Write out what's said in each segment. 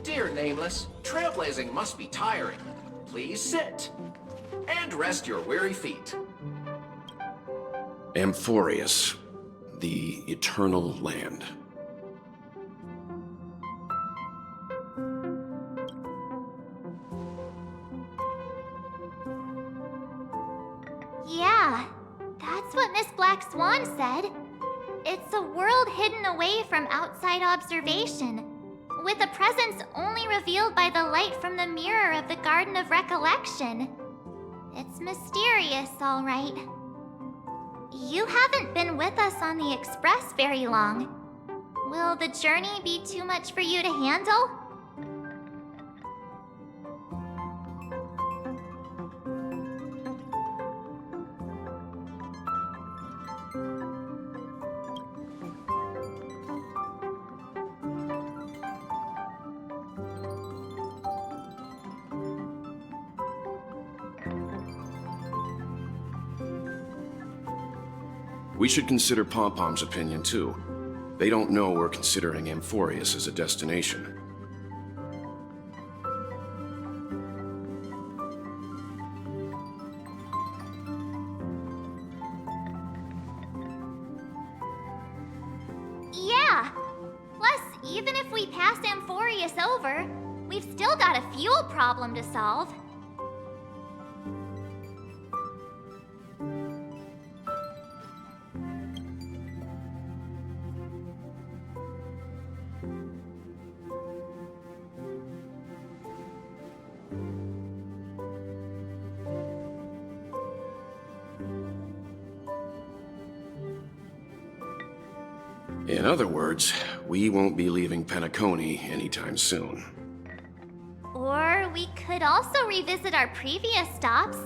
Dear Nameless, trailblazing must be tiring. Please sit. And rest your weary feet. Amphorius, the eternal land. Yeah, that's what Miss Black Swan said. It's a world hidden away from outside observation, with a presence only revealed by the light from the mirror of the Garden of Recollection. It's mysterious, all right. You haven't been with us on the Express very long. Will the journey be too much for you to handle? We should consider Pom-Pom's opinion, too. They don't know we're considering Amphorius as a destination. Yeah! Plus, even if we pass Amphorius over, we've still got a fuel problem to solve. In other words, we won't be leaving Penacony anytime soon. Or we could also revisit our previous stops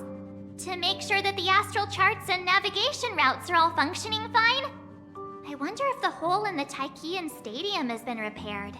to make sure that the astral charts and navigation routes are all functioning fine. I wonder if the hole in the Tychean Stadium has been repaired.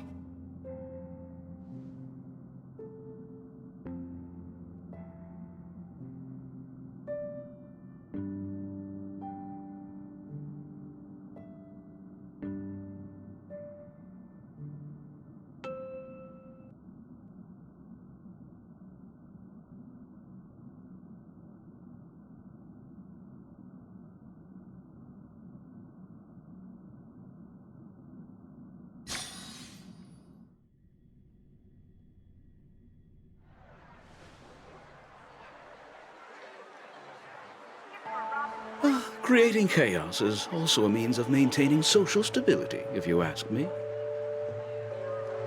Creating chaos is also a means of maintaining social stability, if you ask me.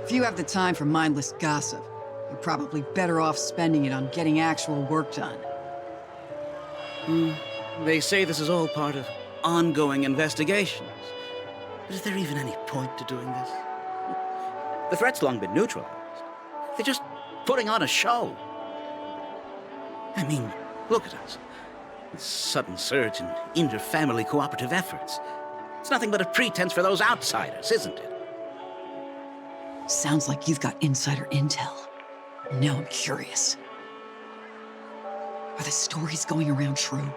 If you have the time for mindless gossip, you're probably better off spending it on getting actual work done. They say this is all part of ongoing investigations. But is there even any point to doing this? The threat's long been neutralized. They're just putting on a show. I mean, look at us. This sudden surge in inter-family cooperative efforts. It's nothing but a pretense for those outsiders, isn't it? Sounds like you've got insider intel. Now I'm curious. Are the stories going around true?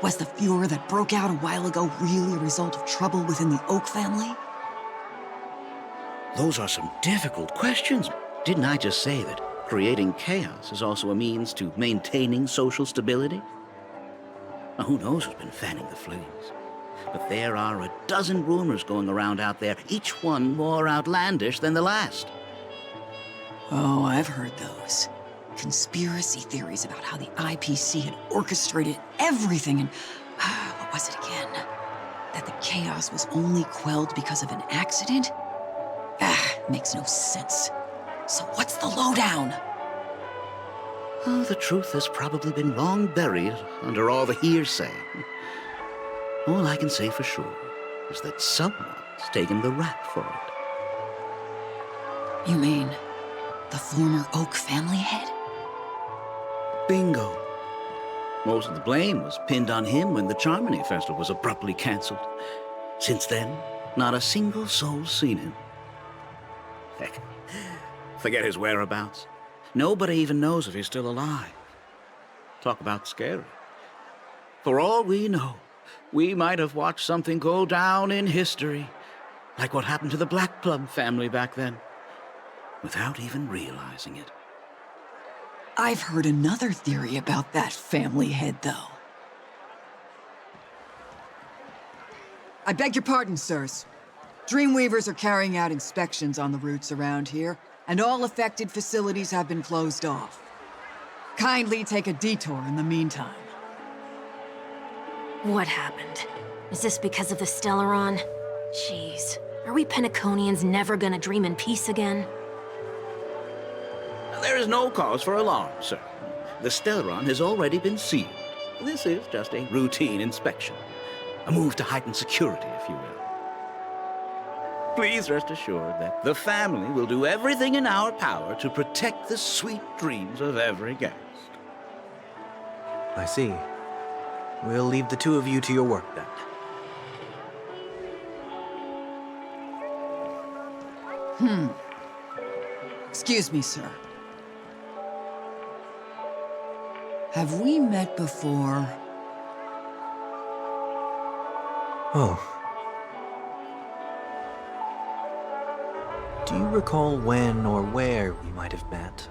Was the furor that broke out a while ago really a result of trouble within the Oak family? Those are some difficult questions. Didn't I just say that creating chaos is also a means to maintaining social stability? Now, who knows who's been fanning the flames? But there are a dozen rumors going around out there, each one more outlandish than the last. Oh, I've heard those. Conspiracy theories about how the IPC had orchestrated everything and... what was it again? That the chaos was only quelled because of an accident? Makes no sense. So what's the lowdown? Oh, the truth has probably been long buried under all the hearsay. All I can say for sure is that someone's taken the rap for it. You mean the former Oak family head? Bingo. Most of the blame was pinned on him when the Charmony Festival was abruptly cancelled. Since then, not a single soul's seen him. Heck, forget his whereabouts. Nobody even knows if he's still alive. Talk about scary. For all we know, we might have watched something go down in history, like what happened to the Black Plum family back then, without even realizing it. I've heard another theory about that family head, though. I beg your pardon, sirs. Dreamweavers are carrying out inspections on the routes around here, and all affected facilities have been closed off. Kindly take a detour in the meantime. What happened? Is this because of the Stellaron? Jeez, are we Penaconians never gonna dream in peace again? There is no cause for alarm, sir. The Stellaron has already been sealed. This is just a routine inspection. A move to heighten security, if you will. Please rest assured that the family will do everything in our power to protect the sweet dreams of every guest. I see. We'll leave the two of you to your work then. Excuse me, sir. Have we met before? Oh. Do you recall when or where we might have met?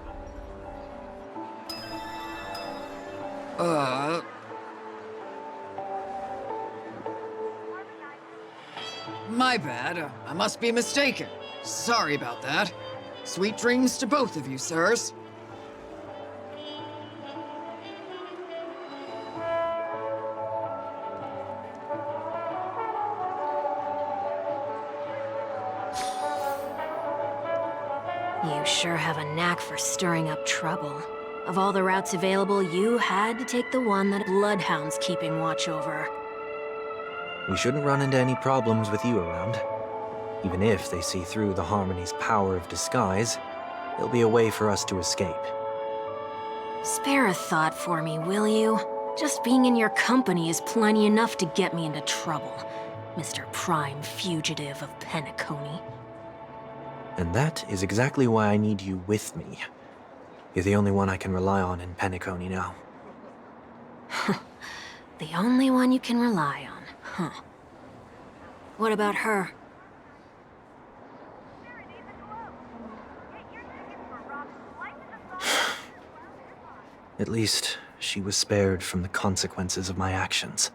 My bad. I must be mistaken. Sorry about that. Sweet dreams to both of you, sirs. You sure have a knack for stirring up trouble. Of all the routes available, you had to take the one that Bloodhound's keeping watch over. We shouldn't run into any problems with you around. Even if they see through the Harmony's power of disguise, there'll be a way for us to escape. Spare a thought for me, will you? Just being in your company is plenty enough to get me into trouble, Mr. Prime Fugitive of Penacony. And that is exactly why I need you with me. You're the only one I can rely on in Penacony now. The only one you can rely on, huh? What about her? At least, she was spared from the consequences of my actions.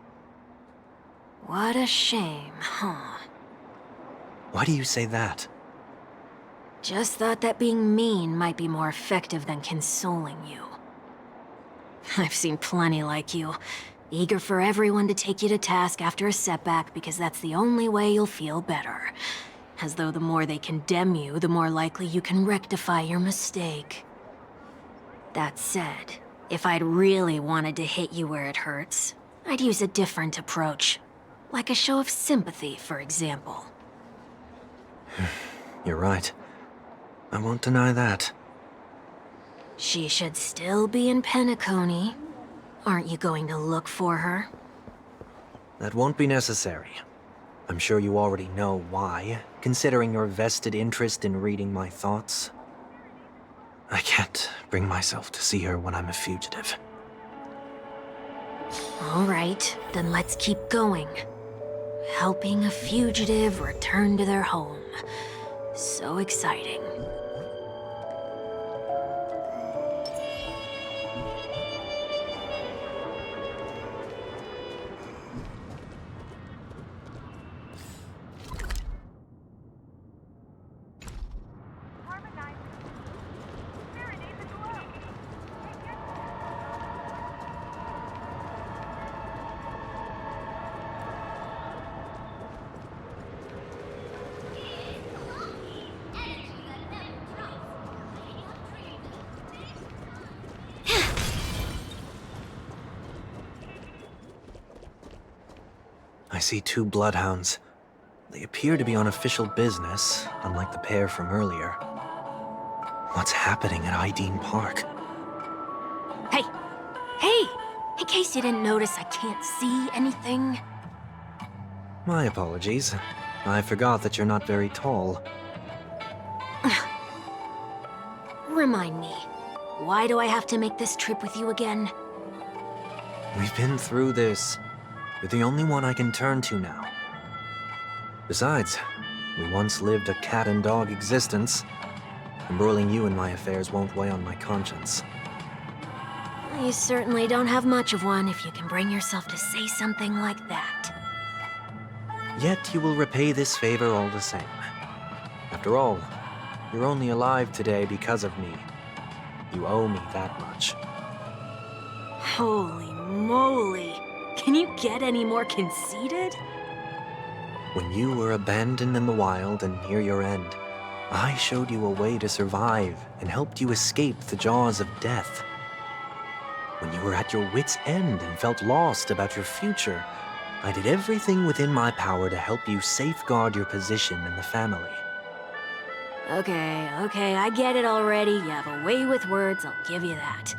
What a shame, huh? Why do you say that? Just thought that being mean might be more effective than consoling you. I've seen plenty like you, eager for everyone to take you to task after a setback because that's the only way you'll feel better. As though the more they condemn you, the more likely you can rectify your mistake. That said, if I'd really wanted to hit you where it hurts, I'd use a different approach. Like a show of sympathy, for example. You're right. I won't deny that. She should still be in Penacony. Aren't you going to look for her? That won't be necessary. I'm sure you already know why, considering your vested interest in reading my thoughts. I can't bring myself to see her when I'm a fugitive. All right, then let's keep going. Helping a fugitive return to their home. So exciting. I see two bloodhounds. They appear to be on official business, unlike the pair from earlier. What's happening at Ideen Park? Hey! Hey! In case you didn't notice, I can't see anything. My apologies. I forgot that you're not very tall. Remind me, Why do I have to make this trip with you again? We've been through this. You're the only one I can turn to now. Besides, we once lived a cat-and-dog existence. Embroiling you in my affairs won't weigh on my conscience. You certainly don't have much of one if you can bring yourself to say something like that. Yet you will repay this favor all the same. After all, you're only alive today because of me. You owe me that much. Holy moly! Can you get any more conceited? When you were abandoned in the wild and near your end, I showed you a way to survive and helped you escape the jaws of death. When you were at your wit's end and felt lost about your future, I did everything within my power to help you safeguard your position in the family. Okay, I get it already. You have a way with words, I'll give you that.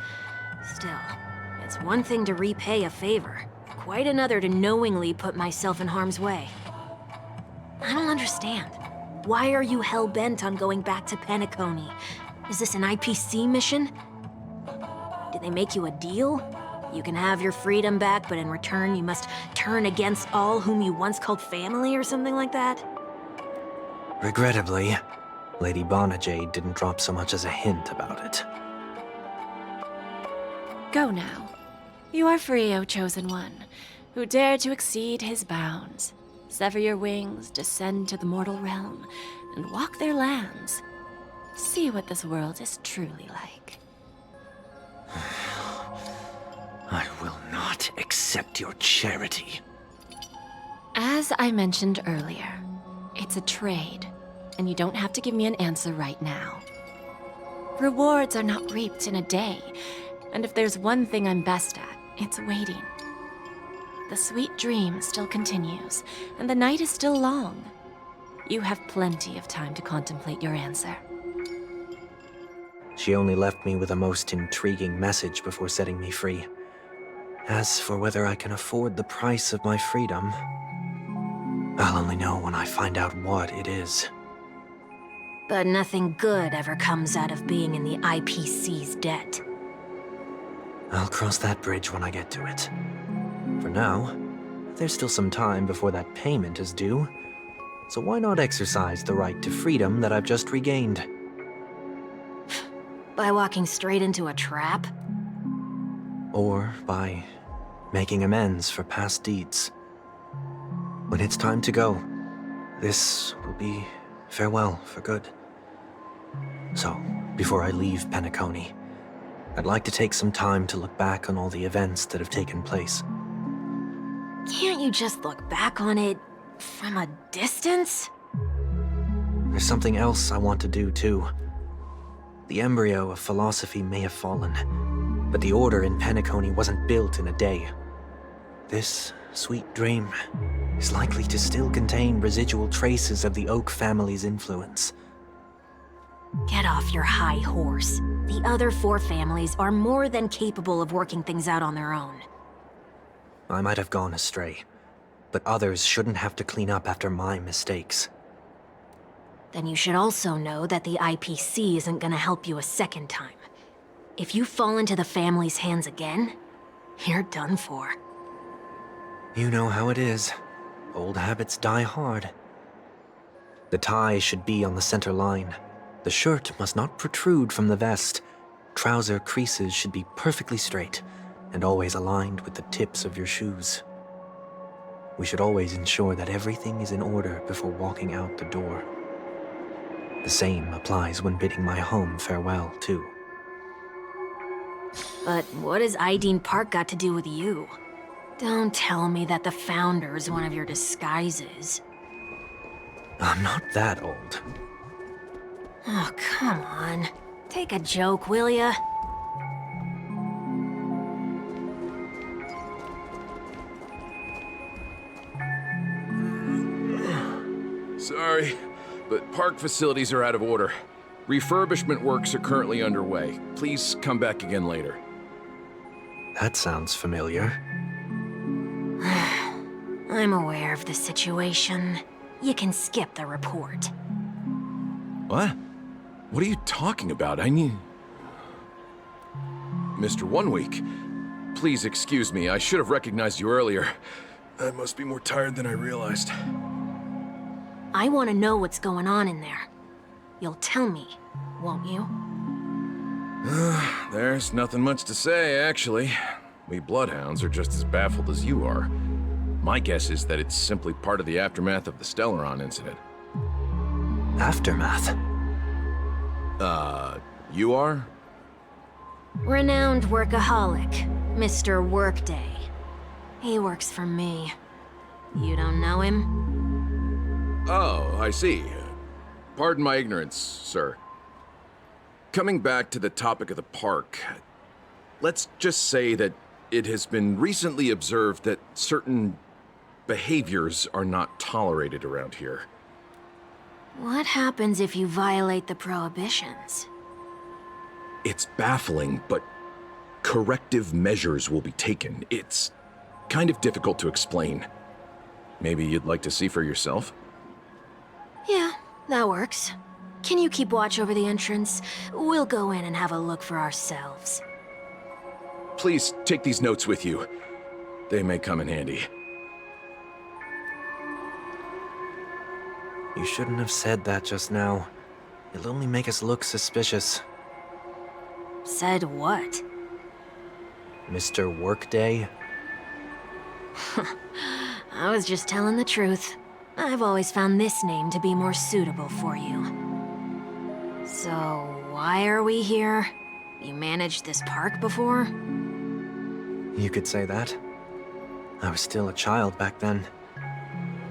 Still, it's one thing to repay a favor, quite another to knowingly put myself in harm's way. I don't understand. Why are you hell-bent on going back to Penacony? Is this an IPC mission? Did they make you a deal? You can have your freedom back, but in return you must turn against all whom you once called family or something like that? Regrettably, Lady Bonajade didn't drop so much as a hint about it. Go now. You are free, O Chosen One, who dare to exceed his bounds. Sever your wings, descend to the mortal realm, and walk their lands. See what this world is truly like. I will not accept your charity. As I mentioned earlier, it's a trade, and you don't have to give me an answer right now. Rewards are not reaped in a day, and if there's one thing I'm best at, it's waiting. The sweet dream still continues, and the night is still long. You have plenty of time to contemplate your answer. She only left me with a most intriguing message before setting me free. As for whether I can afford the price of my freedom, I'll only know when I find out what it is. But nothing good ever comes out of being in the IPC's debt. I'll cross that bridge when I get to it. For now, there's still some time before that payment is due, so why not exercise the right to freedom that I've just regained? By walking straight into a trap? Or by making amends for past deeds. When it's time to go, this will be farewell for good. So, before I leave Penacony, I'd like to take some time to look back on all the events that have taken place. Can't you just look back on it from a distance? There's something else I want to do, too. The embryo of philosophy may have fallen, but the order in Penacony wasn't built in a day. This sweet dream is likely to still contain residual traces of the Oak family's influence. Get off your high horse. The other 4 families are more than capable of working things out on their own. I might have gone astray, but others shouldn't have to clean up after my mistakes. Then you should also know that the IPC isn't gonna help you a second time. If you fall into the family's hands again, you're done for. You know how it is. Old habits die hard. The tie should be on the center line. The shirt must not protrude from the vest. Trouser creases should be perfectly straight, and always aligned with the tips of your shoes. We should always ensure that everything is in order before walking out the door. The same applies when bidding my home farewell, too. But what has Ideen Park got to do with you? Don't tell me that the Founder's one of your disguises. I'm not that old. Oh, come on. Take a joke, will ya? Sorry, but park facilities are out of order. Refurbishment works are currently underway. Please come back again later. That sounds familiar. I'm aware of the situation. You can skip the report. What? What are you talking about? I need... Mr. 1 Week. Please excuse me, I should have recognized you earlier. I must be more tired than I realized. I want to know what's going on in there. You'll tell me, won't you? There's nothing much to say, actually. We Bloodhounds are just as baffled as you are. My guess is that it's simply part of the aftermath of the Stellaron incident. Aftermath? You are? Renowned workaholic, Mr. Workday. He works for me. You don't know him? Oh, I see. Pardon my ignorance, sir. Coming back to the topic of the park, let's just say that it has been recently observed that certain behaviors are not tolerated around here. What happens if you violate the prohibitions? It's baffling, but corrective measures will be taken. It's kind of difficult to explain. Maybe you'd like to see for yourself? Yeah, that works. Can you keep watch over the entrance? We'll go in and have a look for ourselves. Please take these notes with you. They may come in handy. You shouldn't have said that just now. It'll only make us look suspicious. Said what? Mr. Workday? I was just telling the truth. I've always found this name to be more suitable for you. So, why are we here? You managed this park before? You could say that. I was still a child back then.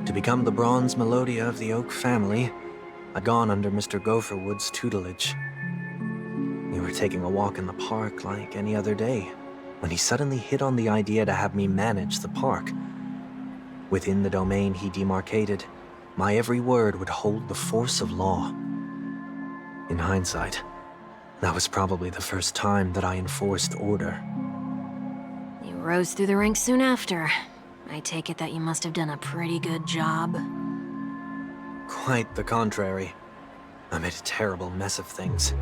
To become the bronze Melodia of the Oak family, I'd gone under Mr. Gopherwood's tutelage. We were taking a walk in the park like any other day, when he suddenly hit on the idea to have me manage the park. Within the domain he demarcated, my every word would hold the force of law. In hindsight, that was probably the first time that I enforced order. You rose through the ranks soon after. I take it that you must have done a pretty good job. Quite the contrary. I made a terrible mess of things.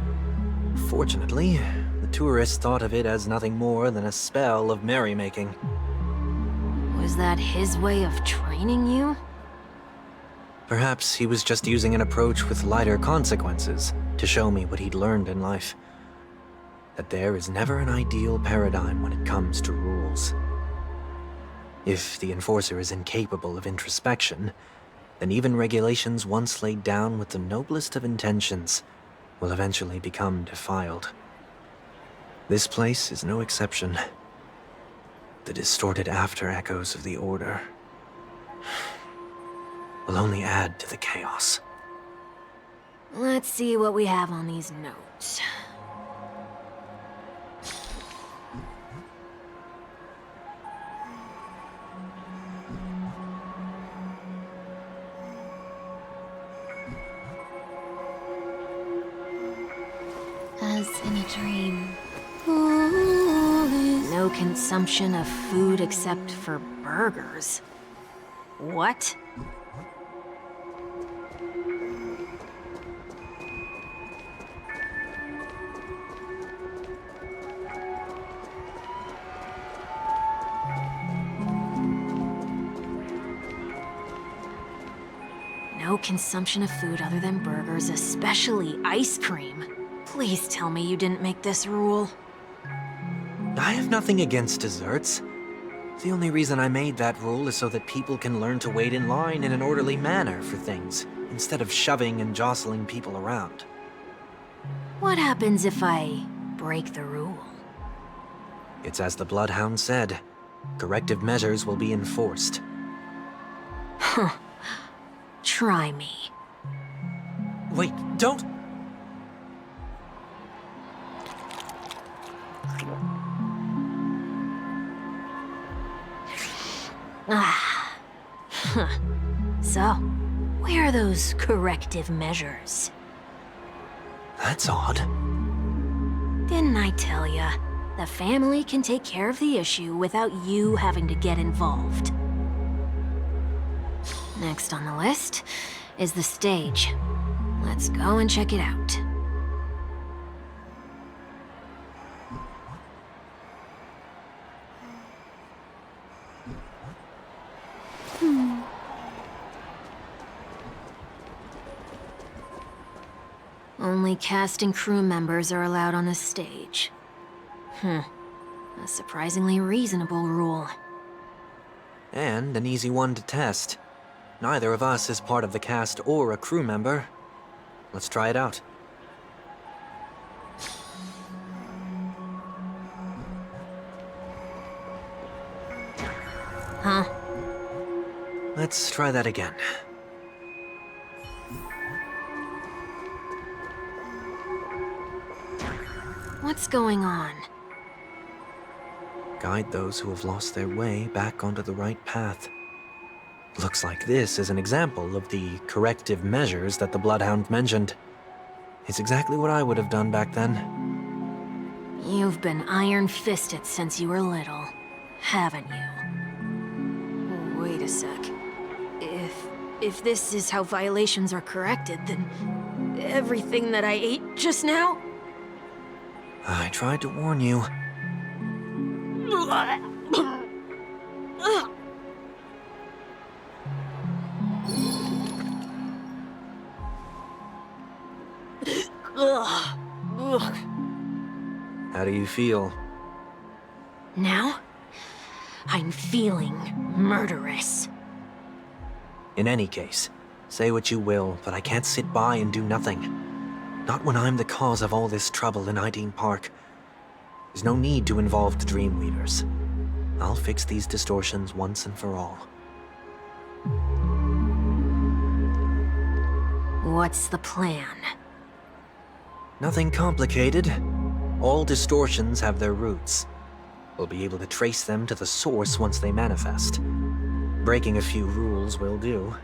Fortunately, the tourists thought of it as nothing more than a spell of merrymaking. Was that his way of training you? Perhaps he was just using an approach with lighter consequences to show me what he'd learned in life. That there is never an ideal paradigm when it comes to rules. If the enforcer is incapable of introspection, then even regulations once laid down with the noblest of intentions will eventually become defiled. This place is no exception. The distorted after-echoes of the Order will only add to the chaos. Let's see what we have on these notes. As in a dream. No consumption of food except for burgers. What? No consumption of food other than burgers, especially ice cream. Please tell me you didn't make this rule. I have nothing against desserts. The only reason I made that rule is so that people can learn to wait in line in an orderly manner for things, instead of shoving and jostling people around. What happens if I break the rule? It's as the Bloodhound said. Corrective measures will be enforced. Huh. Try me. Wait, don't... Ah. Huh. So, where are those corrective measures? That's odd. Didn't I tell ya? The family can take care of the issue without you having to get involved. Next on the list is the stage. Let's go and check it out. only cast and crew members are allowed on the stage. A surprisingly reasonable rule. And an easy one to test. Neither of us is part of the cast or a crew member. Let's try it out. Huh? Let's try that again. What's going on? Guide those who have lost their way back onto the right path. Looks like this is an example of the corrective measures that the Bloodhound mentioned. It's exactly what I would have done back then. You've been iron-fisted since you were little, haven't you? Wait a sec. If this is how violations are corrected, then everything that I ate just now? I tried to warn you. How do you feel? Now? I'm feeling murderous. In any case, say what you will, but I can't sit by and do nothing. Not when I'm the cause of all this trouble in Ideen Park. There's no need to involve the Dreamweavers. I'll fix these distortions once and for all. What's the plan? Nothing complicated. All distortions have their roots. We'll be able to trace them to the source once they manifest. Breaking a few rules will do.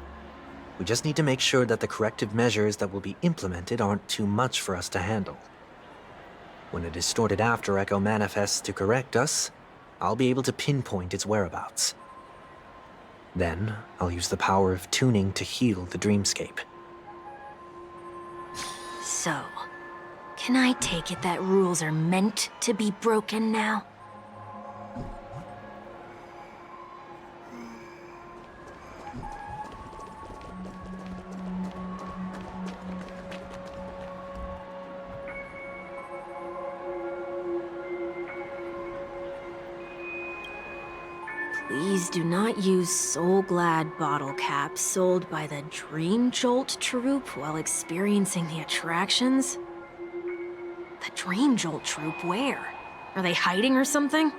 We just need to make sure that the corrective measures that will be implemented aren't too much for us to handle. When a distorted after echo manifests to correct us, I'll be able to pinpoint its whereabouts. Then, I'll use the power of tuning to heal the dreamscape. So, can I take it that rules are meant to be broken now? Please do not use Soul Glad bottle caps sold by the Dream Jolt troupe while experiencing the attractions. The Dream Jolt troupe, where? Are they hiding or something?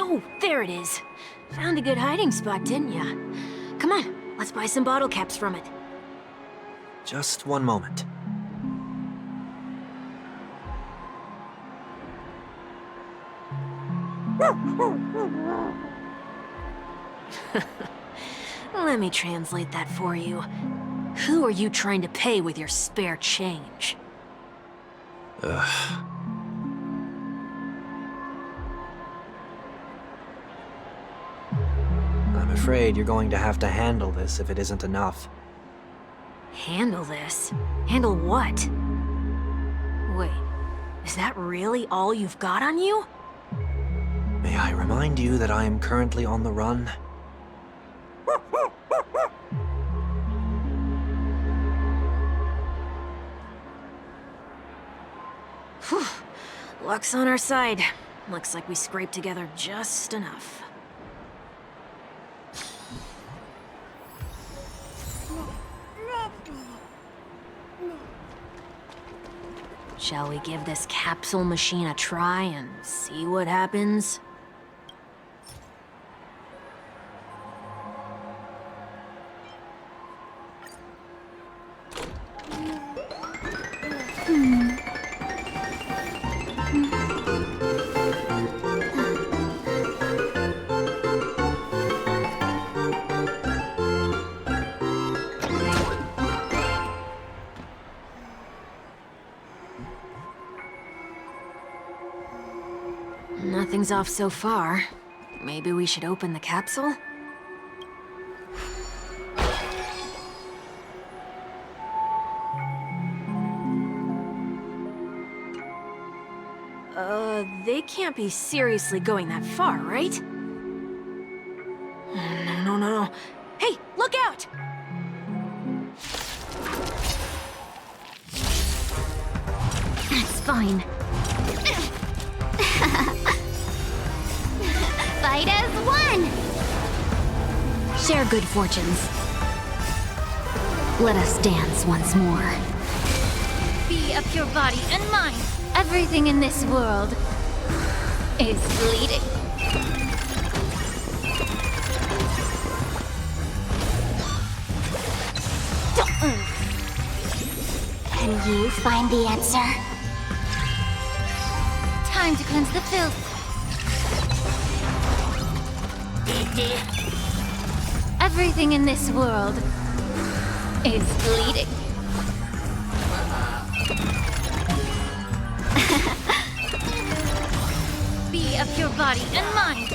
Oh, there it is. Found a good hiding spot, didn't ya? Come on, let's buy some bottle caps from it. Just one moment. Let me translate that for you. Who are you trying to pay with your spare change? Ugh. I'm afraid you're going to have to handle this if it isn't enough. Handle this? Handle what? Wait, is that really all you've got on you? May I remind you that I am currently on the run? Whew. Luck's on our side. Looks like we scraped together just enough. Shall we give this capsule machine a try and see what happens? Nothing's off so far. Maybe we should open the capsule? They can't be seriously going that far, right? No. Hey, look out! That's fine. Fight as one! Share good fortunes. Let us dance once more. Be of your body and mind. Everything in this world is bleeding. Don't move. Can you find the answer? Time to cleanse the filth. Everything in this world is bleeding. Be of your body and mind.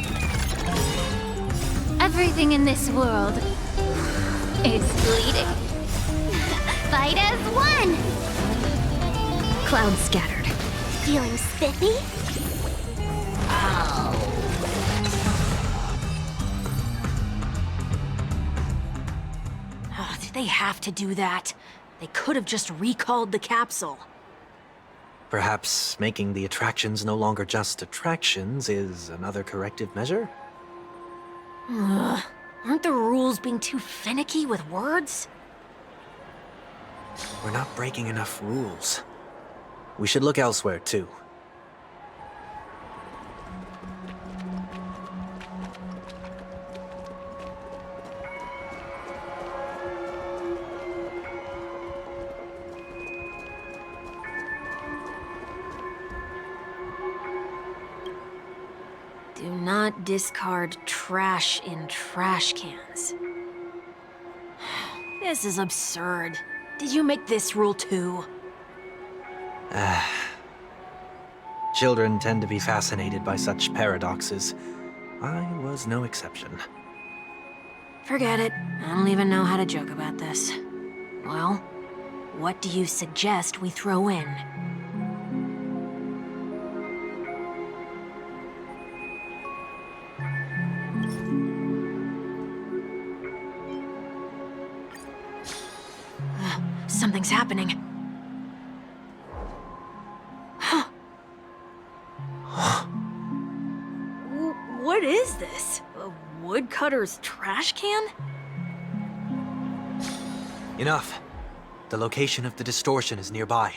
Everything in this world is bleeding. Fight as one! Clouds scattered. Feeling spiffy? Oh, did they have to do that? They could have just recalled the capsule. Perhaps making the attractions no longer just attractions is another corrective measure? Aren't the rules being too finicky with words? We're not breaking enough rules. We should look elsewhere, too. Do not discard trash in trash cans. This is absurd. Did you make this rule too? Children tend to be fascinated by such paradoxes. I was no exception. Forget it. I don't even know how to joke about this. Well, what do you suggest we throw in? Something's happening. What is this? A woodcutter's trash can? Enough. The location of the distortion is nearby.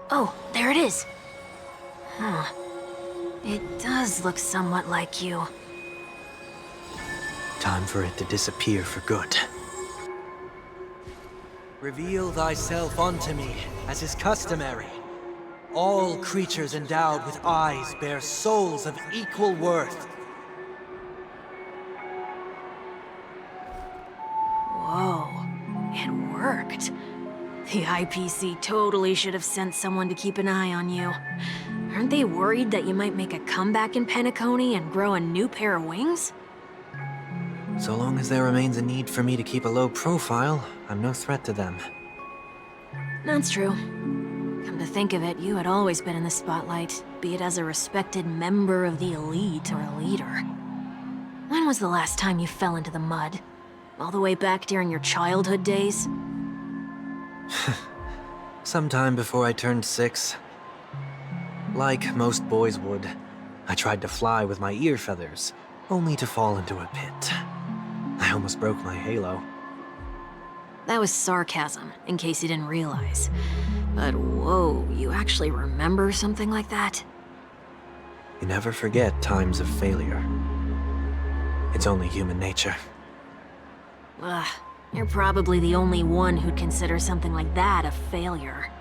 Oh, there it is. Huh. It does look somewhat like you. Time for it to disappear for good. Reveal thyself unto me, as is customary. All creatures endowed with eyes bear souls of equal worth. Whoa, it worked. The IPC totally should have sent someone to keep an eye on you. Aren't they worried that you might make a comeback in Penacony and grow a new pair of wings? So long as there remains a need for me to keep a low profile, I'm no threat to them. That's true. Come to think of it, you had always been in the spotlight, be it as a respected member of the elite or a leader. When was the last time you fell into the mud? All the way back during your childhood days? Sometime before I turned 6. Like most boys would, I tried to fly with my ear feathers, only to fall into a pit. I almost broke my halo. That was sarcasm, in case you didn't realize. But whoa, you actually remember something like that? You never forget times of failure. It's only human nature. Ugh, you're probably the only one who'd consider something like that a failure.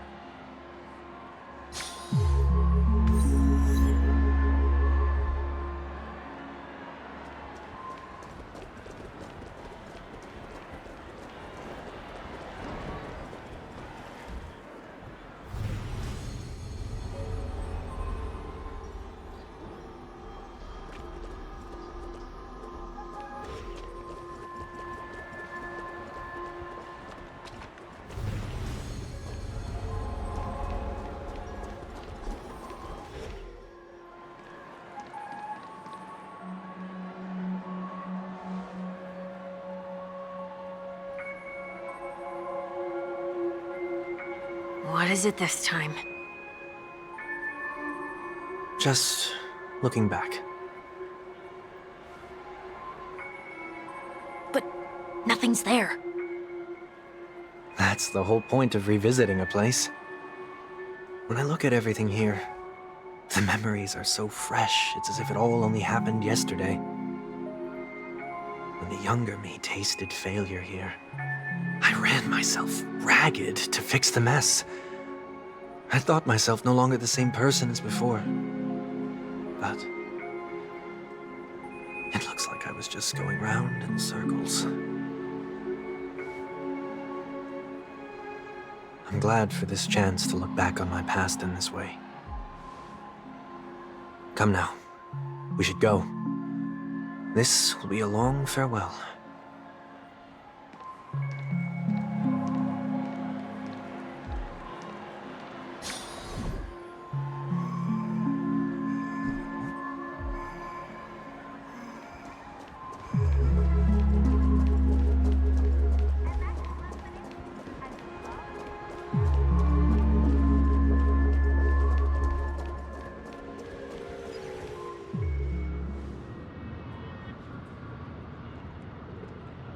What is it this time? Just looking back. But nothing's there. That's the whole point of revisiting a place. When I look at everything here, the memories are so fresh, it's as if it all only happened yesterday. When the younger me tasted failure here, I ran myself ragged to fix the mess. I thought myself no longer the same person as before. But it looks like I was just going round in circles. I'm glad for this chance to look back on my past in this way. Come now, we should go. This will be a long farewell.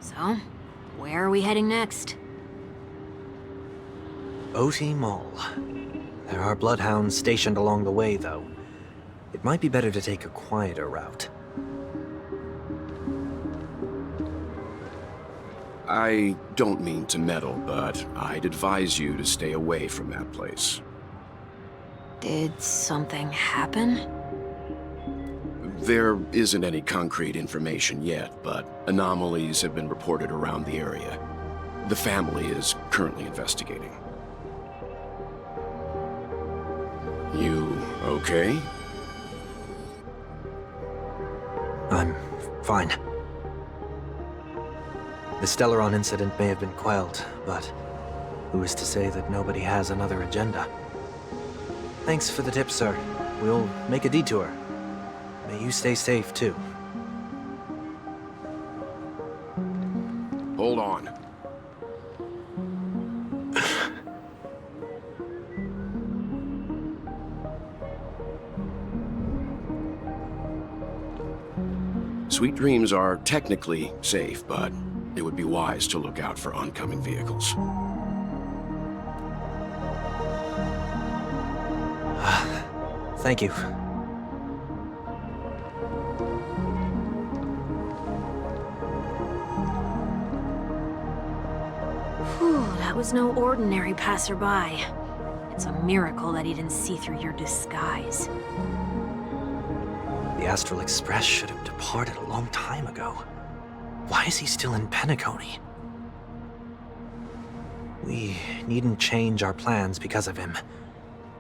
So, where are we heading next? OT Mall. There are bloodhounds stationed along the way, though. It might be better to take a quieter route. I don't mean to meddle, but I'd advise you to stay away from that place. Did something happen? There isn't any concrete information yet, but anomalies have been reported around the area. The family is currently investigating. You okay? I'm fine. The Stellaron incident may have been quelled, but who is to say that nobody has another agenda? Thanks for the tip, sir. We'll make a detour. May you stay safe, too. Hold on. Sweet Dreams are technically safe, but it would be wise to look out for oncoming vehicles. Thank you. Whew, that was no ordinary passerby. It's a miracle that he didn't see through your disguise. The Astral Express should have departed a long time ago. Why is he still in Penacony? We needn't change our plans because of him,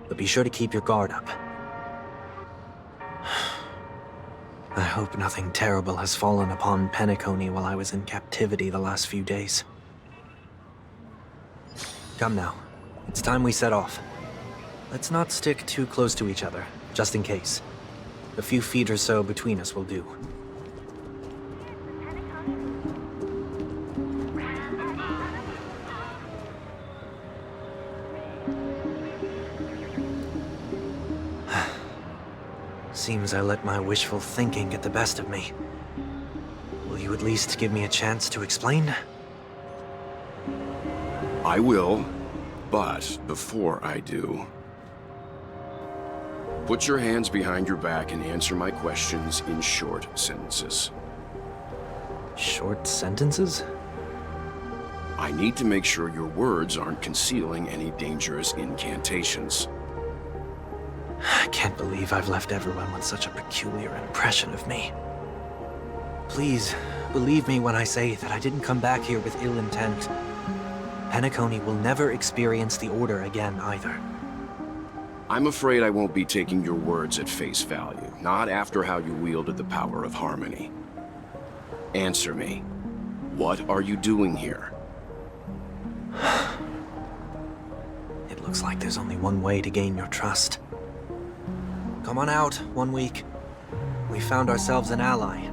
but be sure to keep your guard up. I hope nothing terrible has fallen upon Penacony while I was in captivity the last few days. Come now, it's time we set off. Let's not stick too close to each other, just in case. A few feet or so between us will do. seems I let my wishful thinking get the best of me. Will you at least give me a chance to explain? I will, but before I do, put your hands behind your back and answer my questions in short sentences. Short sentences? I need to make sure your words aren't concealing any dangerous incantations. I can't believe I've left everyone with such a peculiar impression of me. Please, believe me when I say that I didn't come back here with ill intent. Penacony will never experience the Order again, either. I'm afraid I won't be taking your words at face value, not after how you wielded the power of harmony. Answer me. What are you doing here? It looks like there's only one way to gain your trust. Come on out, 1 week. We found ourselves an ally.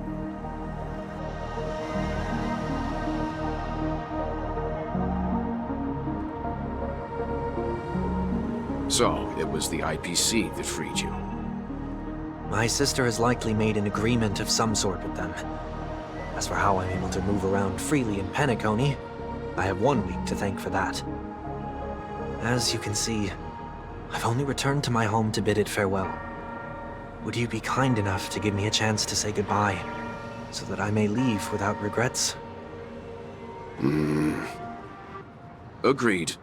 So, it was the IPC that freed you. My sister has likely made an agreement of some sort with them. As for how I'm able to move around freely in Penacony, I have 1 week to thank for that. As you can see, I've only returned to my home to bid it farewell. Would you be kind enough to give me a chance to say goodbye, so that I may leave without regrets? Agreed.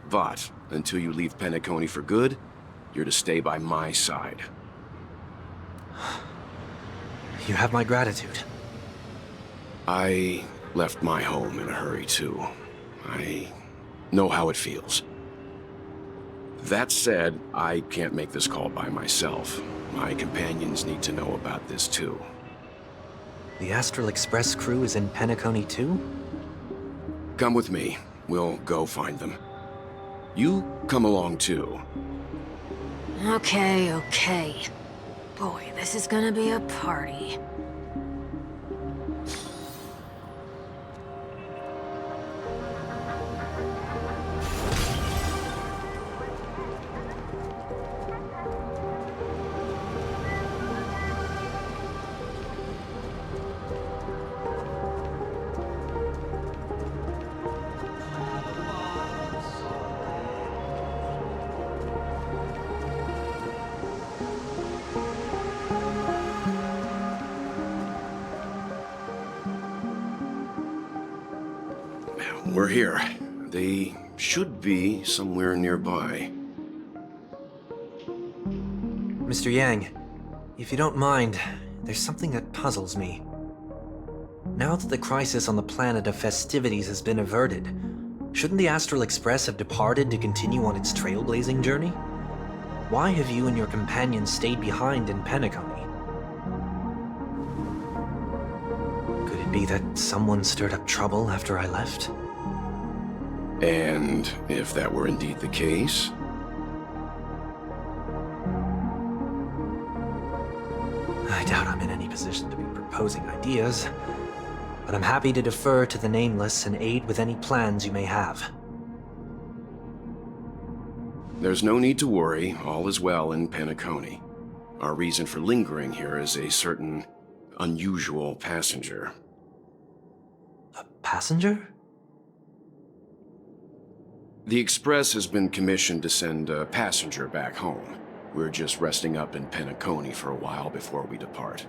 But, until you leave Penacony for good, you're to stay by my side. You have my gratitude. I left my home in a hurry, too. I know how it feels. That said, I can't make this call by myself. My companions need to know about this, too. The Astral Express crew is in Penacony too? Come with me. We'll go find them. You come along, too. Okay, okay. Boy, this is gonna be a party. We're here. They should be somewhere nearby. Mr. Yang, if you don't mind, there's something that puzzles me. Now that the crisis on the planet of festivities has been averted, shouldn't the Astral Express have departed to continue on its trailblazing journey? Why have you and your companions stayed behind in Penacony? Could it be that someone stirred up trouble after I left? And if that were indeed the case, I doubt I'm in any position to be proposing ideas, but I'm happy to defer to the Nameless and aid with any plans you may have. there's no need to worry. All is well in Penacony. Our reason for lingering here is a certain unusual passenger. A passenger? The Express has been commissioned to send a passenger back home. We're just resting up in Penacony for a while before we depart.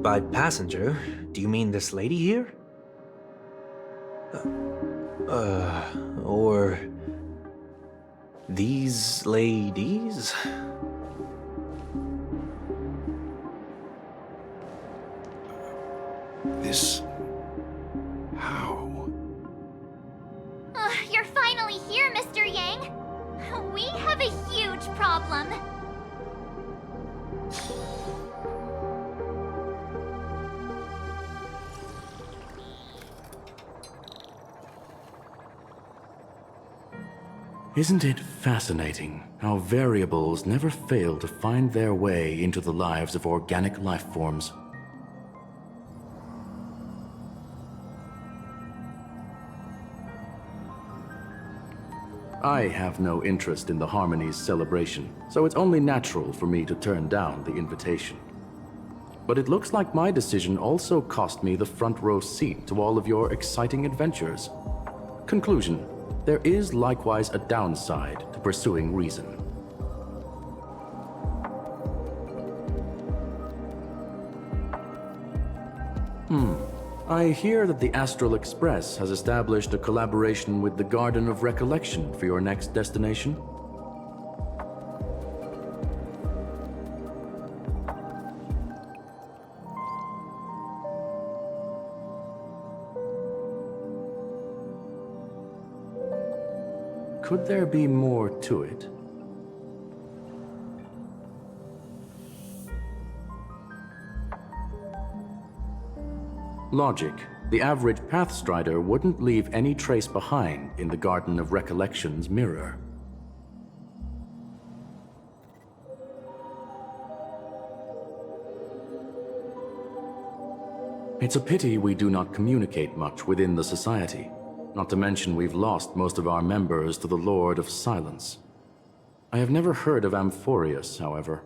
By passenger, do you mean this lady here? Or these ladies? This... how? You're finally here, Mr. Yang. We have a huge problem. Isn't it fascinating how variables never fail to find their way into the lives of organic life forms? I have no interest in the Harmony's celebration, so it's only natural for me to turn down the invitation. But it looks like my decision also cost me the front row seat to all of your exciting adventures. Conclusion: there is likewise a downside to pursuing reason. I hear that the Astral Express has established a collaboration with the Garden of Recollection for your next destination. Could there be more to it? Logic. The average Pathstrider wouldn't leave any trace behind in the Garden of Recollection's mirror. It's a pity we do not communicate much within the society. Not to mention we've lost most of our members to the Lord of Silence. I have never heard of Amphorius, however.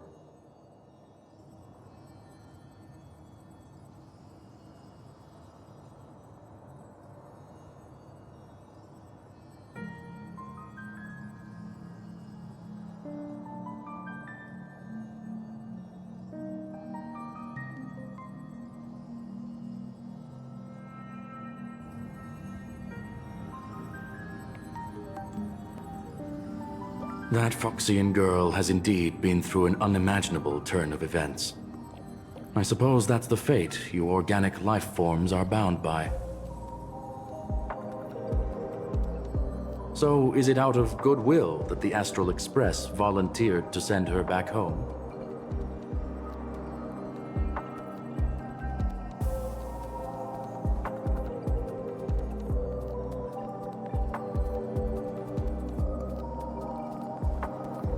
That Foxian girl has indeed been through an unimaginable turn of events. I suppose that's the fate you organic life forms are bound by. So, is it out of goodwill that the Astral Express volunteered to send her back home?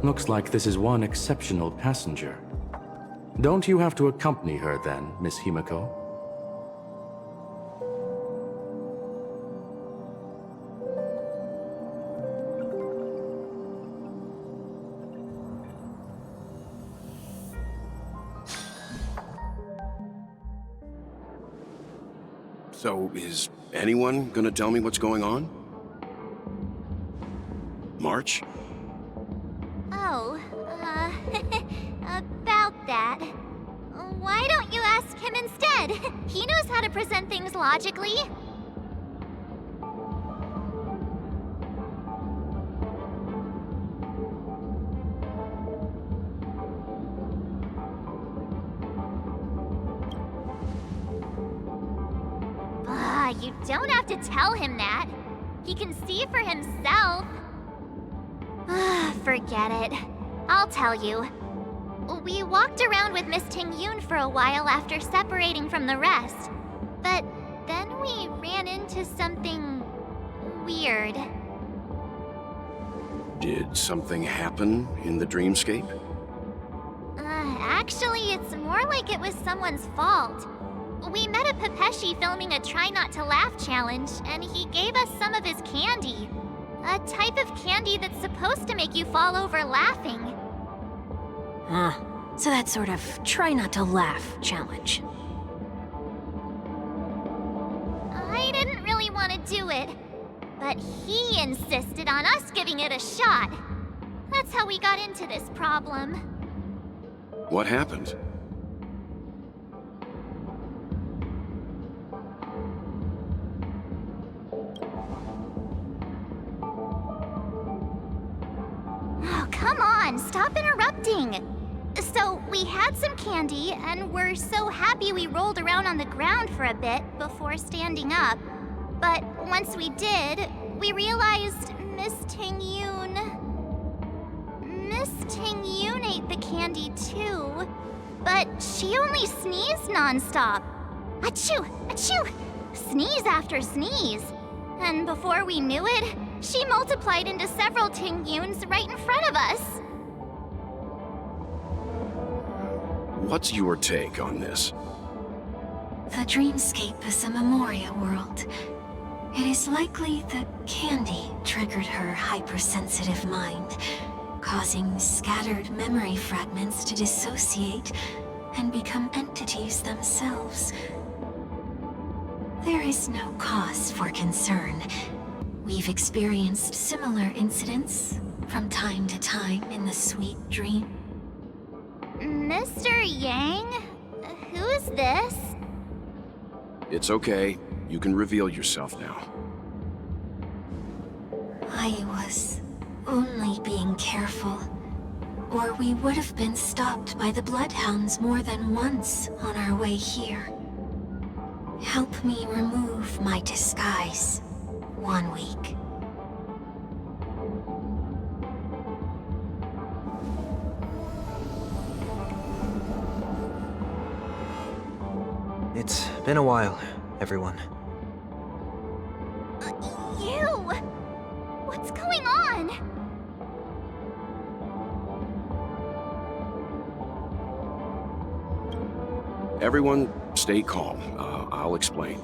Looks like this is one exceptional passenger. Don't you have to accompany her then, Miss Himiko? So, is anyone gonna tell me what's going on? March? Oh, about that. Why don't you ask him instead? He knows how to present things logically. You don't have to tell him that. He can see for himself. Forget it. I'll tell you. We walked around with Miss Ting-Yun for a while after separating from the rest. But then we ran into something weird. Did something happen in the dreamscape? Actually, it's more like it was someone's fault. We met a Pepeshi filming a Try Not to Laugh challenge, and he gave us some of his candy. A type of candy that's supposed to make you fall over laughing. So that sort of try not to laugh challenge. I didn't really want to do it, but he insisted on us giving it a shot. That's how we got into this problem. What happened? Oh, come on, stop interrupting. So, we had some candy, and we're so happy we rolled around on the ground for a bit before standing up. But once we did, we realized Miss Ting-Yun ate the candy too. But she only sneezed nonstop. Achoo! Achoo! Sneeze after sneeze. And before we knew it, she multiplied into several Ting-Yuns right in front of us. What's your take on this? The dreamscape is a Memoria world. It is likely the candy triggered her hypersensitive mind, causing scattered memory fragments to dissociate and become entities themselves. There is no cause for concern. We've experienced similar incidents from time to time in the sweet dream. Mr. Yang? Who's this? It's okay. You can reveal yourself now. I was only being careful, or we would have been stopped by the Bloodhounds more than once on our way here. Help me remove my disguise. 1 week. It's been a while, everyone. You! What's going on? Everyone, stay calm. I'll explain.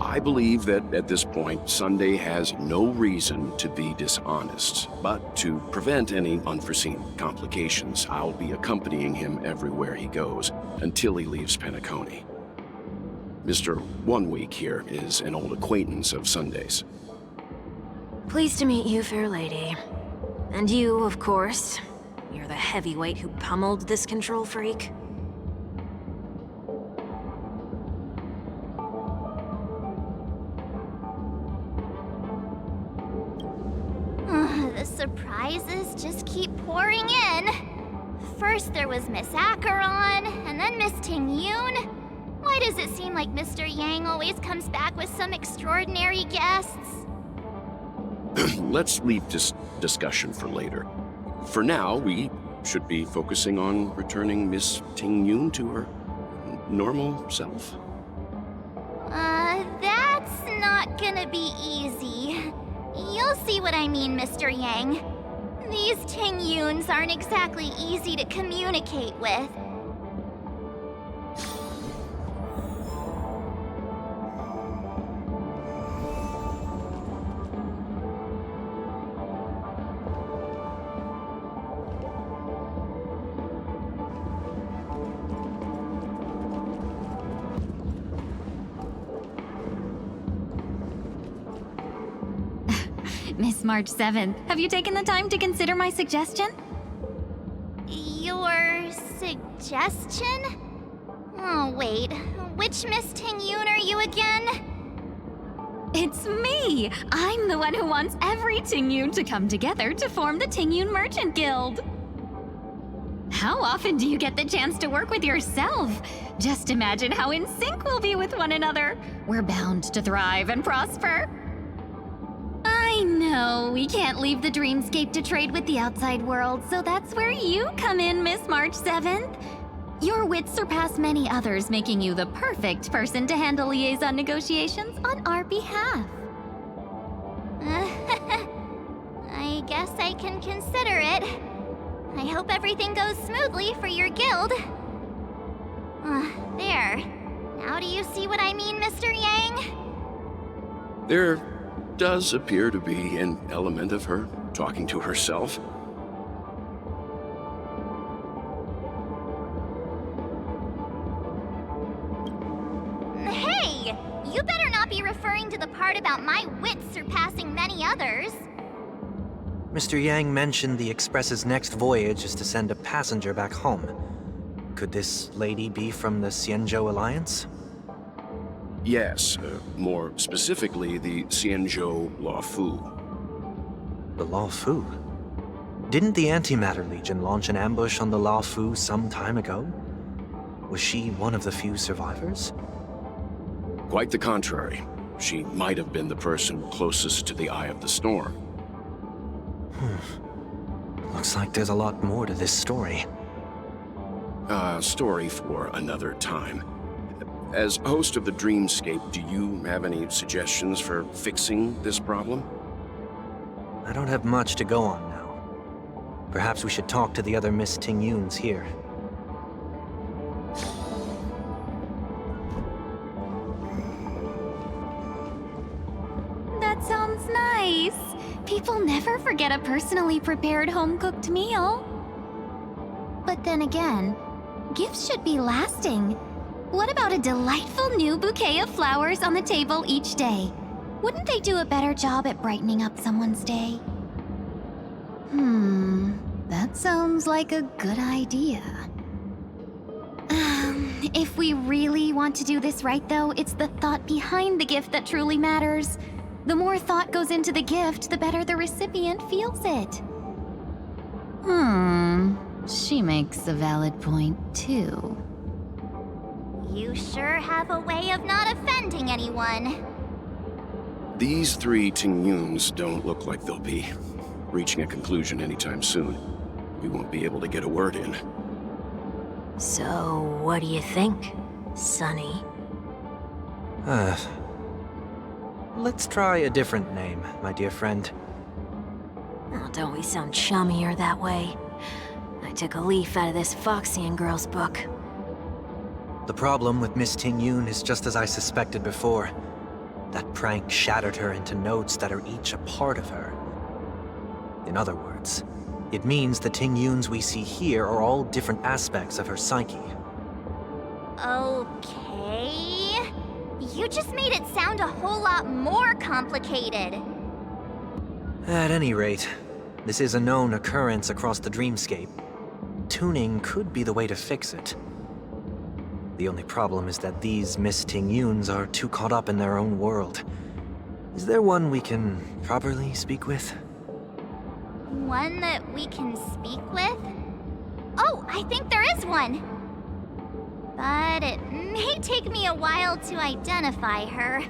I believe that at this point, Sunday has no reason to be dishonest. But to prevent any unforeseen complications, I'll be accompanying him everywhere he goes until he leaves Penacony. Mr. 1 Week here is an old acquaintance of Sunday's. Pleased to meet you, fair lady. And you, of course. You're the heavyweight who pummeled this control freak. The surprises just keep pouring in. First there was Miss Acheron, and then Miss Ting-Yoon. Why does it seem like Mr. Yang always comes back with some extraordinary guests? Let's leave this discussion for later. For now, we should be focusing on returning Miss Ting-Yoon to her normal self. That's not gonna be easy. You'll see what I mean, Mr. Yang. These Ting-Yoons aren't exactly easy to communicate with. Miss March 7th, have you taken the time to consider my suggestion? Your suggestion? Oh, wait. Which Miss Ting-Yoon are you again? It's me! I'm the one who wants every Ting-Yoon to come together to form the Ting-Yoon Merchant Guild. How often do you get the chance to work with yourself? Just imagine how in sync we'll be with one another. We're bound to thrive and prosper. I know, we can't leave the dreamscape to trade with the outside world, so that's where you come in, Miss March 7th. Your wits surpass many others, making you the perfect person to handle liaison negotiations on our behalf. I guess I can consider it. I hope everything goes smoothly for your guild. There. Now do you see what I mean, Mr. Yang? There does appear to be an element of her talking to herself. Hey! You better not be referring to the part about my wits surpassing many others. Mr. Yang mentioned the Express's next voyage is to send a passenger back home. Could this lady be from the Xianzhou Alliance? Yes, more specifically, the Xianzhou Luofu. The Luofu? Didn't the Antimatter Legion launch an ambush on the Luofu some time ago? Was she one of the few survivors? Quite the contrary. She might have been the person closest to the eye of the storm. Looks like there's a lot more to this story. Story for another time. As host of the Dreamscape, do you have any suggestions for fixing this problem? I don't have much to go on now. Perhaps we should talk to the other Miss Ting-Yuns here. That sounds nice. People never forget a personally prepared home-cooked meal. But then again, gifts should be lasting. What about a delightful new bouquet of flowers on the table each day? Wouldn't they do a better job at brightening up someone's day? That sounds like a good idea. If we really want to do this right, though, it's the thought behind the gift that truly matters. The more thought goes into the gift, the better the recipient feels it. She makes a valid point, too. You sure have a way of not offending anyone. These three Ting-Yuns don't look like they'll be reaching a conclusion anytime soon. We won't be able to get a word in. So, what do you think, Sonny? Let's try a different name, my dear friend. Oh, don't we sound chummier that way? I took a leaf out of this Foxian girl's book. The problem with Miss Ting-Yun is just as I suspected before. That prank shattered her into notes that are each a part of her. In other words, it means the Ting-Yuns we see here are all different aspects of her psyche. Okay. You just made it sound a whole lot more complicated. At any rate, this is a known occurrence across the dreamscape. Tuning could be the way to fix it. The only problem is that these Miss Ting-Yuns are too caught up in their own world. Is there one we can properly speak with? One that we can speak with? Oh, I think there is one. But it may take me a while to identify her.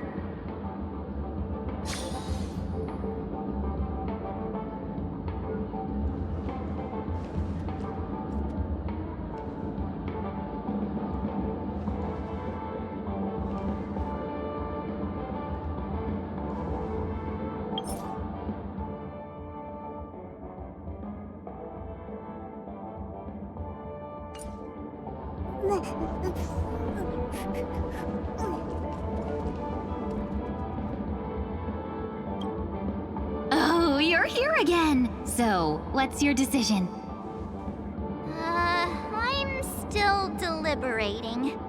Oh, you're here again. So, what's your decision? I'm still deliberating.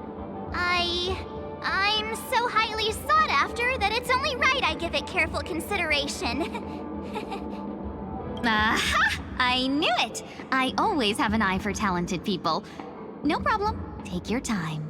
I'm so highly sought after that it's only right I give it careful consideration. Aha! I knew it! I always have an eye for talented people. No problem. Take your time.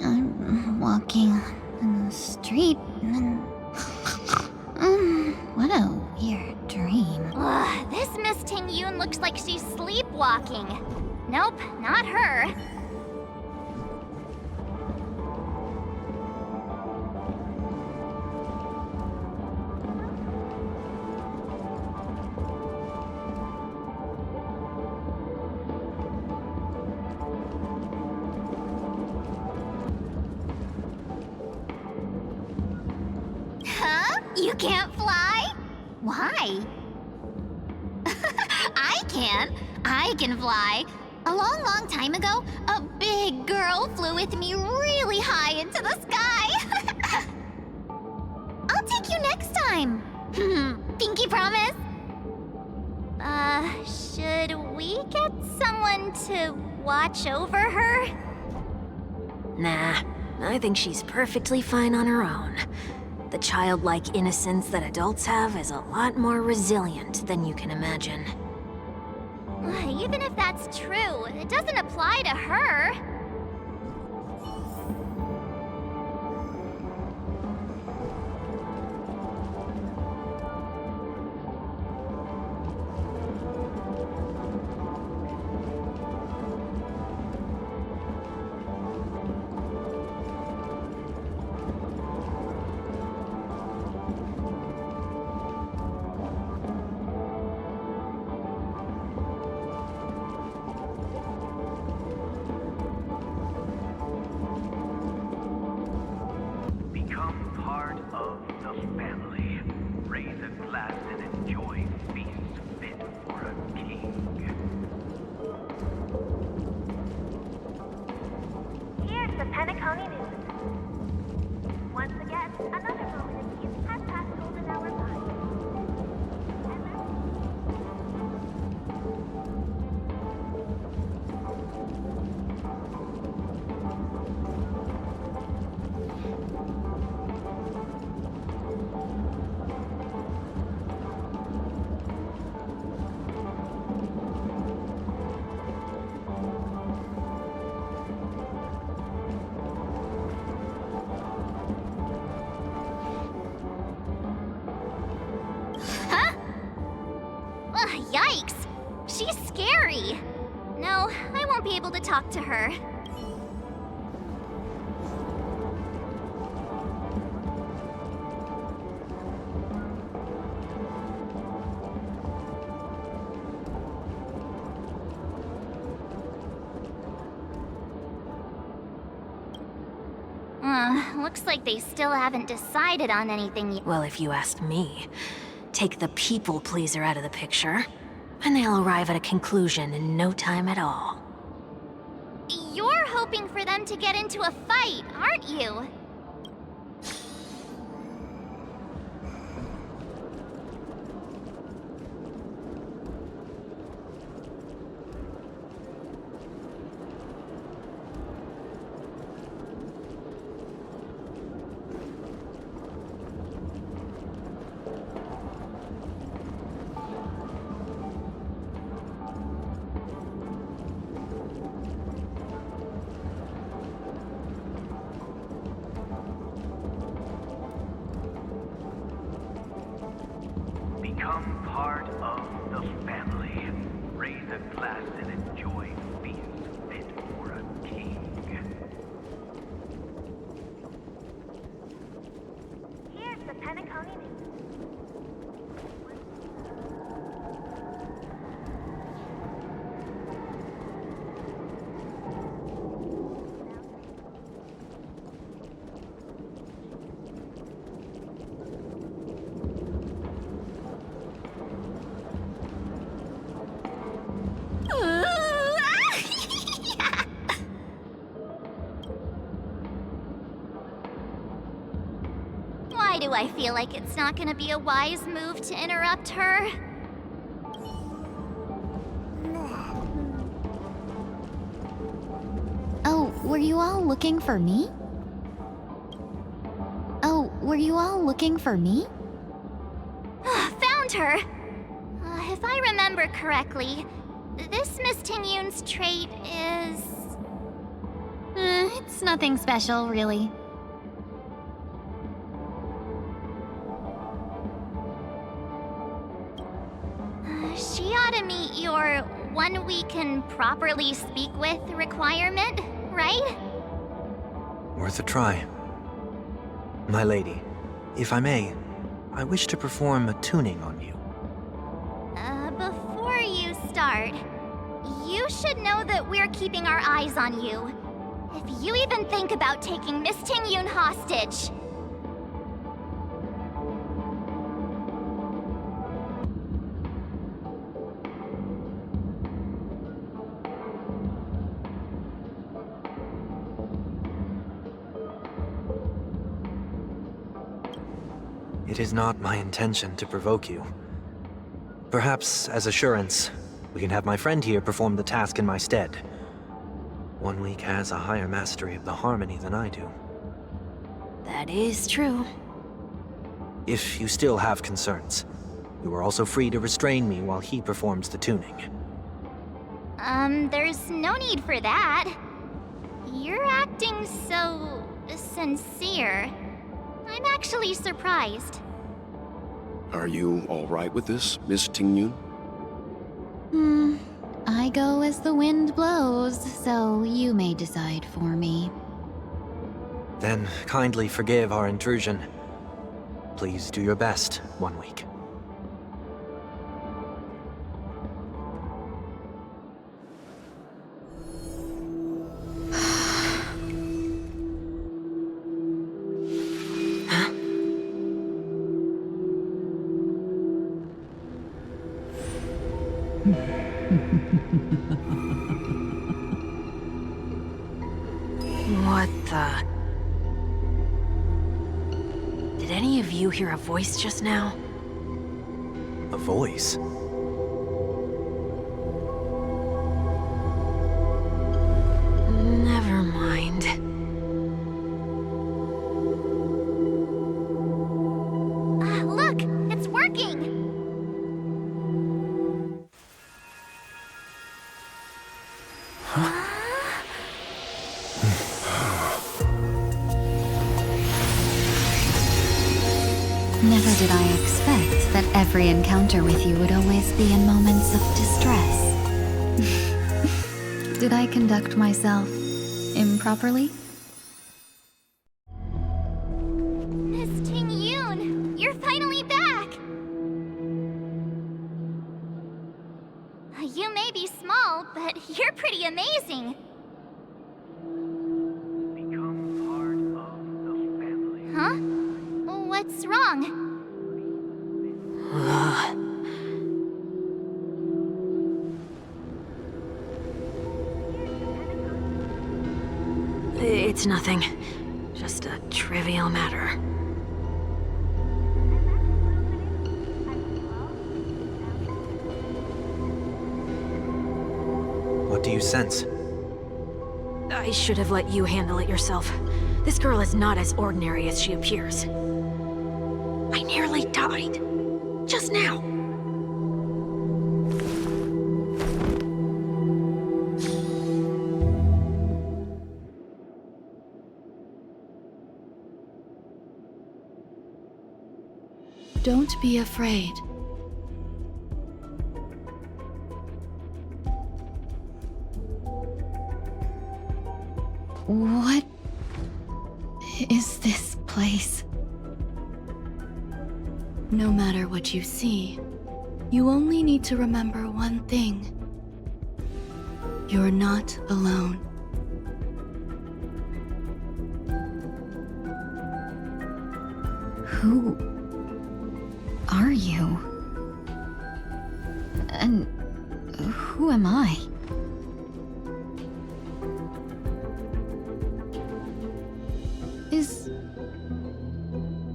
I'm walking in the street and... what a weird dream. Ugh, this Miss Ting-Yun looks like she's sleepwalking. Nope, not her. Huh? You can't fly? Why? I can. I can fly. A long, long time ago, a big girl flew with me really high into the sky. I'll take you next time. Pinky promise? Should we get someone to watch over her? Nah, I think she's perfectly fine on her own. The childlike innocence that adults have is a lot more resilient than you can imagine. Even if that's true, it doesn't apply to her. Penacony News. Once again, another moment of peace has passed golden hour by. Yikes! She's scary! No, I won't be able to talk to her. Looks like they still haven't decided on anything yet. Well, if you ask me, take the people pleaser out of the picture, and they'll arrive at a conclusion in no time at all. You're hoping for them to get into a fight, aren't you? Become part of the family. Raise a glass and enjoy a feast fit for a king. Here's the Penacony News. Why do I feel like it's not gonna be a wise move to interrupt her? Oh, were you all looking for me? Oh, were you all looking for me? Found her! If I remember correctly, this Miss Tingyun's trait is... It's nothing special, really. She ought to meet your one we can properly speak with requirement, right? Worth a try. My lady, if I may, I wish to perform a tuning on you. Before you start, you should know that we're keeping our eyes on you. If you even think about taking Miss Tingyun hostage... It is not my intention to provoke you. Perhaps, as assurance, we can have my friend here perform the task in my stead. 1 week has a higher mastery of the harmony than I do. That is true. If you still have concerns, you are also free to restrain me while he performs the tuning. There's no need for that. You're acting so... sincere. I'm actually surprised. Are you all right with this, Miss Tingyun? I go as the wind blows, so you may decide for me. Then kindly forgive our intrusion. Please do your best, 1 week. What the... Did any of you hear a voice just now? A voice? Never mind. Look! It's working! Never did I expect that every encounter with you would always be in moments of distress. Did I conduct myself improperly? Miss Ting Yoon, you're finally back! You may be small, but you're pretty amazing. Become part of the family. Huh? What's wrong? It's nothing. Just a trivial matter. What do you sense? I should have let you handle it yourself. This girl is not as ordinary as she appears. I nearly died. Just now. Don't be afraid. What is this place? No matter what you see, you only need to remember one thing. You're not alone. Who are you? And who am I?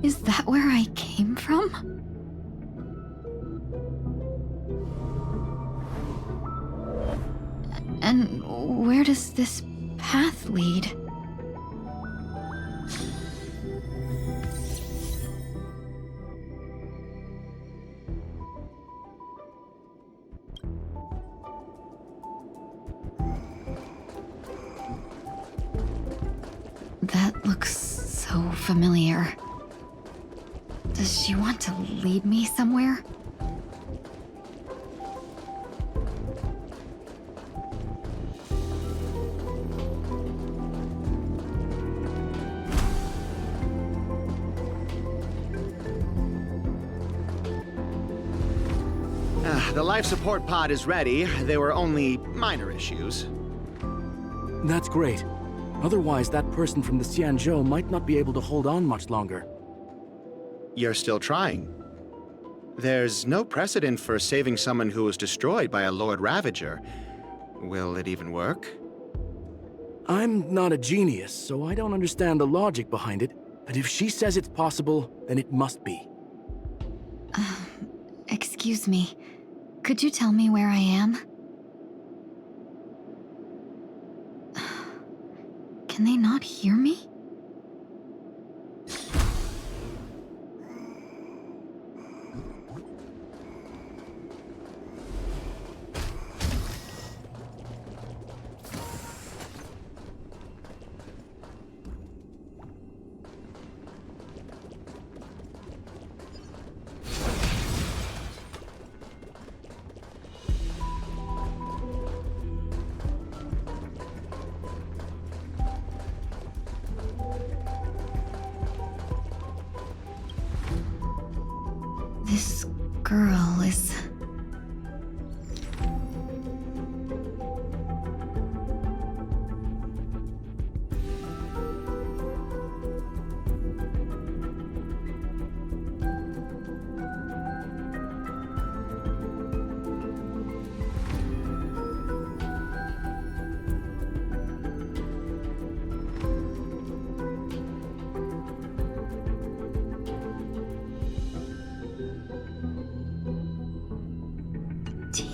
Is that where I came from? And where does this path lead? That looks so familiar. Does she want to lead me somewhere? The life support pod is ready. There were only minor issues. That's great. Otherwise, that person from the Xianzhou might not be able to hold on much longer. You're still trying. There's no precedent for saving someone who was destroyed by a Lord Ravager. Will it even work? I'm not a genius, so I don't understand the logic behind it. But if she says it's possible, then it must be. Excuse me. Could you tell me where I am? Can they not hear me? This girl is...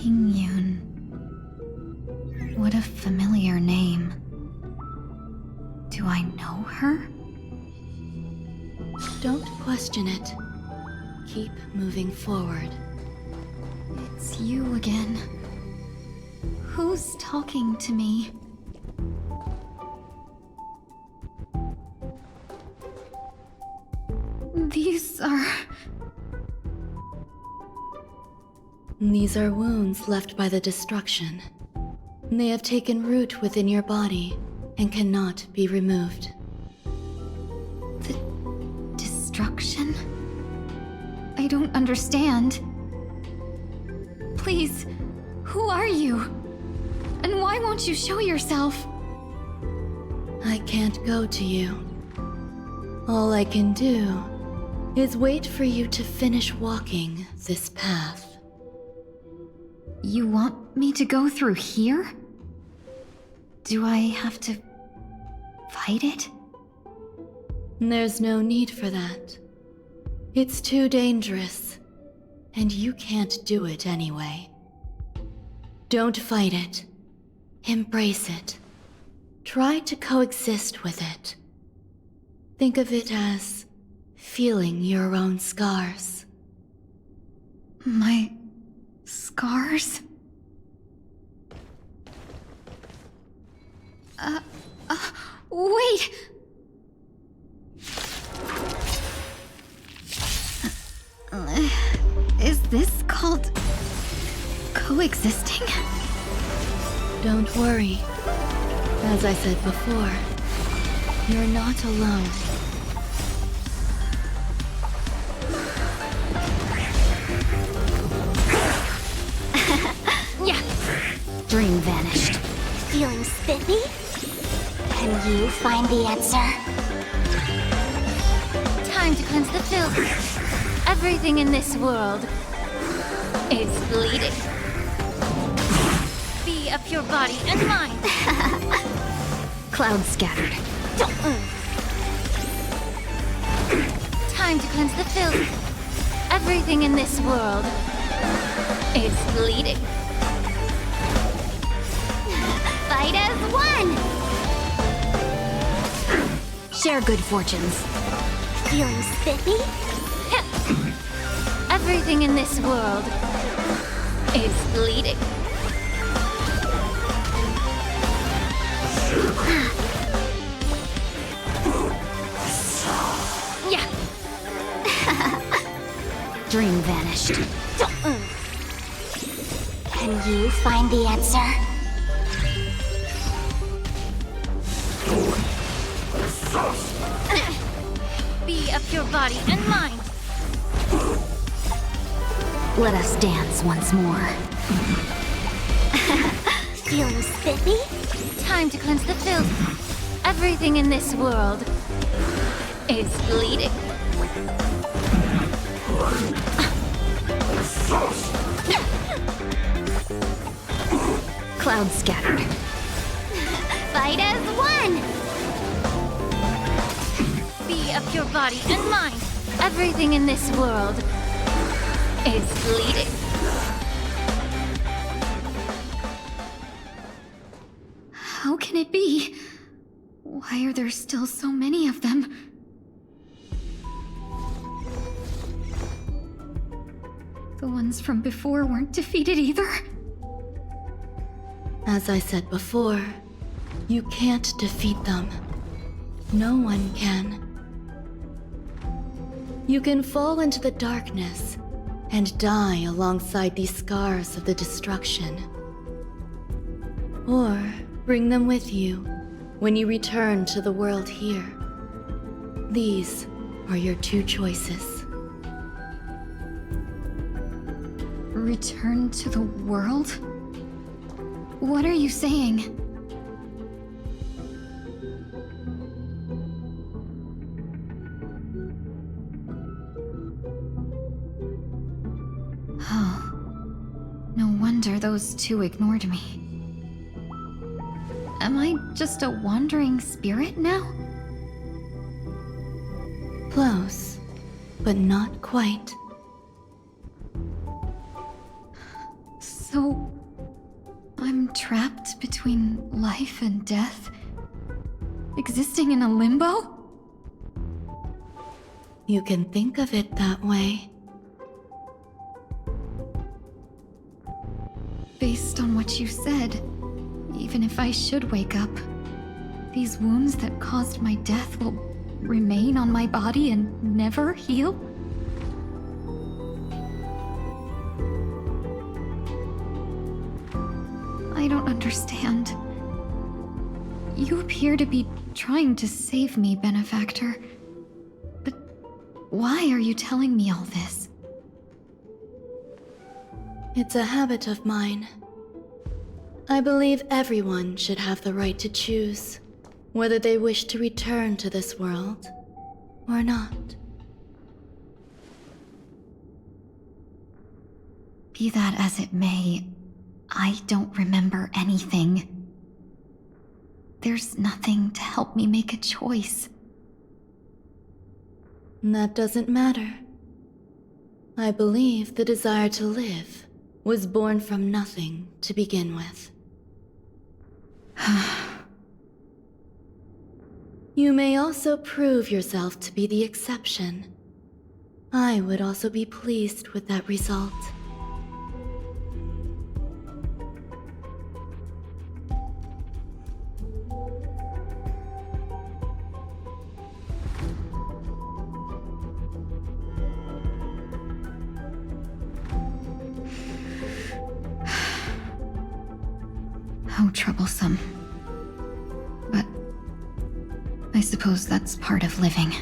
Tingyun. What a familiar name. Do I know her? Don't question it. Keep moving forward. It's you again. Who's talking to me? These are wounds left by the destruction. They have taken root within your body and cannot be removed. The destruction? I don't understand. Please, who are you? And why won't you show yourself? I can't go to you. All I can do is wait for you to finish walking this path. You want me to go through here? Do I have to fight it? There's no need for that. It's too dangerous, and you can't do it anyway. Don't fight it. Embrace it. Try to coexist with it. Think of it as feeling your own scars. My scars? Wait! Is this called coexisting? Don't worry. As I said before, you're not alone. Yeah. Dream vanished. Feeling spiffy? Can you find the answer? Time to cleanse the filth. Everything in this world is bleeding. Be of your body and mind. Clouds scattered. Don't move. Time to cleanse the filth. Everything in this world is bleeding. Fight as one! Share good fortunes. Feeling spiffy? Everything in this world is bleeding. Yeah. Dream vanished. Don't move. Can you find the answer? Be of your body and mind. Let us dance once more. Feeling spiffy? Time to cleanse the filth. Everything in this world is bleeding. Clouds scattered. Fight as one! Be of your body and mind. Everything in this world is bleeding. How can it be? Why are there still so many of them? The ones from before weren't defeated either. As I said before, you can't defeat them. No one can. You can fall into the darkness and die alongside these scars of the destruction. Or bring them with you when you return to the world here. These are your two choices. Return to the world? What are you saying? Oh. No wonder those two ignored me. Am I just a wandering spirit now? Close, but not quite. So, I'm trapped between life and death? Existing in a limbo? You can think of it that way. Based on what you said, even if I should wake up, these wounds that caused my death will remain on my body and never heal? I don't understand. You appear to be trying to save me, Benefactor. But why are you telling me all this? It's a habit of mine. I believe everyone should have the right to choose whether they wish to return to this world or not. Be that as it may, I don't remember anything. There's nothing to help me make a choice. That doesn't matter. I believe the desire to live was born from nothing to begin with. You may also prove yourself to be the exception. I would also be pleased with that result. How troublesome. But I suppose that's part of living.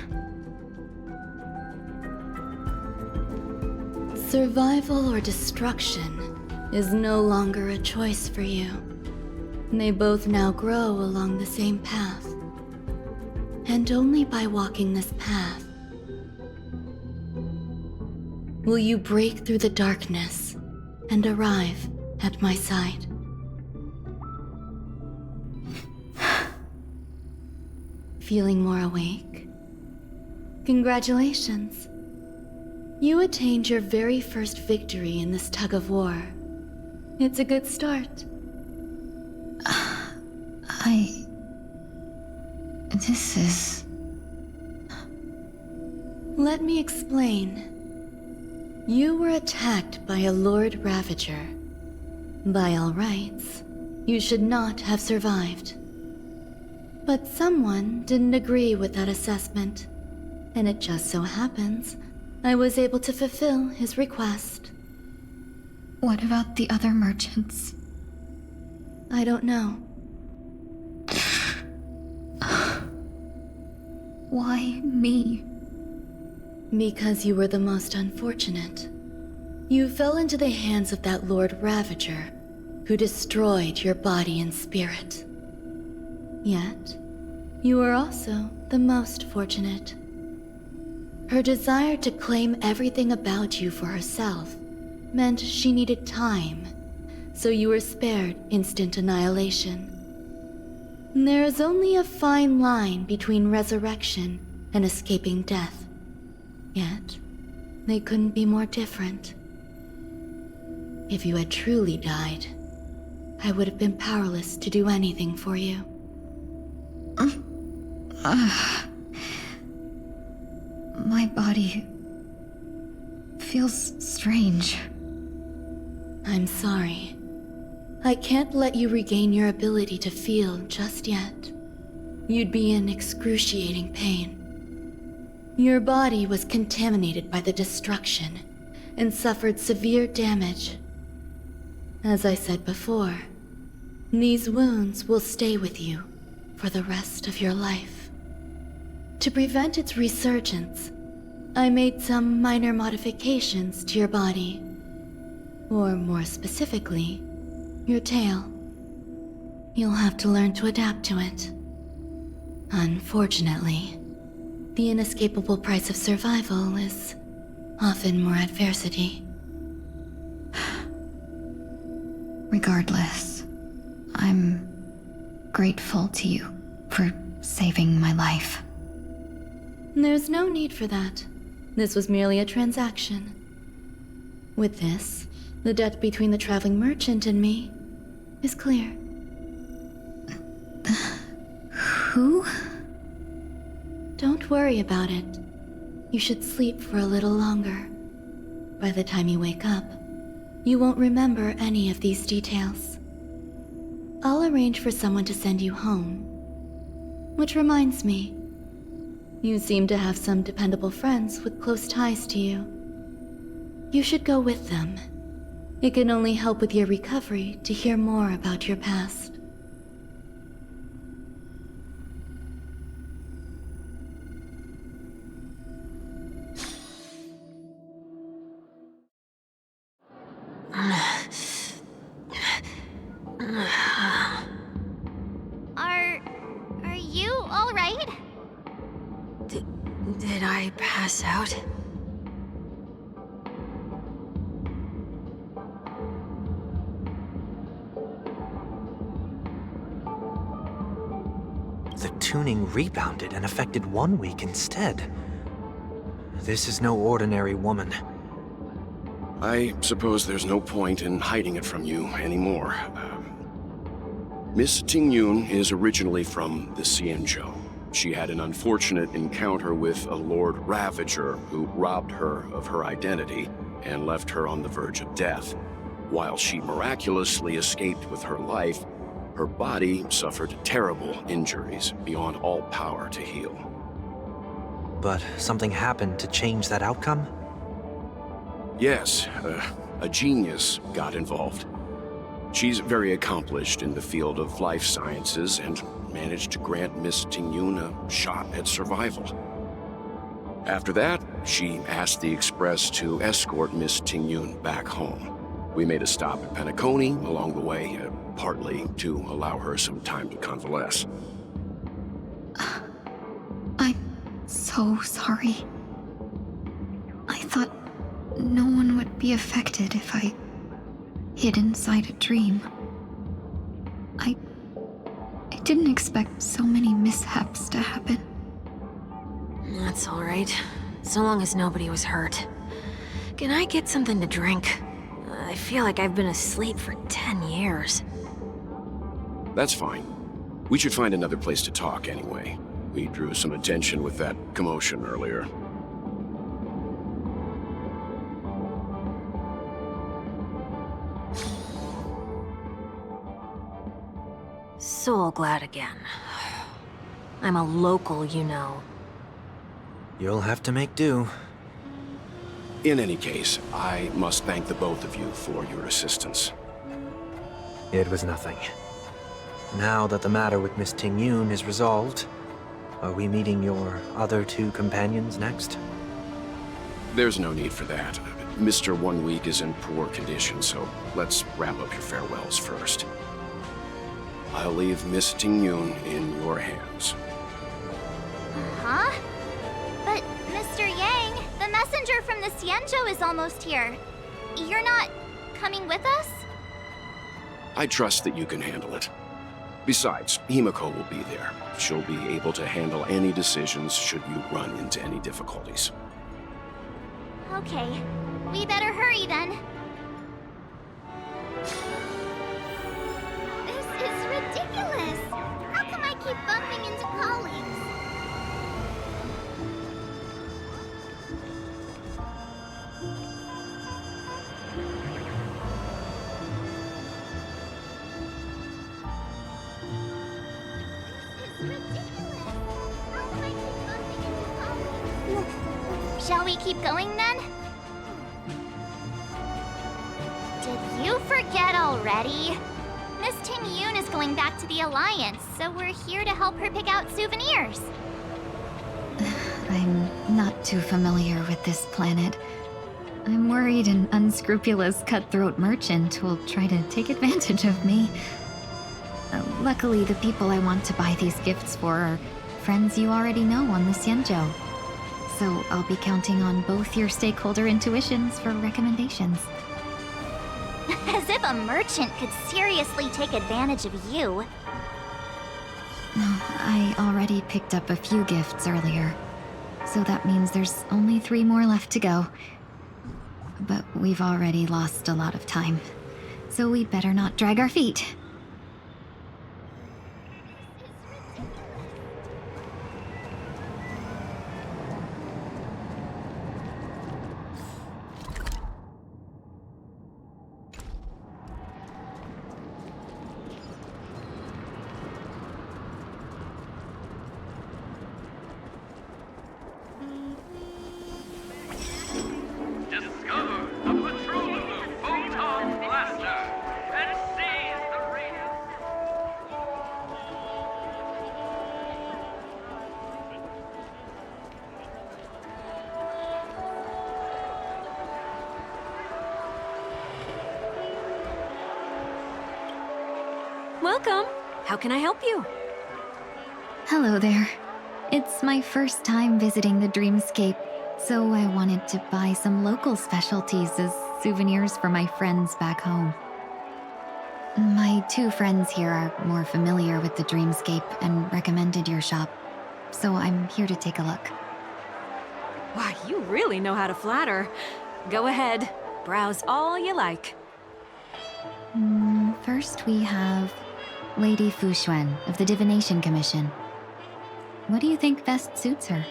Survival or destruction is no longer a choice for you. They both now grow along the same path. And only by walking this path will you break through the darkness and arrive at my side. Feeling more awake? Congratulations. You attained your very first victory in this tug of war. It's a good start. This is... Let me explain. You were attacked by a Lord Ravager. By all rights, you should not have survived. But someone didn't agree with that assessment, and it just so happens I was able to fulfill his request. What about the other merchants? I don't know. Why me? Because you were the most unfortunate. You fell into the hands of that Lord Ravager, who destroyed your body and spirit. Yet, you were also the most fortunate. Her desire to claim everything about you for herself meant she needed time, so you were spared instant annihilation. There is only a fine line between resurrection and escaping death. Yet, they couldn't be more different. If you had truly died, I would have been powerless to do anything for you. My body feels strange. I'm sorry. I can't let you regain your ability to feel just yet. You'd be in excruciating pain. Your body was contaminated by the destruction and suffered severe damage. As I said before, these wounds will stay with you for the rest of your life. To prevent its resurgence, I made some minor modifications to your body. Or more specifically, your tail. You'll have to learn to adapt to it. Unfortunately, the inescapable price of survival is often more adversity. Regardless, I'm grateful to you for saving my life. There's no need for that. This was merely a transaction. With this, The debt between the traveling merchant and me is clear. Who? Don't worry about it. You should sleep for a little longer. By the time you wake up, you won't remember any of these details. I'll arrange for someone to send you home. Which reminds me, you seem to have some dependable friends with close ties to you. You should go with them. It can only help with your recovery to hear more about your past. Are you all right? Did I pass out? The tuning rebounded and affected 1 week instead. This is no ordinary woman. I suppose there's no point in hiding it from you anymore. Miss Tingyun is originally from the Xianzhou. She had an unfortunate encounter with a Lord Ravager who robbed her of her identity and left her on the verge of death. While she miraculously escaped with her life, her body suffered terrible injuries beyond all power to heal. But something happened to change that outcome? Yes, a genius got involved. She's very accomplished in the field of life sciences and managed to grant Miss Tingyun a shot at survival. After that, she asked the Express to escort Miss Tingyun back home. We made a stop at Penacony along the way, partly to allow her some time to convalesce. I'm so sorry. I thought no one would be affected if I hid inside a dream. I didn't expect so many mishaps to happen. That's all right. So long as nobody was hurt. Can I get something to drink? I feel like I've been asleep for 10 years. That's fine. We should find another place to talk anyway. We drew some attention with that commotion earlier. So glad again. I'm a local, you know. You'll have to make do. In any case, I must thank the both of you for your assistance. It was nothing. Now that the matter with Miss Tingyun is resolved, are we meeting your other two companions next? There's no need for that. Mr. 1 Week is in poor condition, so let's wrap up your farewells first. I'll leave Miss Tingyun in your hands. Huh? But, Mr. Yang, the messenger from the Xianzhou is almost here. You're not coming with us? I trust that you can handle it. Besides, Himiko will be there. She'll be able to handle any decisions should you run into any difficulties. Okay, we better hurry then. This is ridiculous! How come I keep bumping into colleagues? Shall we keep going then? Did you forget already? Miss Tingyun is going back to the Alliance, so we're here to help her pick out souvenirs. I'm not too familiar with this planet. I'm worried an unscrupulous cutthroat merchant will try to take advantage of me. Luckily, the people I want to buy these gifts for are friends you already know on the Xianzhou. So I'll be counting on both your stakeholder intuitions for recommendations. As if a merchant could seriously take advantage of you. I already picked up a few gifts earlier, so that means there's only 3 more left to go. but we've already lost a lot of time. So we'd better not drag our feet. Discover a patrol photon blaster and seize the radio. Welcome. How can I help you? Hello there. It's my first time visiting the Dreamscape, so I wanted to buy some local specialties as souvenirs for my friends back home. My 2 friends here are more familiar with the Dreamscape and recommended your shop, so I'm here to take a look. Wow, you really know how to flatter. Go ahead. Browse all you like. First we have Lady Fu Xuan of the Divination Commission. What do you think best suits her?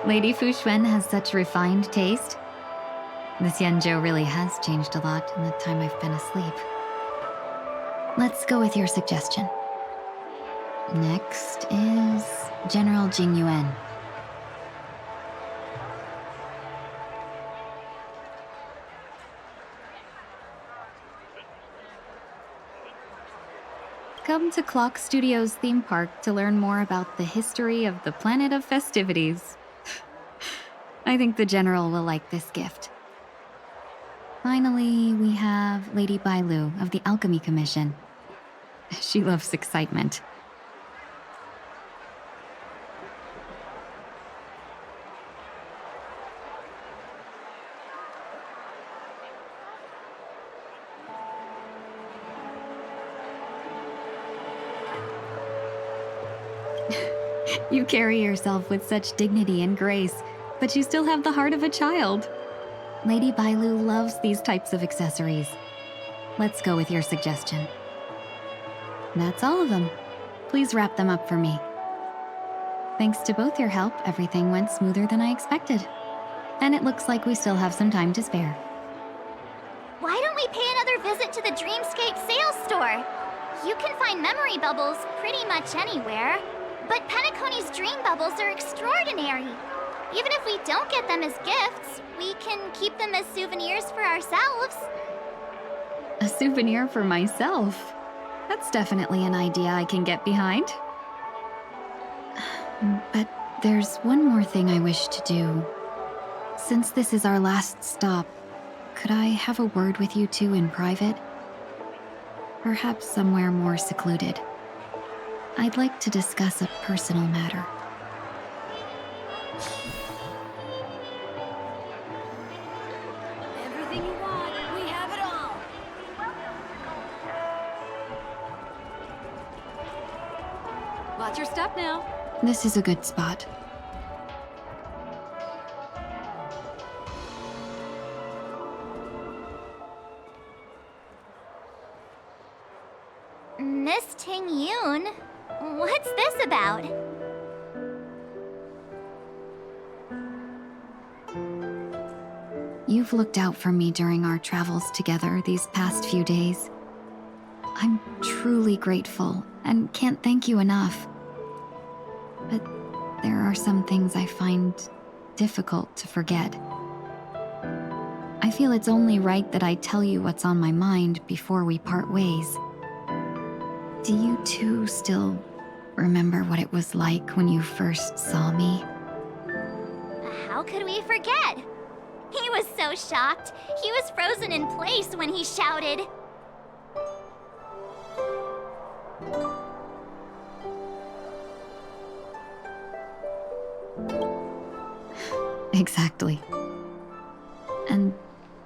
Lady Fu Xuan has such refined taste. This Yanzhou really has changed a lot in the time I've been asleep. Let's go with your suggestion. Next is General Jing Yuan. Come to Clock Studios theme park to learn more about the history of the planet of festivities. I think the General will like this gift. Finally, we have Lady Bailu of the Alchemy Commission. She loves excitement. You carry yourself with such dignity and grace, but you still have the heart of a child. Lady Bailu loves these types of accessories. Let's go with your suggestion. That's all of them. Please wrap them up for me. Thanks to both your help, everything went smoother than I expected. And it looks like we still have some time to spare. Why don't we pay another visit to the Dreamscape sales store? You can find memory bubbles pretty much anywhere, but Penacony's dream bubbles are extraordinary. Even if we don't get them as gifts, we can keep them as souvenirs for ourselves. A souvenir for myself? That's definitely an idea I can get behind. But there's one more thing I wish to do. Since this is our last stop, could I have a word with you two in private? Perhaps somewhere more secluded. I'd like to discuss a personal matter. Everything you want, we have it all. Watch your step now. This is a good spot. Miss Ting Yoon, what's this about? You've looked out for me during our travels together these past few days. I'm truly grateful and can't thank you enough. But there are some things I find difficult to forget. I feel it's only right that I tell you what's on my mind before we part ways. Do you two still remember what it was like when you first saw me? How could we forget? He was so shocked. He was frozen in place when he shouted. Exactly. And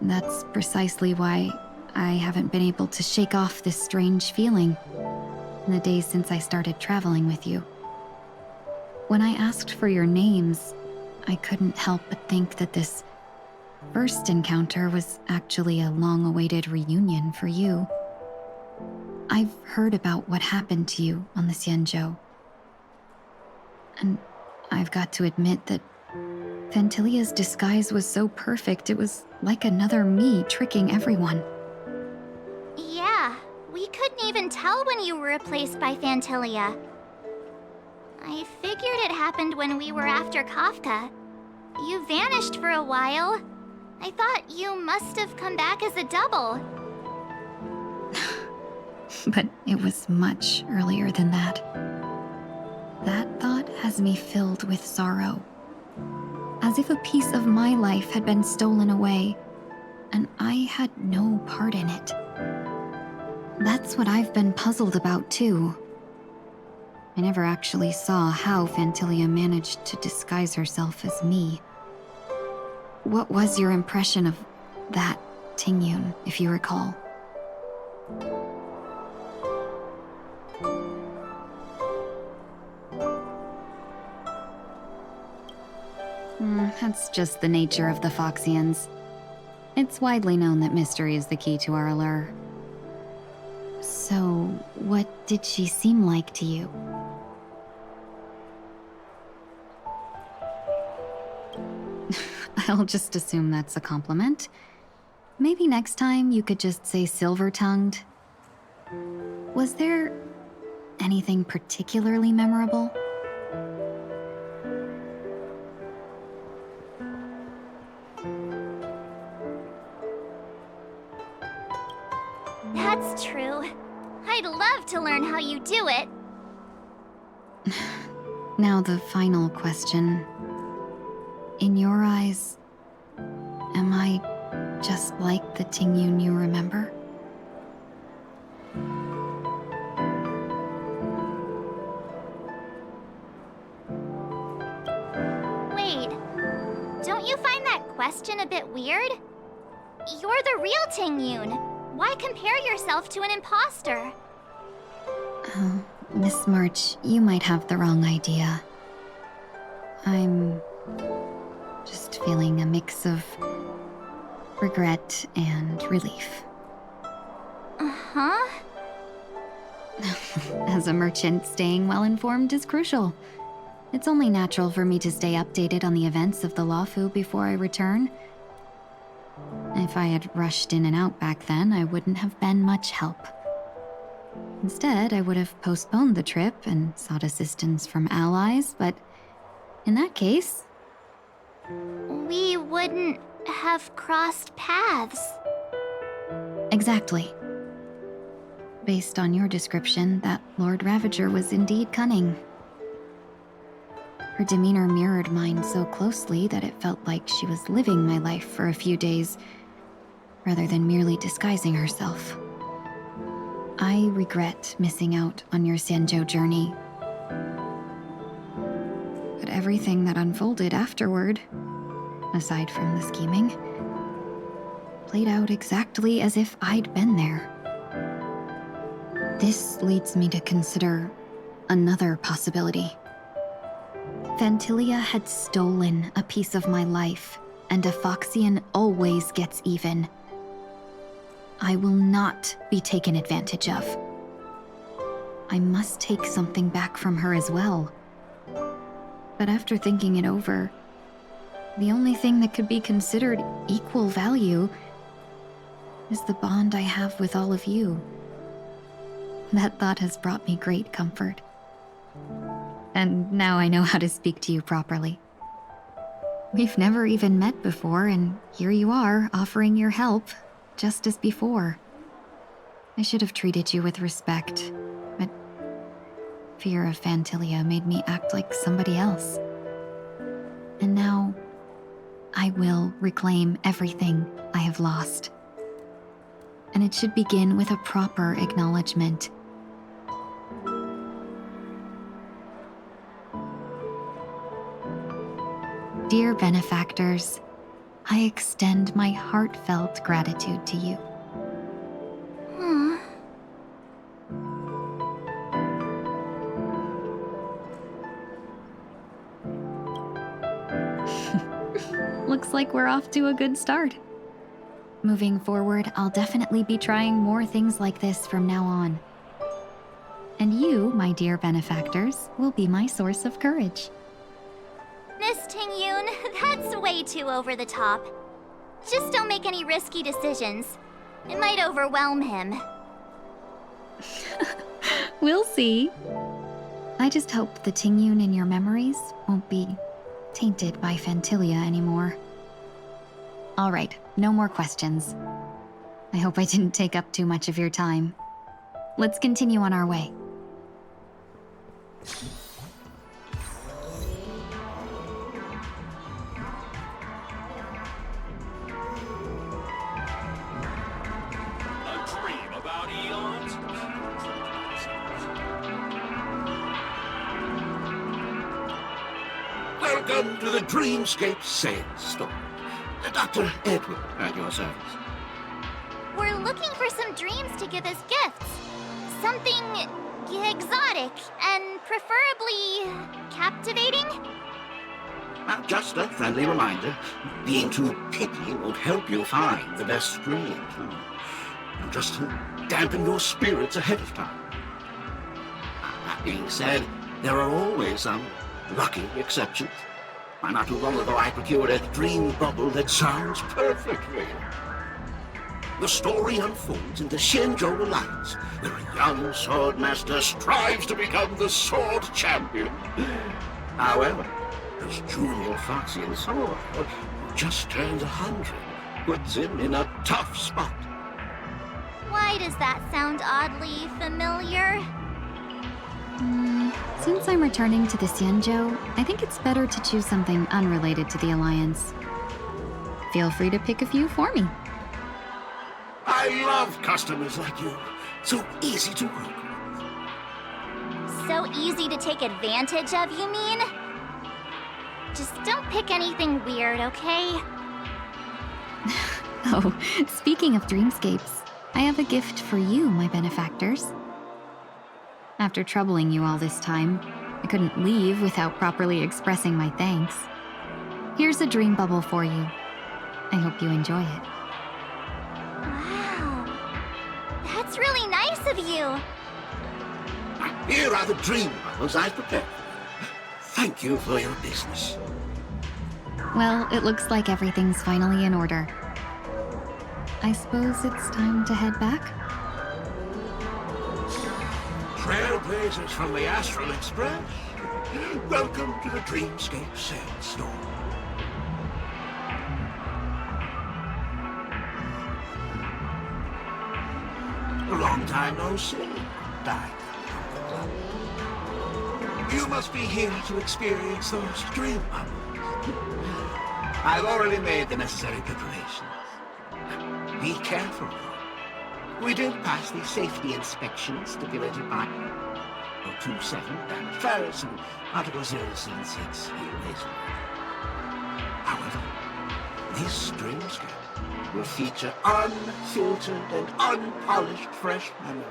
that's precisely why I haven't been able to shake off this strange feeling in the days since I started traveling with you. When I asked for your names, I couldn't help but think that this first encounter was actually a long-awaited reunion for you. I've heard about what happened to you on the Xianzhou. And I've got to admit that Fantilia's disguise was so perfect, it was like another me tricking everyone. Yeah, we couldn't even tell when you were replaced by Fantilia. I figured it happened when we were after Kafka. You vanished for a while. I thought you must have come back as a double. But it was much earlier than that. That thought has me filled with sorrow. As if a piece of my life had been stolen away, and I had no part in it. That's what I've been puzzled about, too. I never actually saw how Fantilia managed to disguise herself as me. What was your impression of that Tingyun, if you recall? That's just the nature of the Foxians. It's widely known that mystery is the key to our allure. So, what did she seem like to you? I'll just assume that's a compliment. Maybe next time you could just say silver-tongued. Was there anything particularly memorable? That's true. I'd love to learn how you do it. Now the final question. In your eyes, am I just like the Tingyun you remember? Wait, don't you find that question a bit weird? You're the real Tingyun. Why compare yourself to an imposter? Oh, Miss March, you might have the wrong idea. I'm just feeling a mix of regret and relief. Uh-huh. As a merchant, staying well-informed is crucial. It's only natural for me to stay updated on the events of the Luofu before I return. If I had rushed in and out back then, I wouldn't have been much help. Instead, I would have postponed the trip and sought assistance from allies, but in that case... we wouldn't have crossed paths. Exactly. Based on your description, that Lord Ravager was indeed cunning. Her demeanor mirrored mine so closely that it felt like she was living my life for a few days, rather than merely disguising herself. I regret missing out on your Xianzhou journey. But everything that unfolded afterward, aside from the scheming, played out exactly as if I'd been there. This leads me to consider another possibility. Fantilia had stolen a piece of my life, and a Foxian always gets even. I will not be taken advantage of. I must take something back from her as well. But after thinking it over, the only thing that could be considered equal value is the bond I have with all of you. That thought has brought me great comfort. And now I know how to speak to you properly. We've never even met before, and here you are, offering your help, just as before. I should have treated you with respect, but fear of Fantilia made me act like somebody else. And now, I will reclaim everything I have lost. And it should begin with a proper acknowledgement. dear benefactors, I extend my heartfelt gratitude to you. Aw. Looks like we're off to a good start. Moving forward, I'll definitely be trying more things like this from now on. And you, my dear benefactors, will be my source of courage. Miss Ting-Yoon, that's way too over the top. Just don't make any risky decisions. It might overwhelm him. We'll see. I just hope the Ting-Yoon in your memories won't be tainted by Fantilia anymore. All right, no more questions. I hope I didn't take up too much of your time. Let's continue on our way. A dream about eons? Welcome to the Dreamscape Sales Store. Dr. Edward at your service. We're looking for some dreams to give as gifts. Something exotic and preferably captivating. Just a friendly reminder, being too picky won't help you find the best dreams. Just to dampen your spirits ahead of time. That being said, there are always some lucky exceptions. Not too long ago, I procured a dream bubble that sounds perfect real. The story unfolds in the Shenzhou Alliance, where a young swordmaster strives to become the sword champion. However, his junior Foxian sword, who just turned 100, puts him in a tough spot. Why does that sound oddly familiar? Since I'm returning to the Xianzhou, I think it's better to choose something unrelated to the Alliance. Feel free to pick a few for me. I love customers like you. So easy to work with. So easy to take advantage of, you mean? Just don't pick anything weird, okay? Oh, speaking of dreamscapes, I have a gift for you, my benefactors. After troubling you all this time, I couldn't leave without properly expressing my thanks. Here's a dream bubble for you. I hope you enjoy it. Wow. That's really nice of you. Here are the dream bubbles I've prepared. Thank you for your business. Well, it looks like everything's finally in order. I suppose it's time to head back? Trailblazers from the Astral Express, welcome to the Dreamscape Sales Store. A long time no see. Bye. You must be here to experience those dream bubbles. I've already made the necessary preparations. Be careful, though. We did pass the safety inspection stipulated by 027 damage Ferris and Article 076 erasure. However, this dreamscape will feature unfiltered and unpolished fresh memories.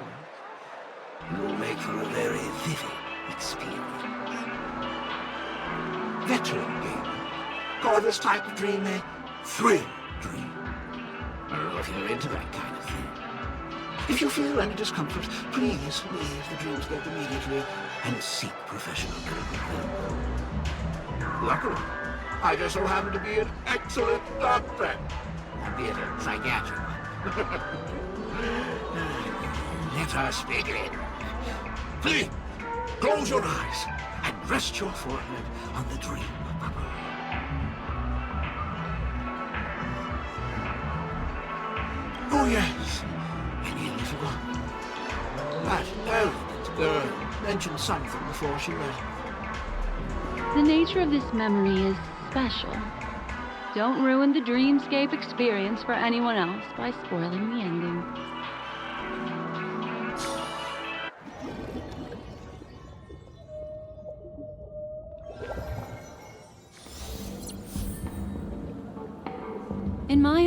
It will make for a very vivid experience. Veteran gamers call this type of dream a thrill dream. I don't know if you're into that kind of thing. If you feel any discomfort, please leave the dreamscape immediately and seek professional medical help. Luckily, I just so happen to be an excellent doctor, albeit a psychiatric one. Let us begin. Please, close your eyes and rest your forehead on the dream bubble. Oh yes. That elegant girl mentioned something before she left. The nature of this memory is special. Don't ruin the dreamscape experience for anyone else by spoiling the ending.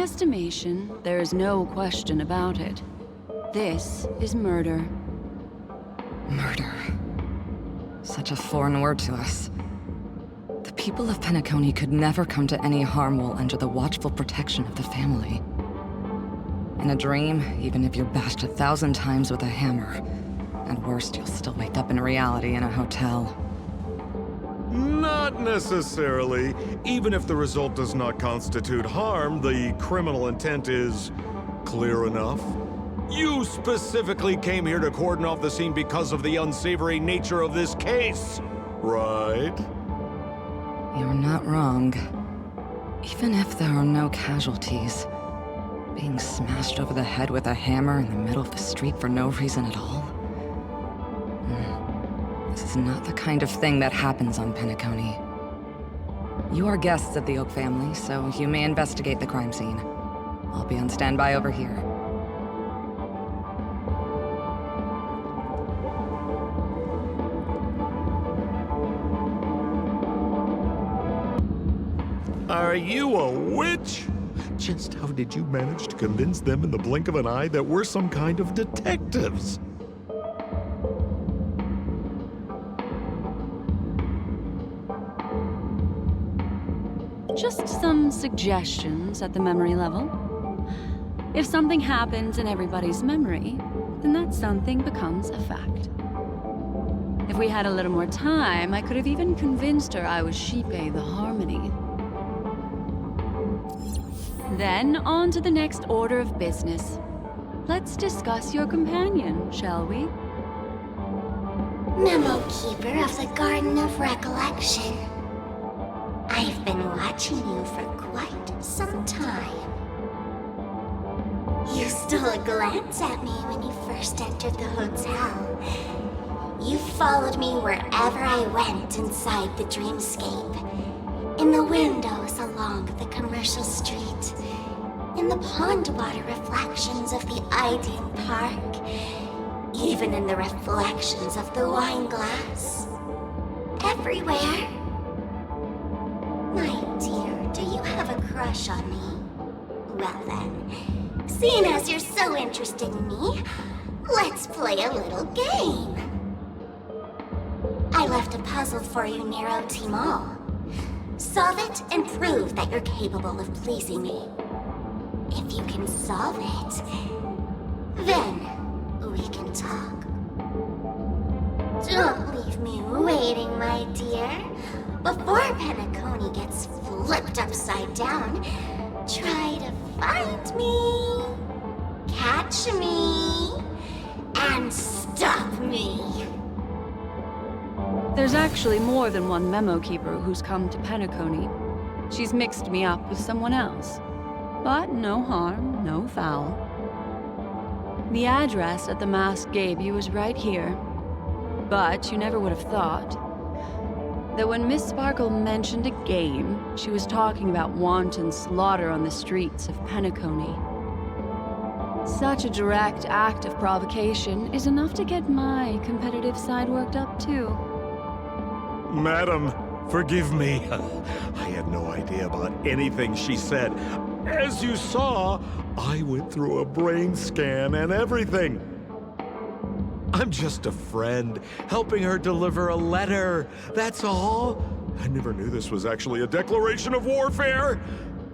estimation, there is no question about it. This is murder. Murder. Such a foreign word to us. The people of Penacony could never come to any harm while under the watchful protection of the family. In a dream, even if you're bashed 1,000 times with a hammer, at worst, you'll still wake up in reality in a hotel. Not necessarily. Even if the result does not constitute harm, the criminal intent is clear enough. You specifically came here to cordon off the scene because of the unsavory nature of this case, right? You're not wrong. Even if there are no casualties, being smashed over the head with a hammer in the middle of the street for no reason at all? This is not the kind of thing that happens on Penacony. You are guests of the Oak family, so you may investigate the crime scene. I'll be on standby over here. Are you a witch? Just how did you manage to convince them in the blink of an eye that we're some kind of detectives? Just some suggestions at the memory level. If something happens in everybody's memory, then that something becomes a fact. If we had a little more time, I could have even convinced her I was Shipe the Harmony. Then, on to the next order of business. Let's discuss your companion, shall we? Memo Keeper of the Garden of Recollection. I've been watching you for quite some time. You stole a glance at me when you first entered the hotel. You followed me wherever I went inside the dreamscape. In the windows along the commercial street. In the pond water reflections of the Ideal Park. Even in the reflections of the wine glass. Everywhere. My dear, do you have a crush on me? Well then, seeing as you're so interested in me, let's play a little game. I left a puzzle for you near OT Mall. Solve it and prove that you're capable of pleasing me. If you can solve it, then we can talk. Don't leave me waiting, my dear. Before Penacony gets flipped upside down, try to find me, catch me, and stop me. There's actually more than one Memo Keeper who's come to Penacony. She's mixed me up with someone else. But no harm, no foul. The address that the mask gave you is right here. But you never would have thought that when Miss Sparkle mentioned a game, she was talking about wanton slaughter on the streets of Penacony. Such a direct act of provocation is enough to get my competitive side worked up too. Madam, forgive me. I had no idea about anything she said. As you saw, I went through a brain scan and everything. I'm just a friend, helping her deliver a letter, that's all. I never knew this was actually a declaration of warfare.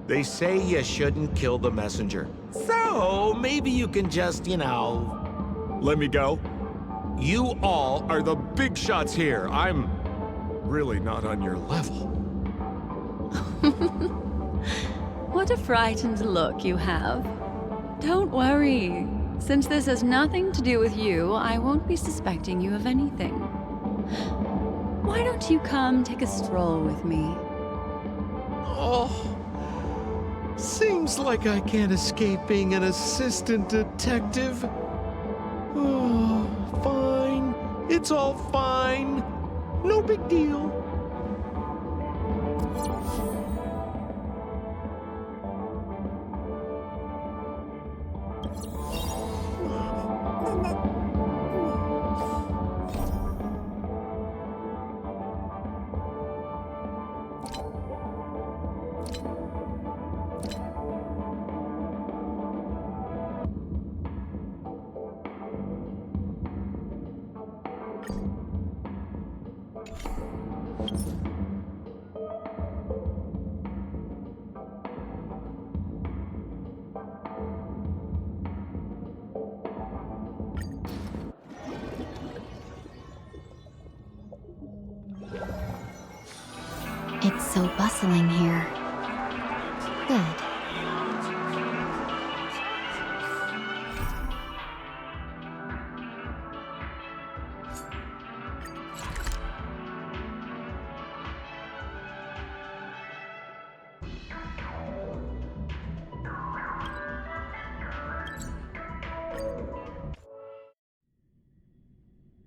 They say you shouldn't kill the messenger. So, maybe you can just, let me go. You all are the big shots here. I'm really not on your level. What a frightened look you have. Don't worry. Since this has nothing to do with you, I won't be suspecting you of anything. Why don't you come take a stroll with me? Oh, seems like I can't escape being an assistant detective. Oh, fine. It's all fine. No big deal. so bustling here. Good.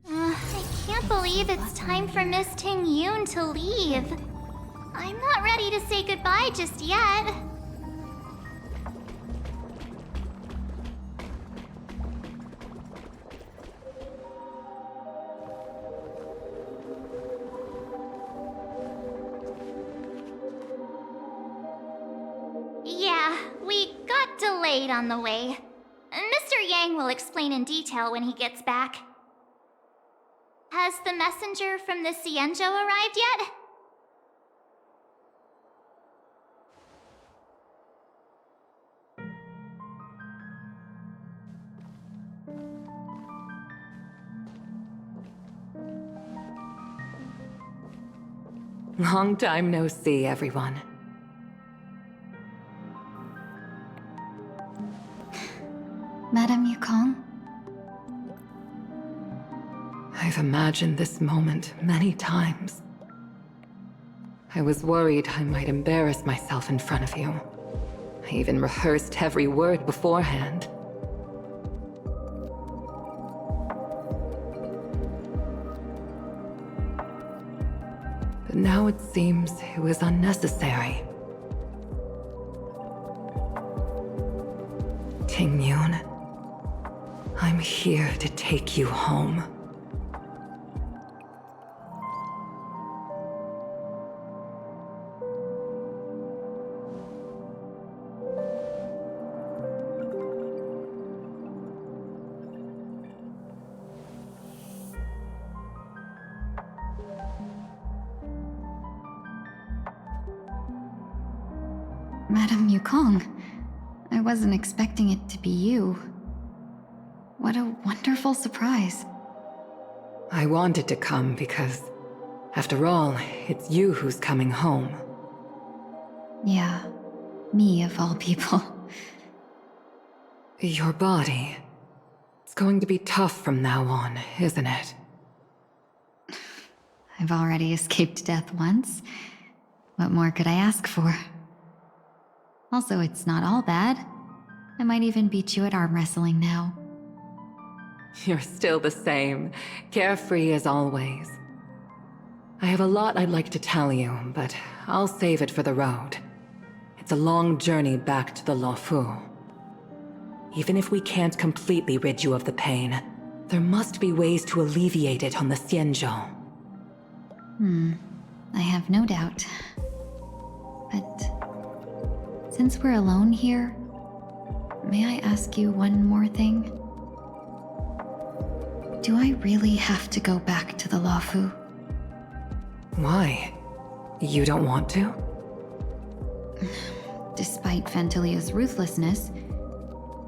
I can't believe it's time for Miss Ting Yoon to leave. I'm not ready to say goodbye just yet. Yeah, we got delayed on the way. Mr. Yang will explain in detail when he gets back. Has the messenger from the Xianzhou arrived yet? Long time no see, everyone. Madame Yukong? I've imagined this moment many times. I was worried I might embarrass myself in front of you. I even rehearsed every word beforehand. But now it seems it was unnecessary. Ting Yoon, I'm here to take you home. Madame Yukong, I wasn't expecting it to be you. What a wonderful surprise. I wanted to come because, after all, it's you who's coming home. Yeah, me of all people. Your body. It's going to be tough from now on, isn't it? I've already escaped death once. What more could I ask for? Also, it's not all bad. I might even beat you at arm wrestling now. You're still the same, carefree as always. I have a lot I'd like to tell you, but I'll save it for the road. It's a long journey back to the Luofu. Even if we can't completely rid you of the pain, there must be ways to alleviate it on the Xianzhou. I have no doubt. But since we're alone here, may I ask you one more thing? Do I really have to go back to the Luofu? Why? You don't want to? Despite Fantilia's ruthlessness,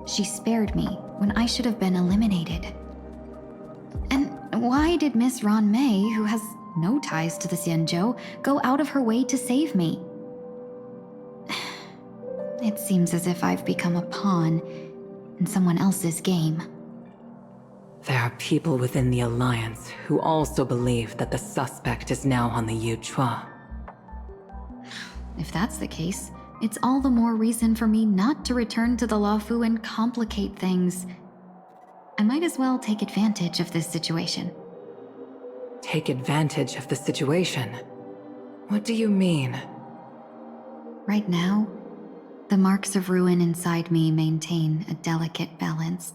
she spared me when I should have been eliminated. And why did Miss Ron Mei, who has no ties to the Xianzhou, go out of her way to save me? It seems as if I've become a pawn in someone else's game. There are people within the Alliance who also believe that the suspect is now on the Yuchua. If that's the case, it's all the more reason for me not to return to the Luofu and complicate things. I might as well take advantage of this situation. Take advantage of the situation? What do you mean? Right now, the marks of ruin inside me maintain a delicate balance.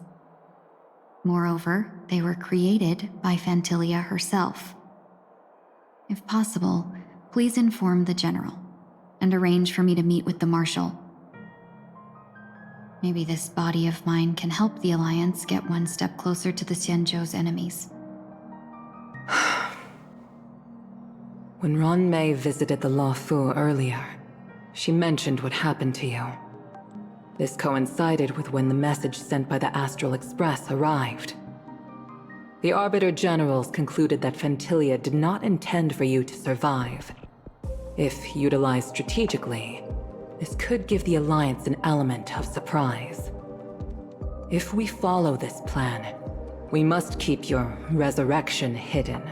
Moreover, they were created by Fantilia herself. If possible, please inform the General and arrange for me to meet with the Marshal. Maybe this body of mine can help the Alliance get one step closer to the Xianzhou's enemies. When Ron Mei visited the Luofu earlier, she mentioned what happened to you. This coincided with when the message sent by the Astral Express arrived. The Arbiter Generals concluded that Fantilia did not intend for you to survive. If utilized strategically, this could give the Alliance an element of surprise. If we follow this plan, we must keep your resurrection hidden.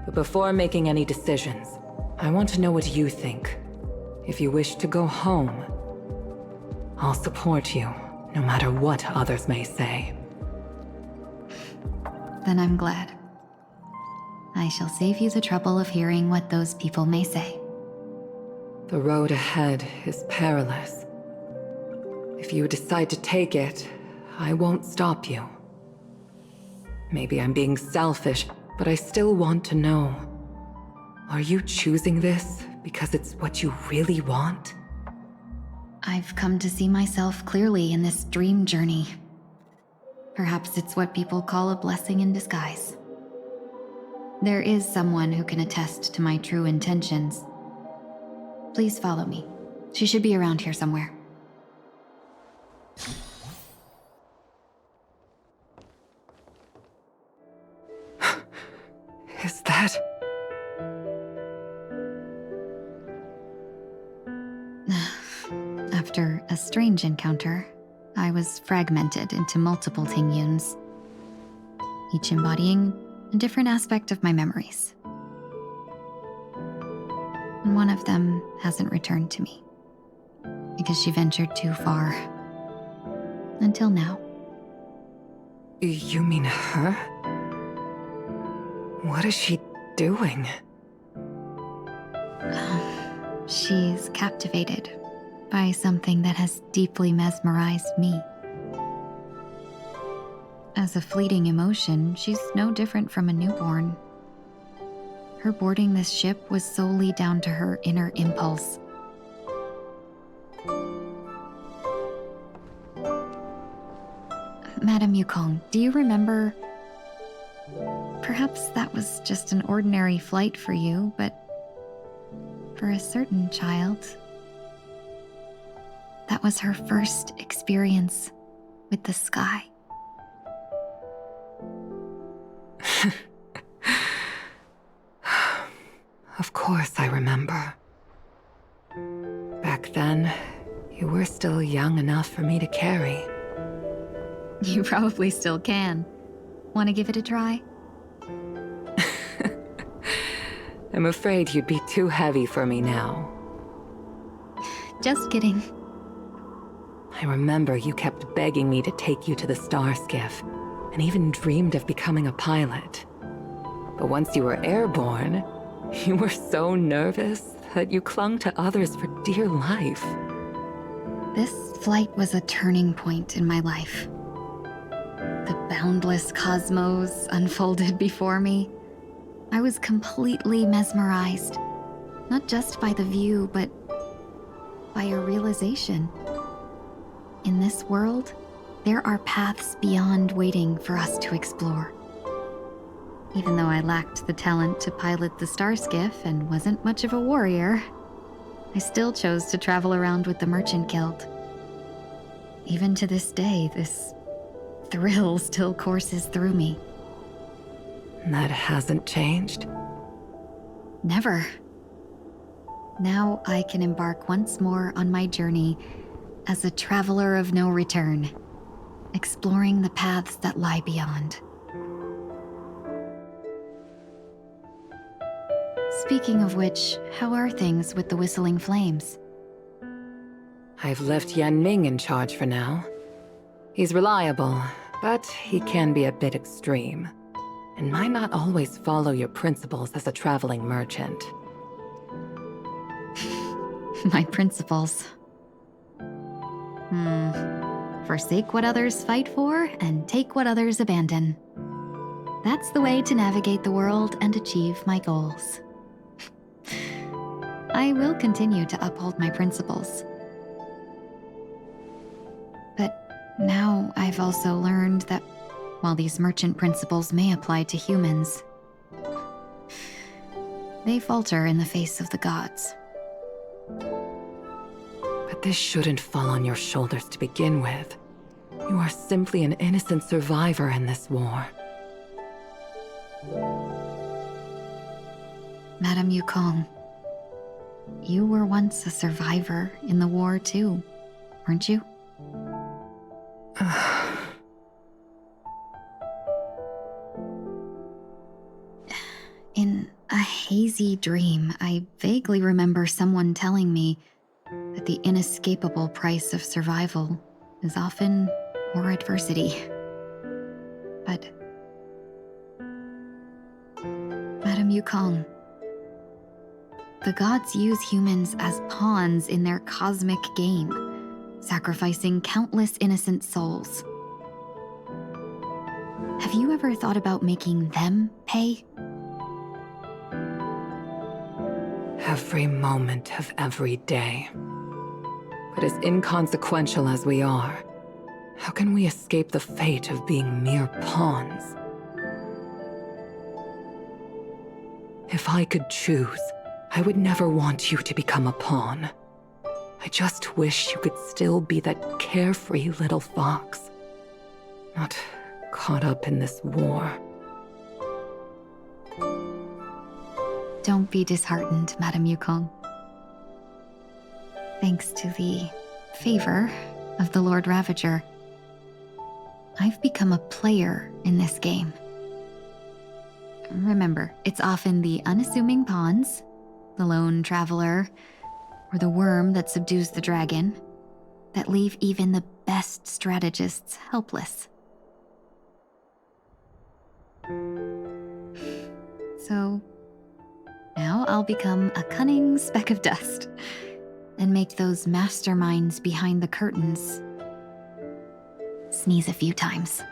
But before making any decisions, I want to know what you think. If you wish to go home, I'll support you, no matter what others may say. Then I'm glad. I shall save you the trouble of hearing what those people may say. The road ahead is perilous. If you decide to take it, I won't stop you. Maybe I'm being selfish, but I still want to know. Are you choosing this because it's what you really want? I've come to see myself clearly in this dream journey. Perhaps it's what people call a blessing in disguise. There is someone who can attest to my true intentions. Please follow me. She should be around here somewhere. Is that... After a strange encounter, I was fragmented into multiple Tingyuns, each embodying a different aspect of my memories. And one of them hasn't returned to me, because she ventured too far. Until now. You mean her? What is she doing? She's captivated by something that has deeply mesmerized me. As a fleeting emotion, she's no different from a newborn. Her boarding this ship was solely down to her inner impulse. Madame Yukong, do you remember? Perhaps that was just an ordinary flight for you, but for a certain child, that was her first experience with the sky. Of course I remember. Back then, you were still young enough for me to carry. You probably still can. Want to give it a try? I'm afraid you'd be too heavy for me now. Just kidding. I remember you kept begging me to take you to the star skiff, and even dreamed of becoming a pilot. But once you were airborne, you were so nervous that you clung to others for dear life. This flight was a turning point in my life. The boundless cosmos unfolded before me. I was completely mesmerized, not just by the view, but by a realization. In this world, there are paths beyond waiting for us to explore. Even though I lacked the talent to pilot the star skiff and wasn't much of a warrior, I still chose to travel around with the Merchant Guild. Even to this day, this thrill still courses through me. That hasn't changed? Never. Now I can embark once more on my journey as a traveler of no return, exploring the paths that lie beyond. Speaking of which, how are things with the Whistling Flames? I've left Yan Ming in charge for now. He's reliable, but he can be a bit extreme, and might not always follow your principles as a traveling merchant. My principles. Forsake what others fight for, and take what others abandon. That's the way to navigate the world and achieve my goals. I will continue to uphold my principles. But now I've also learned that while these merchant principles may apply to humans, they falter in the face of the gods. But this shouldn't fall on your shoulders to begin with. You are simply an innocent survivor in this war. Madame Yukong, You were once a survivor in the war, too, weren't you? In a hazy dream, I vaguely remember someone telling me that the inescapable price of survival is often more adversity. But Madame Yukong, the gods use humans as pawns in their cosmic game, sacrificing countless innocent souls. Have you ever thought about making them pay? Every moment of every day. But as inconsequential as we are, how can we escape the fate of being mere pawns? If I could choose, I would never want you to become a pawn. I just wish you could still be that carefree little fox, not caught up in this war. Don't be disheartened, Madame Yukong. Thanks to the favor of the Lord Ravager, I've become a player in this game. Remember, it's often the unassuming pawns, the lone traveler, or the worm that subdues the dragon, that leave even the best strategists helpless. So, now I'll become a cunning speck of dust and make those masterminds behind the curtains sneeze a few times.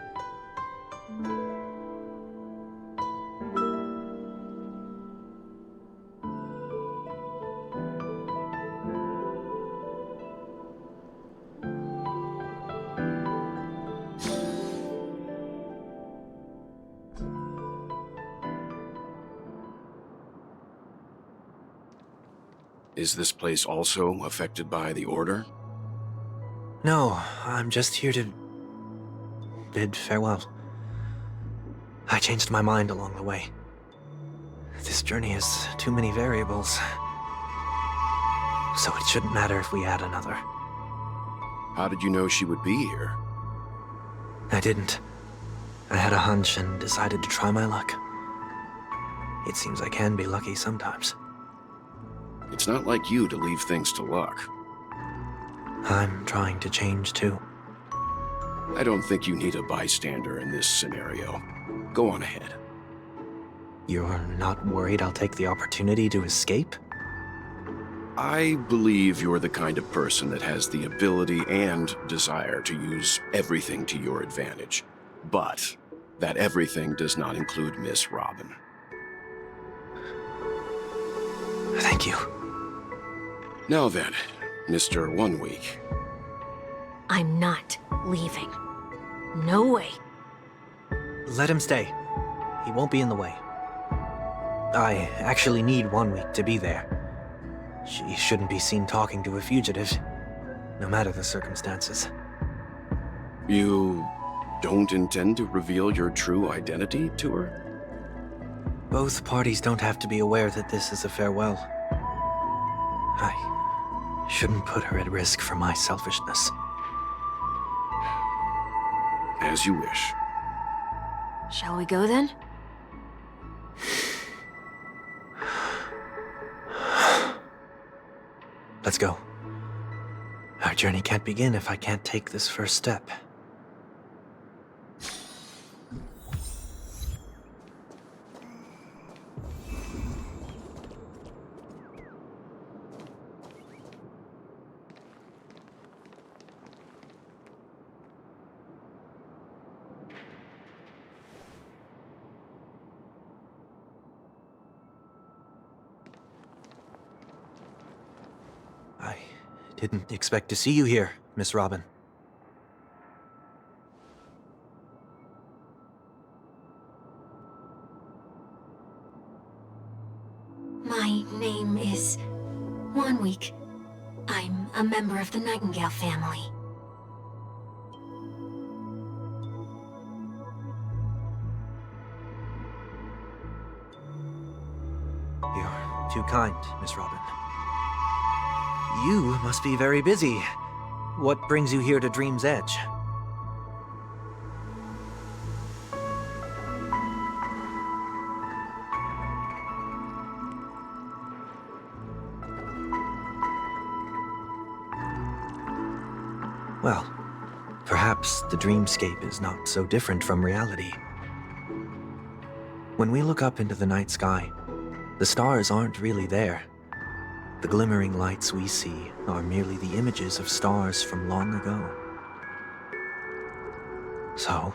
Is this place also affected by the Order? No, I'm just here to bid farewell. I changed my mind along the way. This journey has too many variables, so it shouldn't matter if we add another. How did you know she would be here? I didn't. I had a hunch and decided to try my luck. It seems I can be lucky sometimes. It's not like you to leave things to luck. I'm trying to change too. I don't think you need a bystander in this scenario. Go on ahead. You're not worried I'll take the opportunity to escape? I believe you're the kind of person that has the ability and desire to use everything to your advantage. But that everything does not include Miss Robin. Thank you. Now then, Mr. 1 Week. I'm not leaving. No way. Let him stay. He won't be in the way. I actually need 1 week to be there. She shouldn't be seen talking to a fugitive, no matter the circumstances. You don't intend to reveal your true identity to her? Both parties don't have to be aware that this is a farewell. I shouldn't put her at risk for my selfishness. As you wish. Shall we go then? Let's go. Our journey can't begin if I can't take this first step. I didn't expect to see you here, Miss Robin. My name is 1 Week. I'm a member of the Nightingale family. You're too kind, Miss Robin. You must be very busy. What brings you here to Dream's Edge? Well, perhaps the dreamscape is not so different from reality. When we look up into the night sky, the stars aren't really there. The glimmering lights we see are merely the images of stars from long ago. So,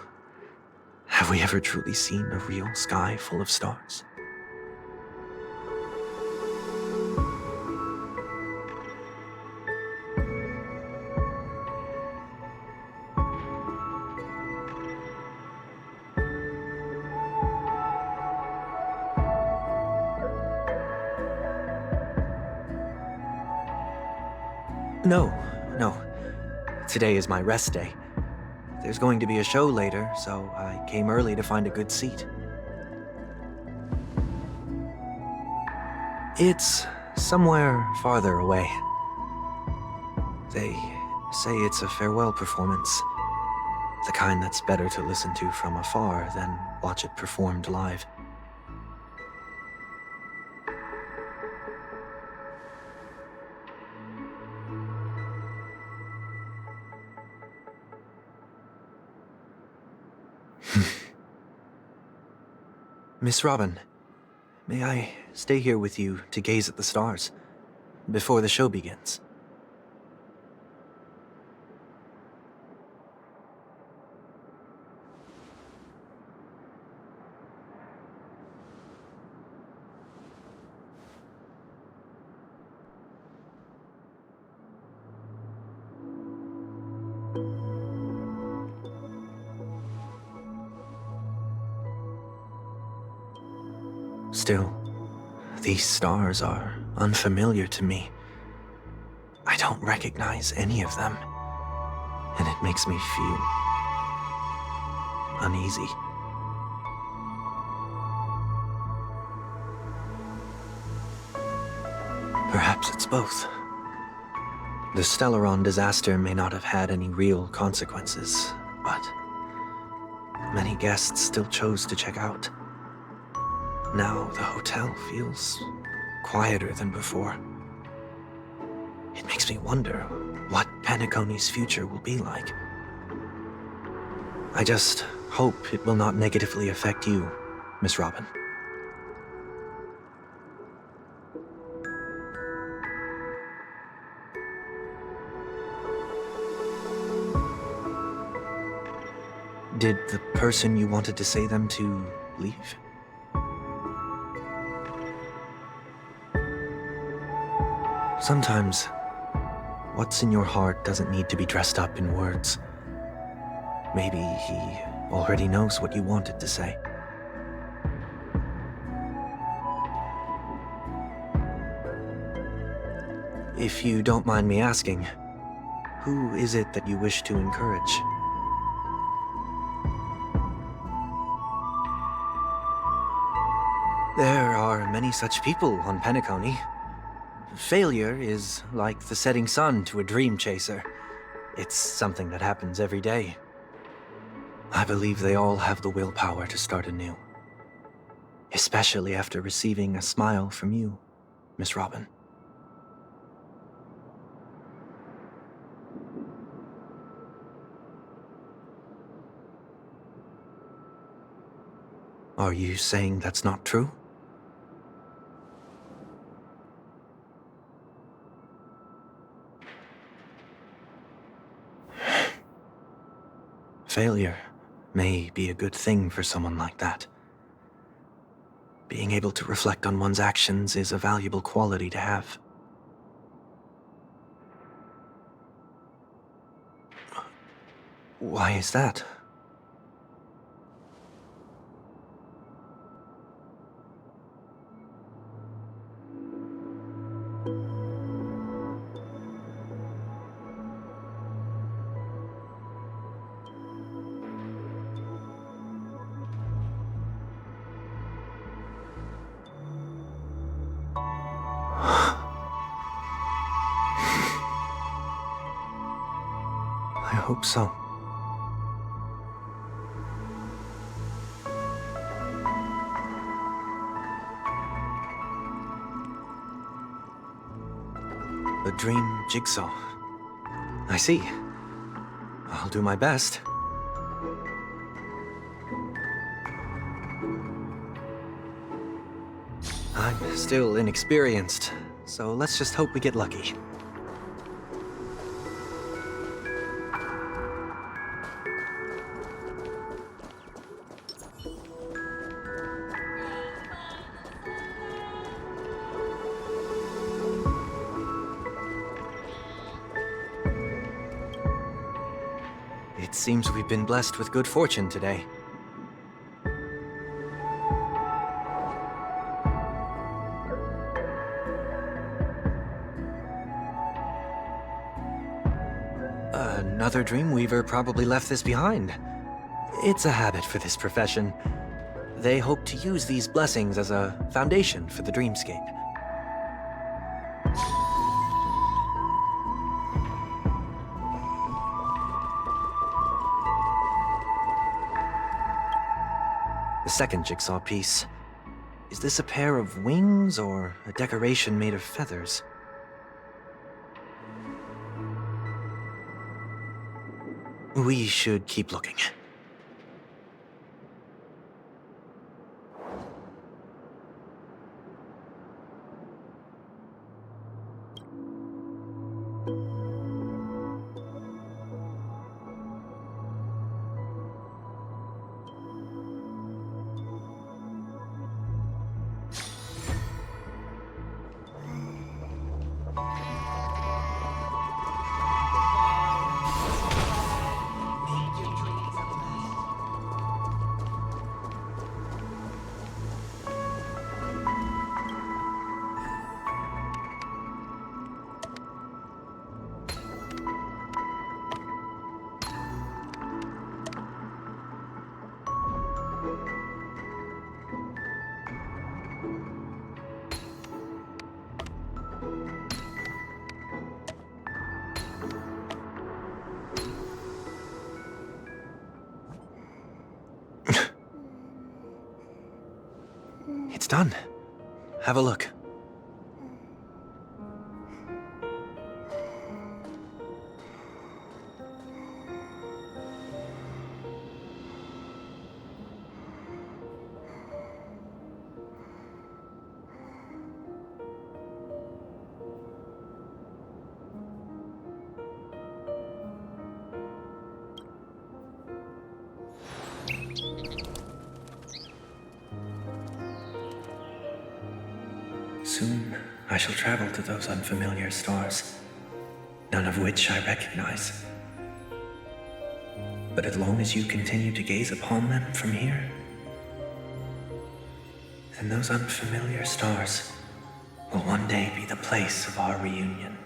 have we ever truly seen a real sky full of stars? No. Today is my rest day. There's going to be a show later, so I came early to find a good seat. It's somewhere farther away. They say it's a farewell performance. The kind that's better to listen to from afar than watch it performed live. Miss Robin, may I stay here with you to gaze at the stars before the show begins? Still, these stars are unfamiliar to me. I don't recognize any of them, and it makes me feel uneasy. Perhaps it's both. The Stellaron disaster may not have had any real consequences, but many guests still chose to check out. Now the hotel feels quieter than before. It makes me wonder what Penacony's future will be like. I just hope it will not negatively affect you, Miss Robin. Did the person you wanted to say them to leave? Sometimes, what's in your heart doesn't need to be dressed up in words. Maybe he already knows what you wanted to say. If you don't mind me asking, who is it that you wish to encourage? There are many such people on Penacony. Failure is like the setting sun to a dream chaser. It's something that happens every day. I believe they all have the willpower to start anew. Especially after receiving a smile from you, Miss Robin. Are you saying that's not true? Failure may be a good thing for someone like that. Being able to reflect on one's actions is a valuable quality to have. Why is that? hope so. A dream jigsaw. I see. I'll do my best. I'm still inexperienced, so let's just hope we get lucky. It seems we've been blessed with good fortune today. Another Dreamweaver probably left this behind. It's a habit for this profession. They hope to use these blessings as a foundation for the dreamscape. The second jigsaw piece. Is this a pair of wings or a decoration made of feathers? We should keep looking. It's done. Have a look. Soon, I shall travel to those unfamiliar stars, none of which I recognize. But as long as you continue to gaze upon them from here, then those unfamiliar stars will one day be the place of our reunion.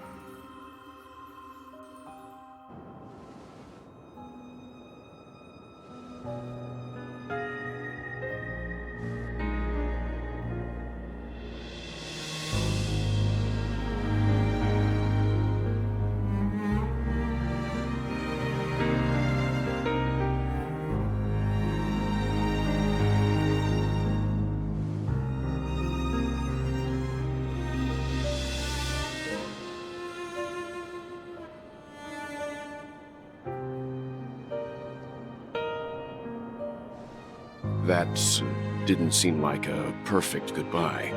That didn't seem like a perfect goodbye.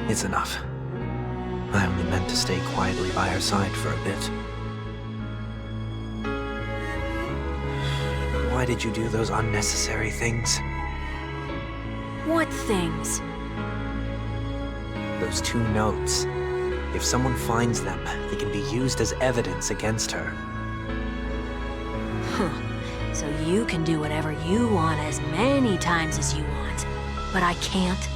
It's enough. I only meant to stay quietly by her side for a bit. Why did you do those unnecessary things? What things? Those 2 notes. If someone finds them, they can be used as evidence against her. Huh. So you can do whatever you want as many times as you want, but I can't.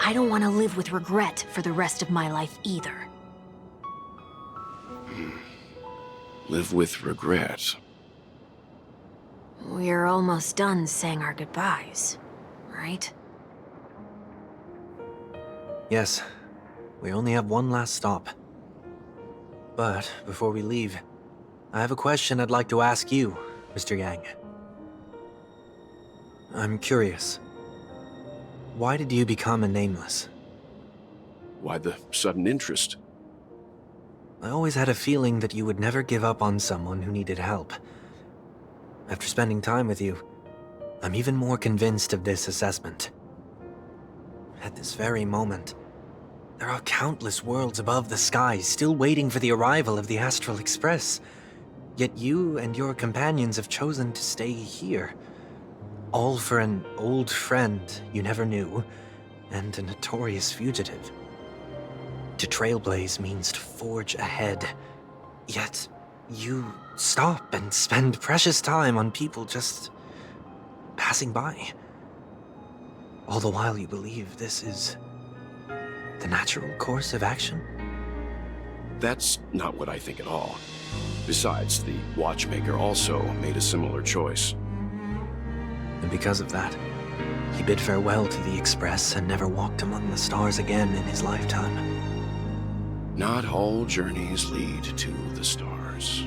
I don't want to live with regret for the rest of my life either. Live with regret. We're almost done saying our goodbyes, right? Yes. We only have one last stop. But before we leave, I have a question I'd like to ask you, Mr. Yang. I'm curious. Why did you become a Nameless? Why the sudden interest? I always had a feeling that you would never give up on someone who needed help. After spending time with you, I'm even more convinced of this assessment. At this very moment, there are countless worlds above the skies still waiting for the arrival of the Astral Express. Yet you and your companions have chosen to stay here. All for an old friend you never knew, and a notorious fugitive. To trailblaze means to forge ahead. Yet, you stop and spend precious time on people just passing by. All the while you believe this is the natural course of action? That's not what I think at all. Besides, the watchmaker also made a similar choice. And because of that, he bid farewell to the Express and never walked among the stars again in his lifetime. Not all journeys lead to the stars.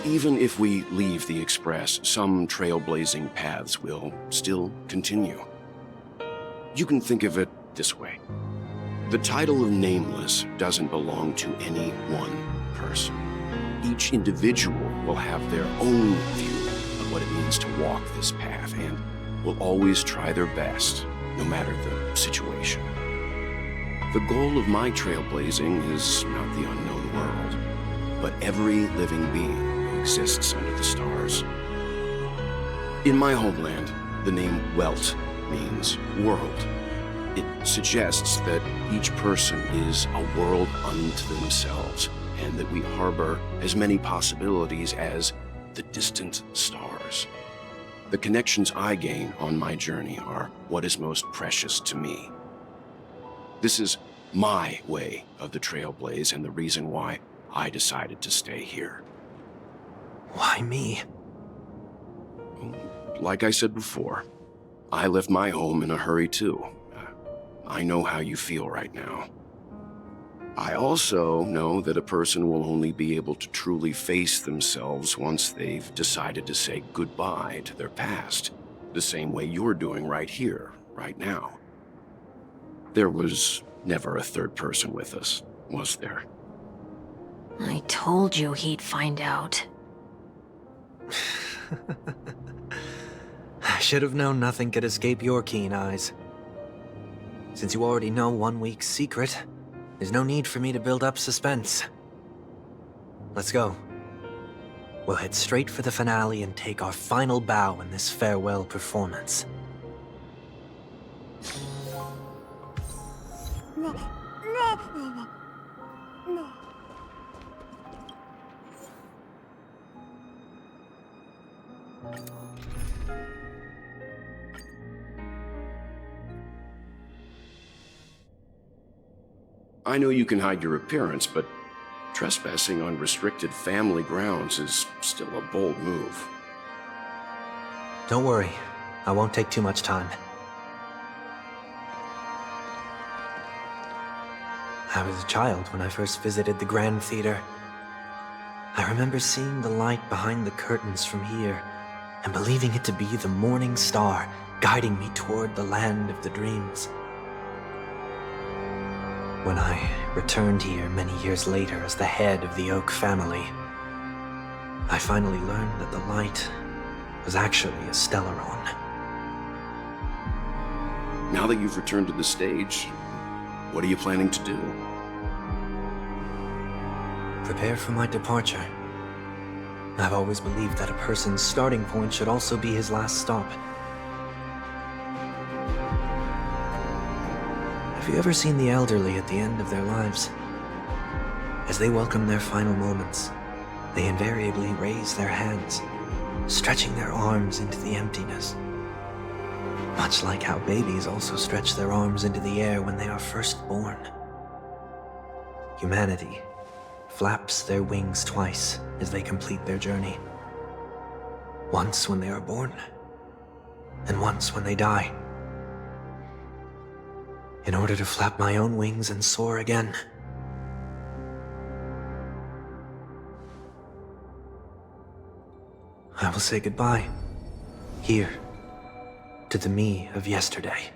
Even if we leave the Express, some trailblazing paths will still continue. You can think of it this way. The title of Nameless doesn't belong to any one person. Each individual will have their own view of what it means to walk this path and will always try their best, no matter the situation. The goal of my trailblazing is not the unknown world, but every living being who exists under the stars. In my homeland, the name Welt means world. It suggests that each person is a world unto themselves, and that we harbor as many possibilities as the distant stars. The connections I gain on my journey are what is most precious to me. This is my way of the trailblaze and the reason why I decided to stay here. Why me? Like I said before, I left my home in a hurry too. I know how you feel right now. I also know that a person will only be able to truly face themselves once they've decided to say goodbye to their past, the same way you're doing right here, right now. There was never a third person with us, was there? I told you he'd find out. I should have known nothing could escape your keen eyes. Since you already know 1 week's secret, there's no need for me to build up suspense. Let's go. We'll head straight for the finale and take our final bow in this farewell performance. I know you can hide your appearance, but trespassing on restricted family grounds is still a bold move. Don't worry, I won't take too much time. I was a child when I first visited the Grand Theater. I remember seeing the light behind the curtains from here and believing it to be the morning star guiding me toward the land of the dreams. When I returned here many years later as the head of the Oak family, I finally learned that the light was actually a Stellaron. Now that you've returned to the stage, what are you planning to do? Prepare for my departure. I've always believed that a person's starting point should also be his last stop. Have you ever seen the elderly at the end of their lives? As they welcome their final moments, they invariably raise their hands, stretching their arms into the emptiness. Much like how babies also stretch their arms into the air when they are first born. Humanity flaps their wings twice as they complete their journey. Once when they are born, and once when they die. in order to flap my own wings and soar again. I will say goodbye, here, to the me of yesterday.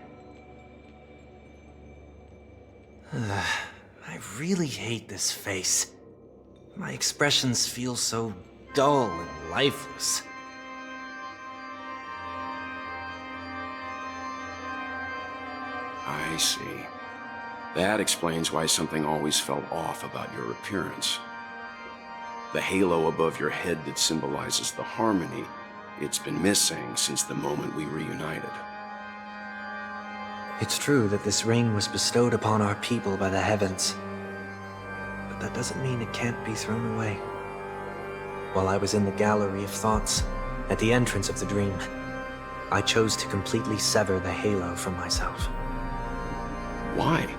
I really hate this face. My expressions feel so dull and lifeless. I see. That explains why something always felt off about your appearance. The halo above your head that symbolizes the harmony, it's been missing since the moment we reunited. It's true that this ring was bestowed upon our people by the heavens, but that doesn't mean it can't be thrown away. While I was in the gallery of thoughts, at the entrance of the dream, I chose to completely sever the halo from myself. Why?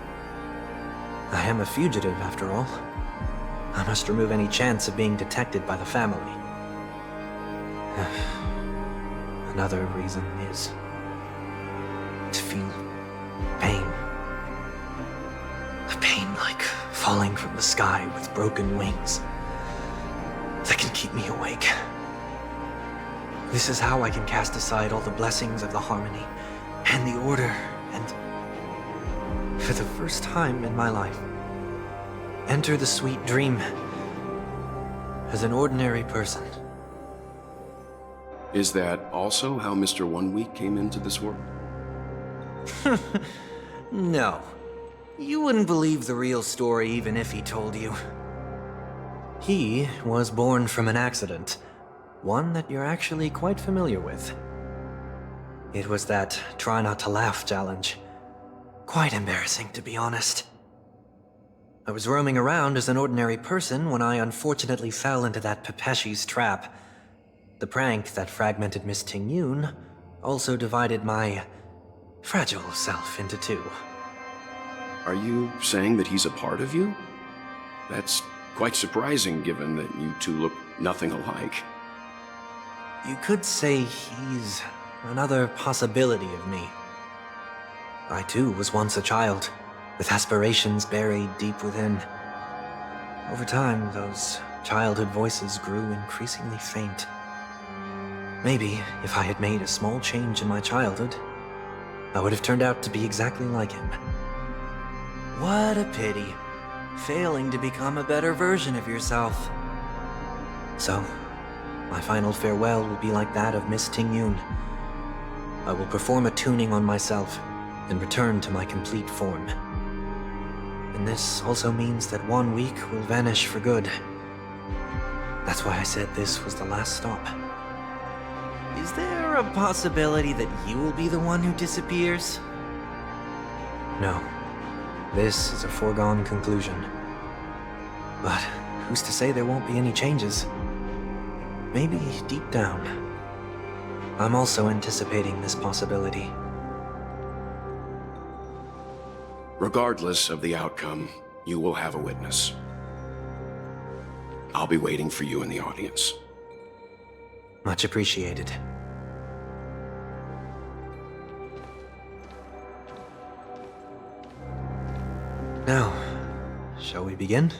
I am a fugitive, after all. I must remove any chance of being detected by the family. Another reason is to feel pain. A pain like falling from the sky with broken wings that can keep me awake. This is how I can cast aside all the blessings of the harmony and the order and, for the first time in my life, enter the sweet dream as an ordinary person. Is that also how Mr. 1 Week came into this world? No. You wouldn't believe the real story even if he told you. He was born from an accident, one that you're actually quite familiar with. It was that try not to laugh challenge. Quite embarrassing, to be honest. I was roaming around as an ordinary person when I unfortunately fell into that Pepeshi's trap. The prank that fragmented Miss Ting-Yun also divided my fragile self into two. Are you saying that he's a part of you? That's quite surprising given that you two look nothing alike. You could say he's another possibility of me. I too was once a child, with aspirations buried deep within. Over time, those childhood voices grew increasingly faint. Maybe if I had made a small change in my childhood, I would have turned out to be exactly like him. What a pity, failing to become a better version of yourself. So, my final farewell will be like that of Miss Ting-Yun. I will perform a tuning on myself and return to my complete form. And this also means that 1 week will vanish for good. That's why I said this was the last stop. Is there a possibility that you will be the one who disappears? No. This is a foregone conclusion. But who's to say there won't be any changes? Maybe deep down, I'm also anticipating this possibility. Regardless of the outcome, you will have a witness. I'll be waiting for you in the audience. Much appreciated. Now, shall we begin?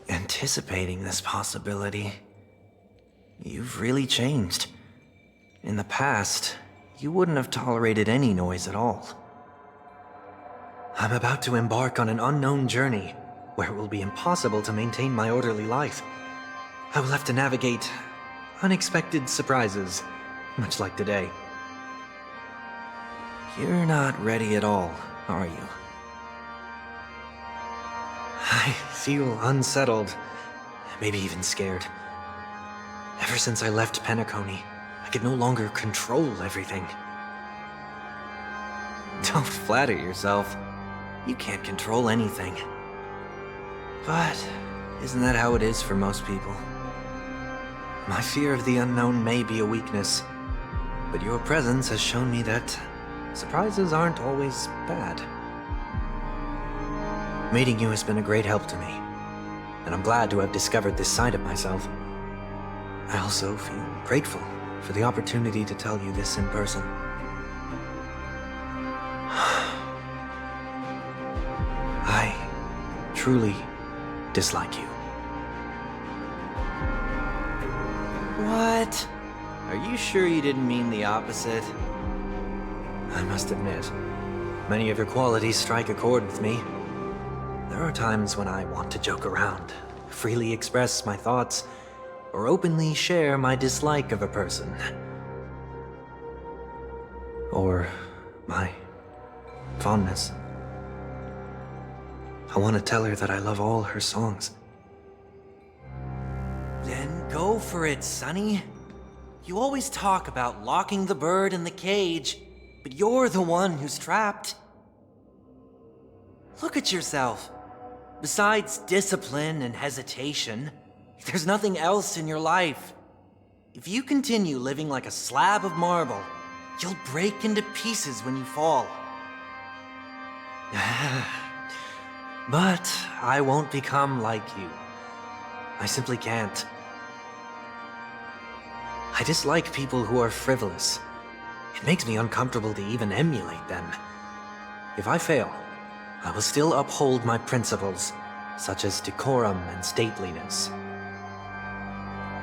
Anticipating this possibility, you've really changed. In the past, you wouldn't have tolerated any noise at all. I'm about to embark on an unknown journey where it will be impossible to maintain my orderly life. I will have to navigate unexpected surprises, much like today. You're not ready at all, are you? I feel unsettled, maybe even scared. Ever since I left Penacony, I could no longer control everything. Don't flatter yourself. You can't control anything. But isn't that how it is for most people? My fear of the unknown may be a weakness, but your presence has shown me that surprises aren't always bad. Meeting you has been a great help to me, and I'm glad to have discovered this side of myself. I also feel grateful for the opportunity to tell you this in person. truly dislike you. What? Are you sure you didn't mean the opposite? I must admit, many of your qualities strike a chord with me. There are times when I want to joke around, freely express my thoughts, or openly share my dislike of a person. Or my fondness. I want to tell her that I love all her songs. Then go for it, Sonny. You always talk about locking the bird in the cage, but you're the one who's trapped. Look at yourself. Besides discipline and hesitation, there's nothing else in your life. If you continue living like a slab of marble, you'll break into pieces when you fall. But I won't become like you. I simply can't. I dislike people who are frivolous. It makes me uncomfortable to even emulate them. If I fail, I will still uphold my principles, such as decorum and stateliness.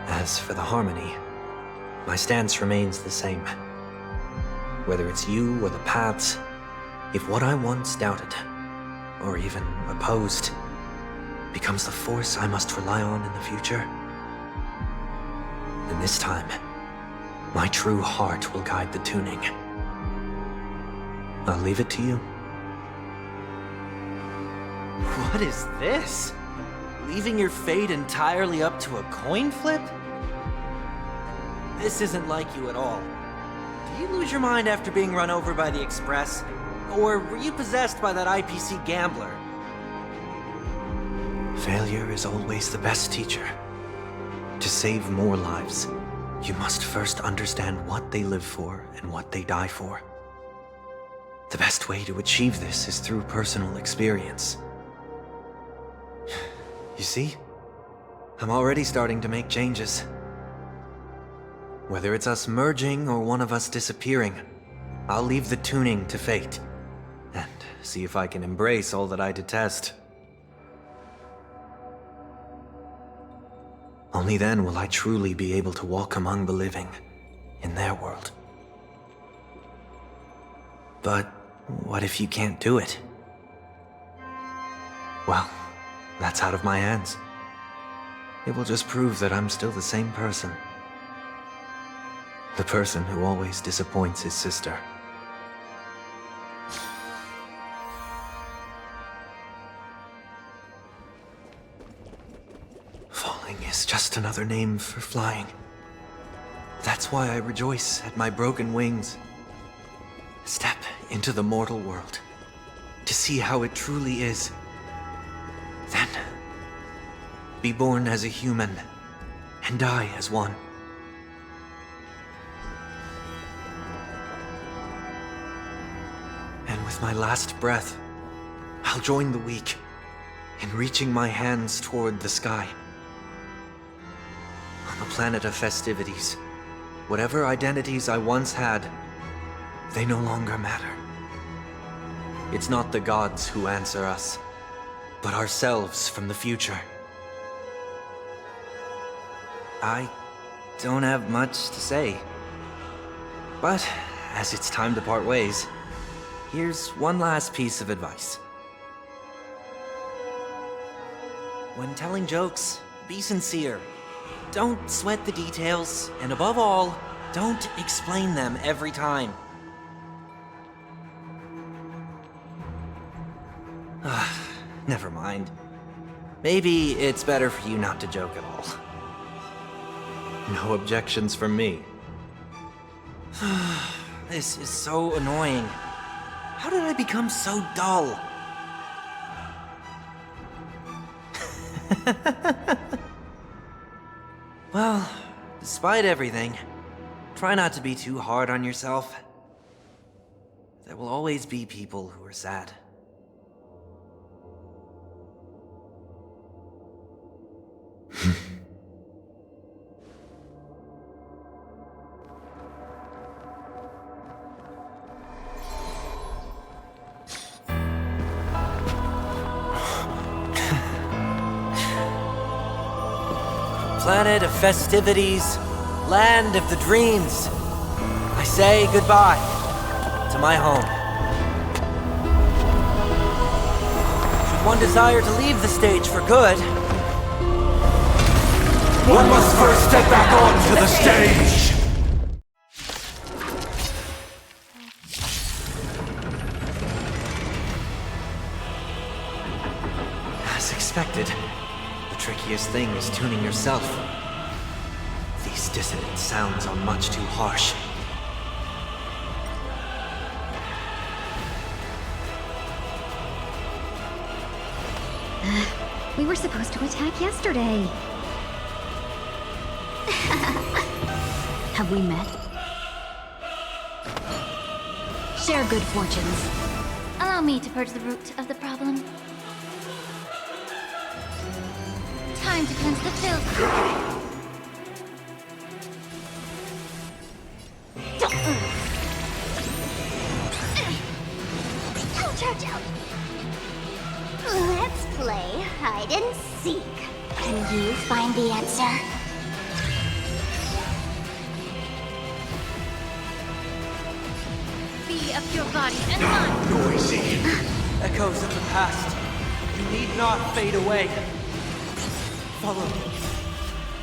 As for the harmony, my stance remains the same. Whether it's you or the paths, if what I once doubted, or even opposed, becomes the force I must rely on in the future, then this time, my true heart will guide the tuning. I'll leave it to you. What is this? Leaving your fate entirely up to a coin flip? This isn't like you at all. Did you lose your mind after being run over by the Express? Or were you possessed by that IPC gambler? Failure is always the best teacher. To save more lives, you must first understand what they live for and what they die for. The best way to achieve this is through personal experience. You see? I'm already starting to make changes. Whether it's us merging or one of us disappearing, I'll leave the tuning to fate, and see if I can embrace all that I detest. Only then will I truly be able to walk among the living, in their world. But what if you can't do it? Well, that's out of my hands. It will just prove that I'm still the same person. The person who always disappoints his sister. Falling is just another name for flying. That's why I rejoice at my broken wings. Step into the mortal world, to see how it truly is. Then, be born as a human, and die as one. And with my last breath, I'll join the weak in reaching my hands toward the sky. On the planet of festivities, whatever identities I once had, they no longer matter. It's not the gods who answer us, but ourselves from the future. I don't have much to say. But as it's time to part ways, here's one last piece of advice. When telling jokes, be sincere. Don't sweat the details, and above all, don't explain them every time. Never mind. Maybe it's better for you not to joke at all. No objections from me. This is so annoying. How did I become so dull? Well, despite everything, try not to be too hard on yourself. There will always be people who are sad. Planet of festivities, land of the dreams. I say goodbye to my home. Should one desire to leave the stage for good, One must first step back onto the stage! as expected, the trickiest thing is tuning yourself. These dissonant sounds are much too harsh. We were supposed to attack yesterday. Have we met? Share good fortunes. Allow me to purge the root of the problem. Time to cleanse the filth. Ouch, ouch, ouch. Let's play hide and seek. Can you find the answer? Be of your body and mind. Noisy. Echoes of the past. You need not fade away. Follow me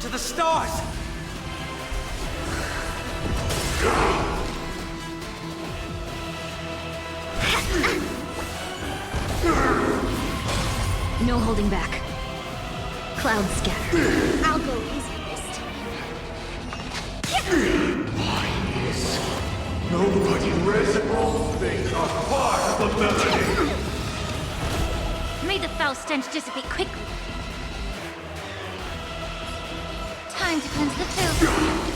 to the stars. No holding back. Cloud scatter. I'll go easy this time. Nobody rests all things are part of the melody. May the foul stench dissipate quickly. Time to cleanse the filth.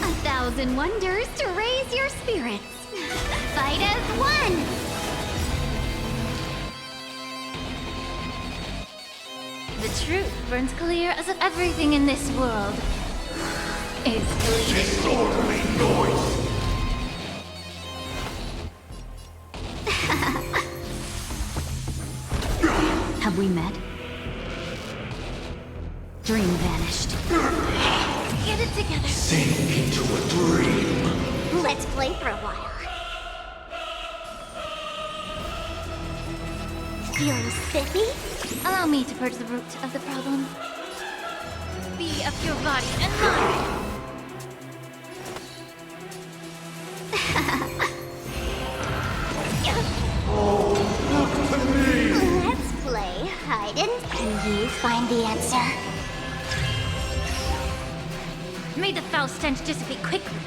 1,000 wonders to raise your spirits. Fight as one! The truth burns clear as if everything in this world is bleeding. Disorderly noise. Have we met? Dream vanished. Get it together. Sink into a dream. Let's play for a while. Feeling spiffy? Allow me to purge the root of the problem. Be of your body and mind. Let's play hide and... Can you find the answer? May the foul stench dissipate quickly.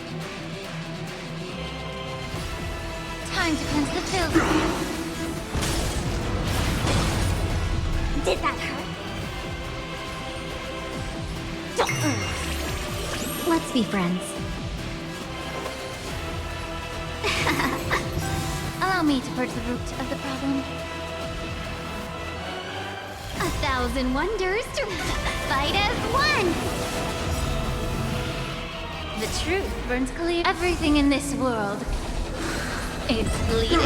Time to cleanse the filth. Did that hurt? Let's be friends. Allow me to purge the root of the problem. 1,000 wonders to fight as one! The truth burns clear. Everything in this world is bleeding.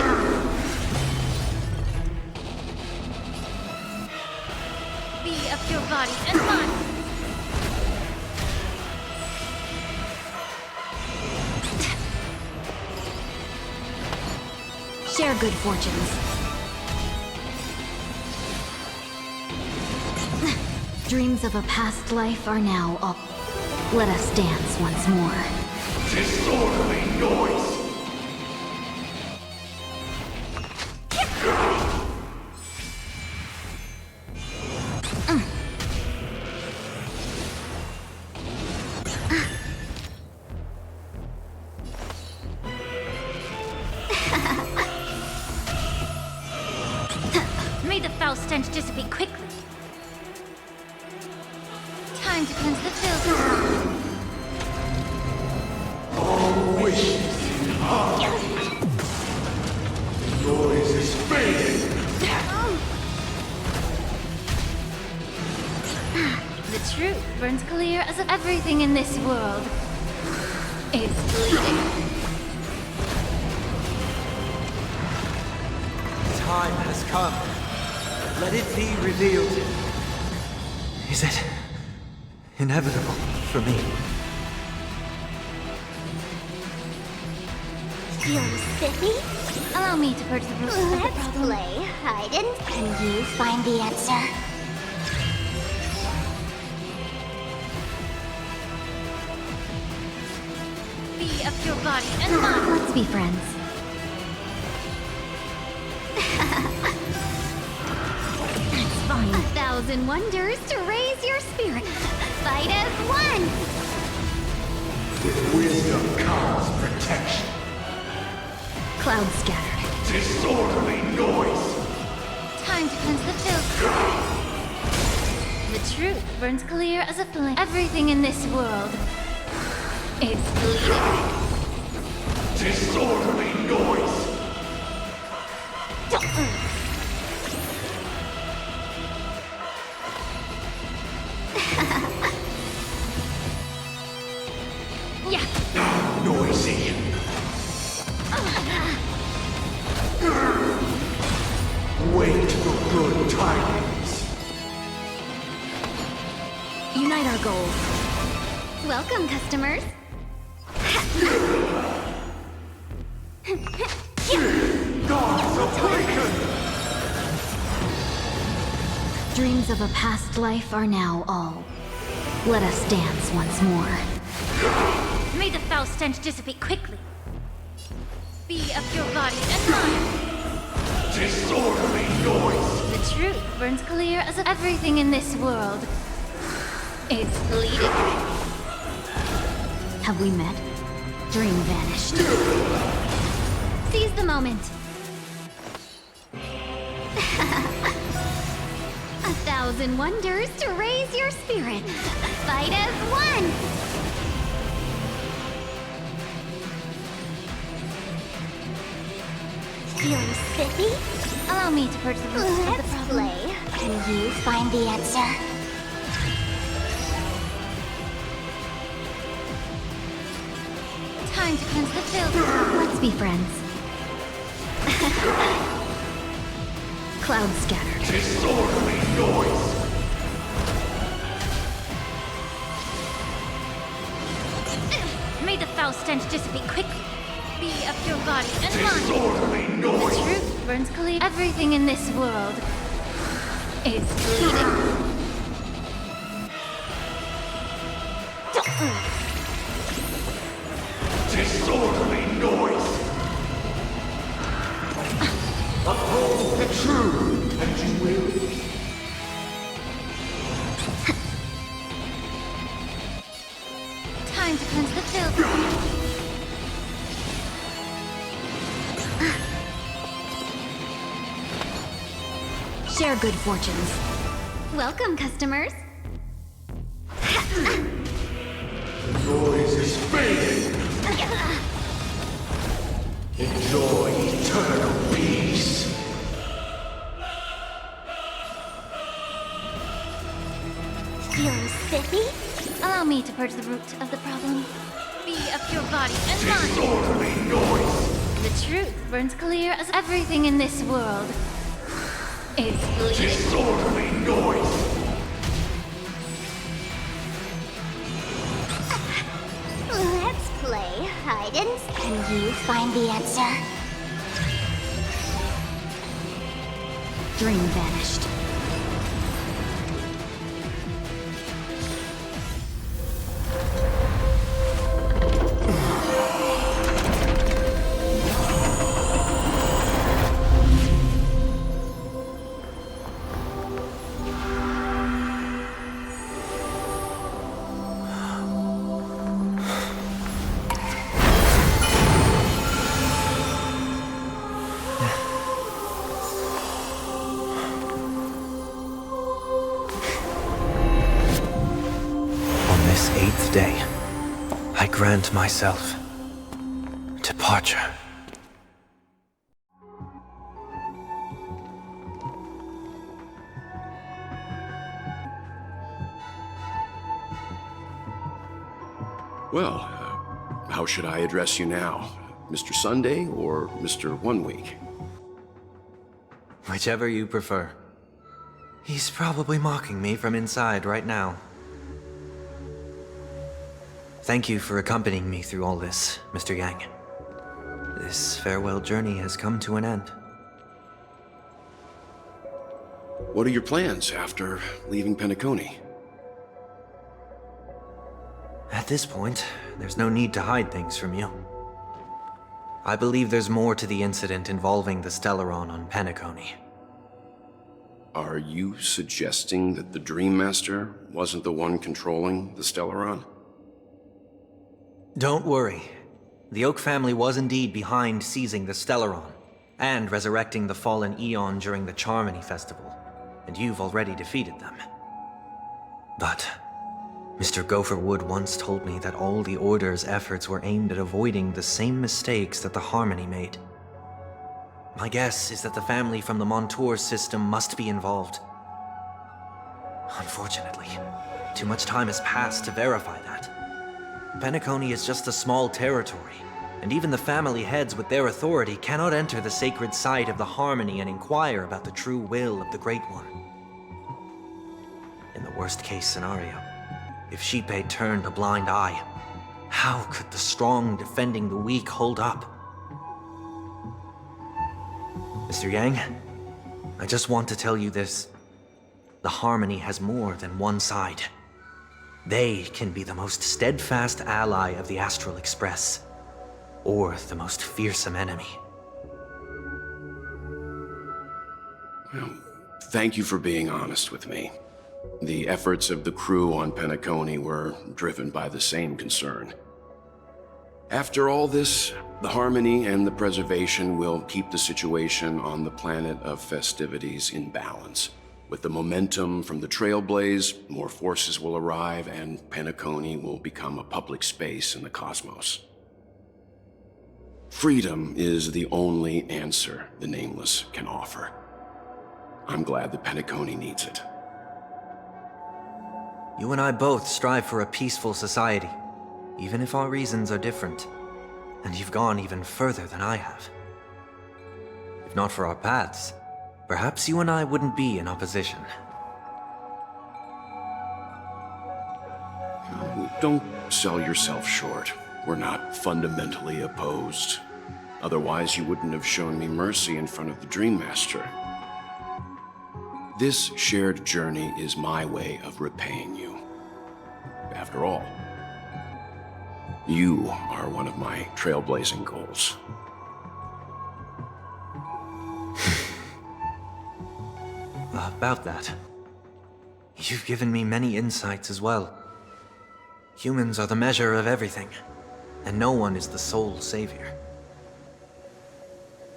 Be of your body and mind. Share good fortunes. Dreams of a past life are now up. Let us dance once more. Disorderly noise. May the foul stench dissipate quickly. Time to cleanse the filth. All wishes in heart. Noise is fading. The truth burns clear as if everything in this world is bleeding. Time has come. Let it be revealed. Is it inevitable? for me. You're spiffy? Allow me to purge the root of the Let's problem. play hide and... Can you find the answer? Be of your body and mind. Let's be friends. That's fine. 1,000 wonders to raise your spirit. Fight as one! With wisdom comes protection. Cloud scattered. Disorderly noise. Time to cleanse the filth. The truth burns clear as a flame. Everything in this world is bleeding. Disorderly noise. Yeah. Noisy. Wait for good tidings. Unite our goals. Welcome, customers. Gods awaken! Dreams of a past life are now all. Let us dance once more. May the foul stench dissipate quickly. Be of your body and mind. Disorderly noise. The truth burns clear as everything in this world is bleeding. Have we met? Dream vanished. Seize the moment. 1,000 wonders to raise your spirit. Fight as one! You're spiffy? Allow me to purge the root of the Let's problem. play. Can you find the answer? Time to cleanse the filth. Let's be friends. Cloud scattered. Disorderly noise. May the foul stench dissipate quickly. Be of your body and mind. Disorderly The noise. truth burns clear. Everything in this world is bleeding. Disorderly noise. Uphold the truth, and you will. Time to cleanse the filth. Share good fortunes. Welcome, customers. The noise is fading. Enjoy eternal peace. You're spiffy? Allow me to purge the root of the problem. Be of your body and mind. Disorderly noise. The truth burns clear as everything in this world is bleeding. Disorderly noise. Let's play hide and... Can you find the answer? Dream vanished. On this 8th day, I grant myself departure. Well, how should I address you now? Mr. Sunday or Mr. 1 Week? Whichever you prefer. He's probably mocking me from inside right now. Thank you for accompanying me through all this, Mr. Yang. This farewell journey has come to an end. What are your plans after leaving Penacony? At this point, there's no need to hide things from you. I believe there's more to the incident involving the Stellaron on Penacony. Are you suggesting that the Dream Master wasn't the one controlling the Stellaron? Don't worry. The Oak family was indeed behind seizing the Stellaron and resurrecting the fallen Eon during the Charmony Festival, and you've already defeated them. But Mr. Gopherwood once told me that all the Order's efforts were aimed at avoiding the same mistakes that the Harmony made. My guess is that the family from the Montour system must be involved. Unfortunately, too much time has passed to verify that. Penacony is just a small territory, and even the family heads with their authority cannot enter the sacred site of the Harmony and inquire about the true will of the Great One. In the worst-case scenario, if Sheepei turned a blind eye, how could the strong defending the weak hold up? Mr. Yang, I just want to tell you this. The Harmony has more than one side. They can be the most steadfast ally of the Astral Express, or the most fearsome enemy. Well, thank you for being honest with me. The efforts of the crew on Penacony were driven by the same concern. After all this, the Harmony and the Preservation will keep the situation on the planet of festivities in balance. With the momentum from the Trailblaze, more forces will arrive and Penacony will become a public space in the cosmos. Freedom is the only answer the Nameless can offer. I'm glad that Penacony needs it. You and I both strive for a peaceful society, even if our reasons are different. And you've gone even further than I have. If not for our paths, perhaps you and I wouldn't be in opposition. Don't sell yourself short. We're not fundamentally opposed. Otherwise, you wouldn't have shown me mercy in front of the Dream Master. This shared journey is my way of repaying you. After all, you are one of my trailblazing goals. About that, you've given me many insights as well. Humans are the measure of everything, and no one is the sole savior.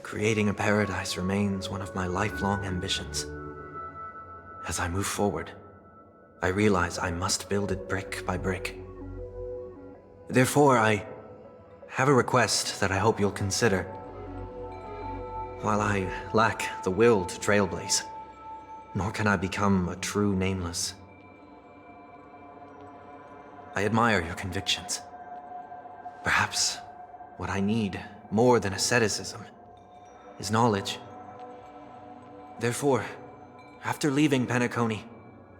Creating a paradise remains one of my lifelong ambitions. As I move forward, I realize I must build it brick by brick. Therefore, I have a request that I hope you'll consider. While I lack the will to trailblaze, nor can I become a true Nameless, I admire your convictions. Perhaps what I need, more than asceticism, is knowledge. Therefore, after leaving Penacony,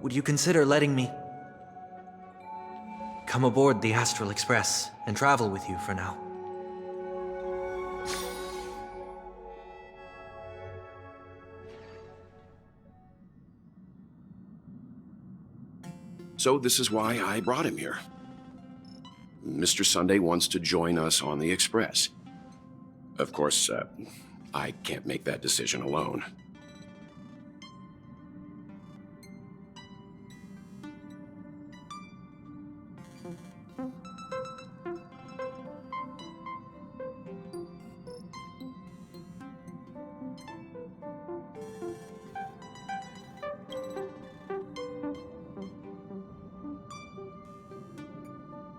would you consider letting me come aboard the Astral Express and travel with you for now? So this is why I brought him here. Mr. Sunday wants to join us on the Express. Of course, I can't make that decision alone.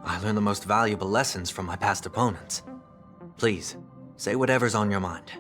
I learned the most valuable lessons from my past opponents. Please, say whatever's on your mind.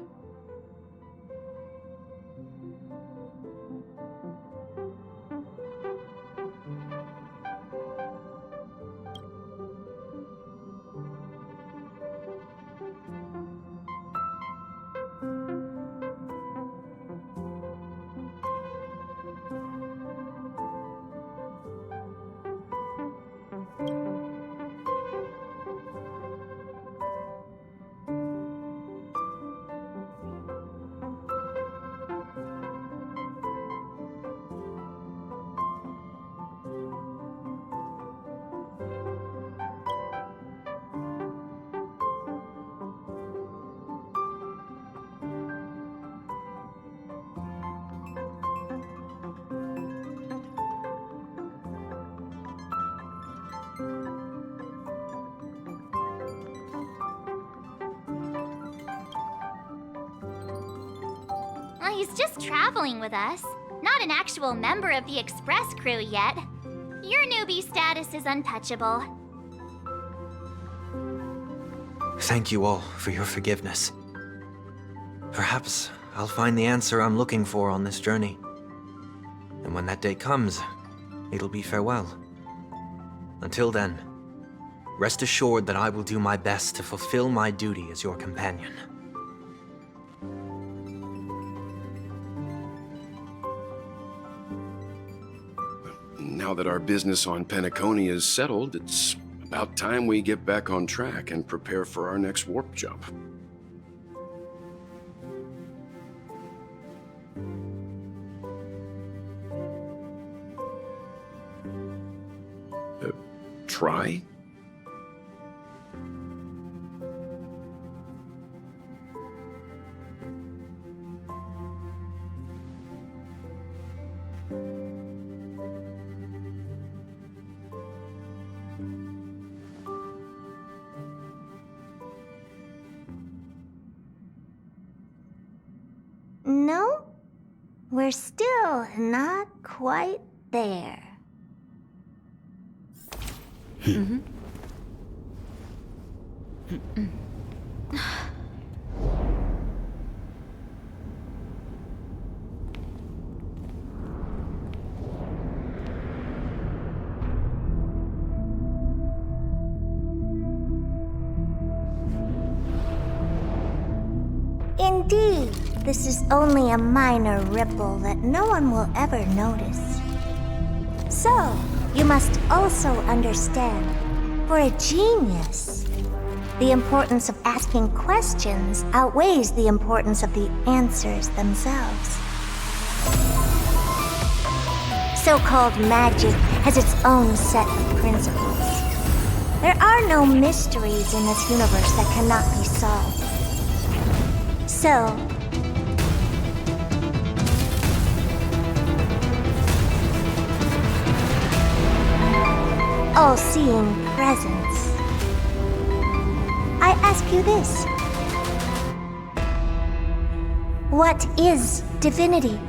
he's just traveling with us. Not an actual member of the Express crew yet. Your newbie status is untouchable. Thank you all for your forgiveness. Perhaps I'll find the answer I'm looking for on this journey. And when that day comes, it'll be farewell. Until then, rest assured that I will do my best to fulfill my duty as your companion. Now that our business on Penacony is settled, it's about time we get back on track and prepare for our next warp jump. Try? No, we're still not quite there. Mm-hmm. Indeed, this is only a minor ripple that no one will ever notice. So, you must also understand, for a genius, the importance of asking questions outweighs the importance of the answers themselves. So-called magic has its own set of principles. There are no mysteries in this universe that cannot be solved. So, all-seeing presence, I ask you this. What is divinity?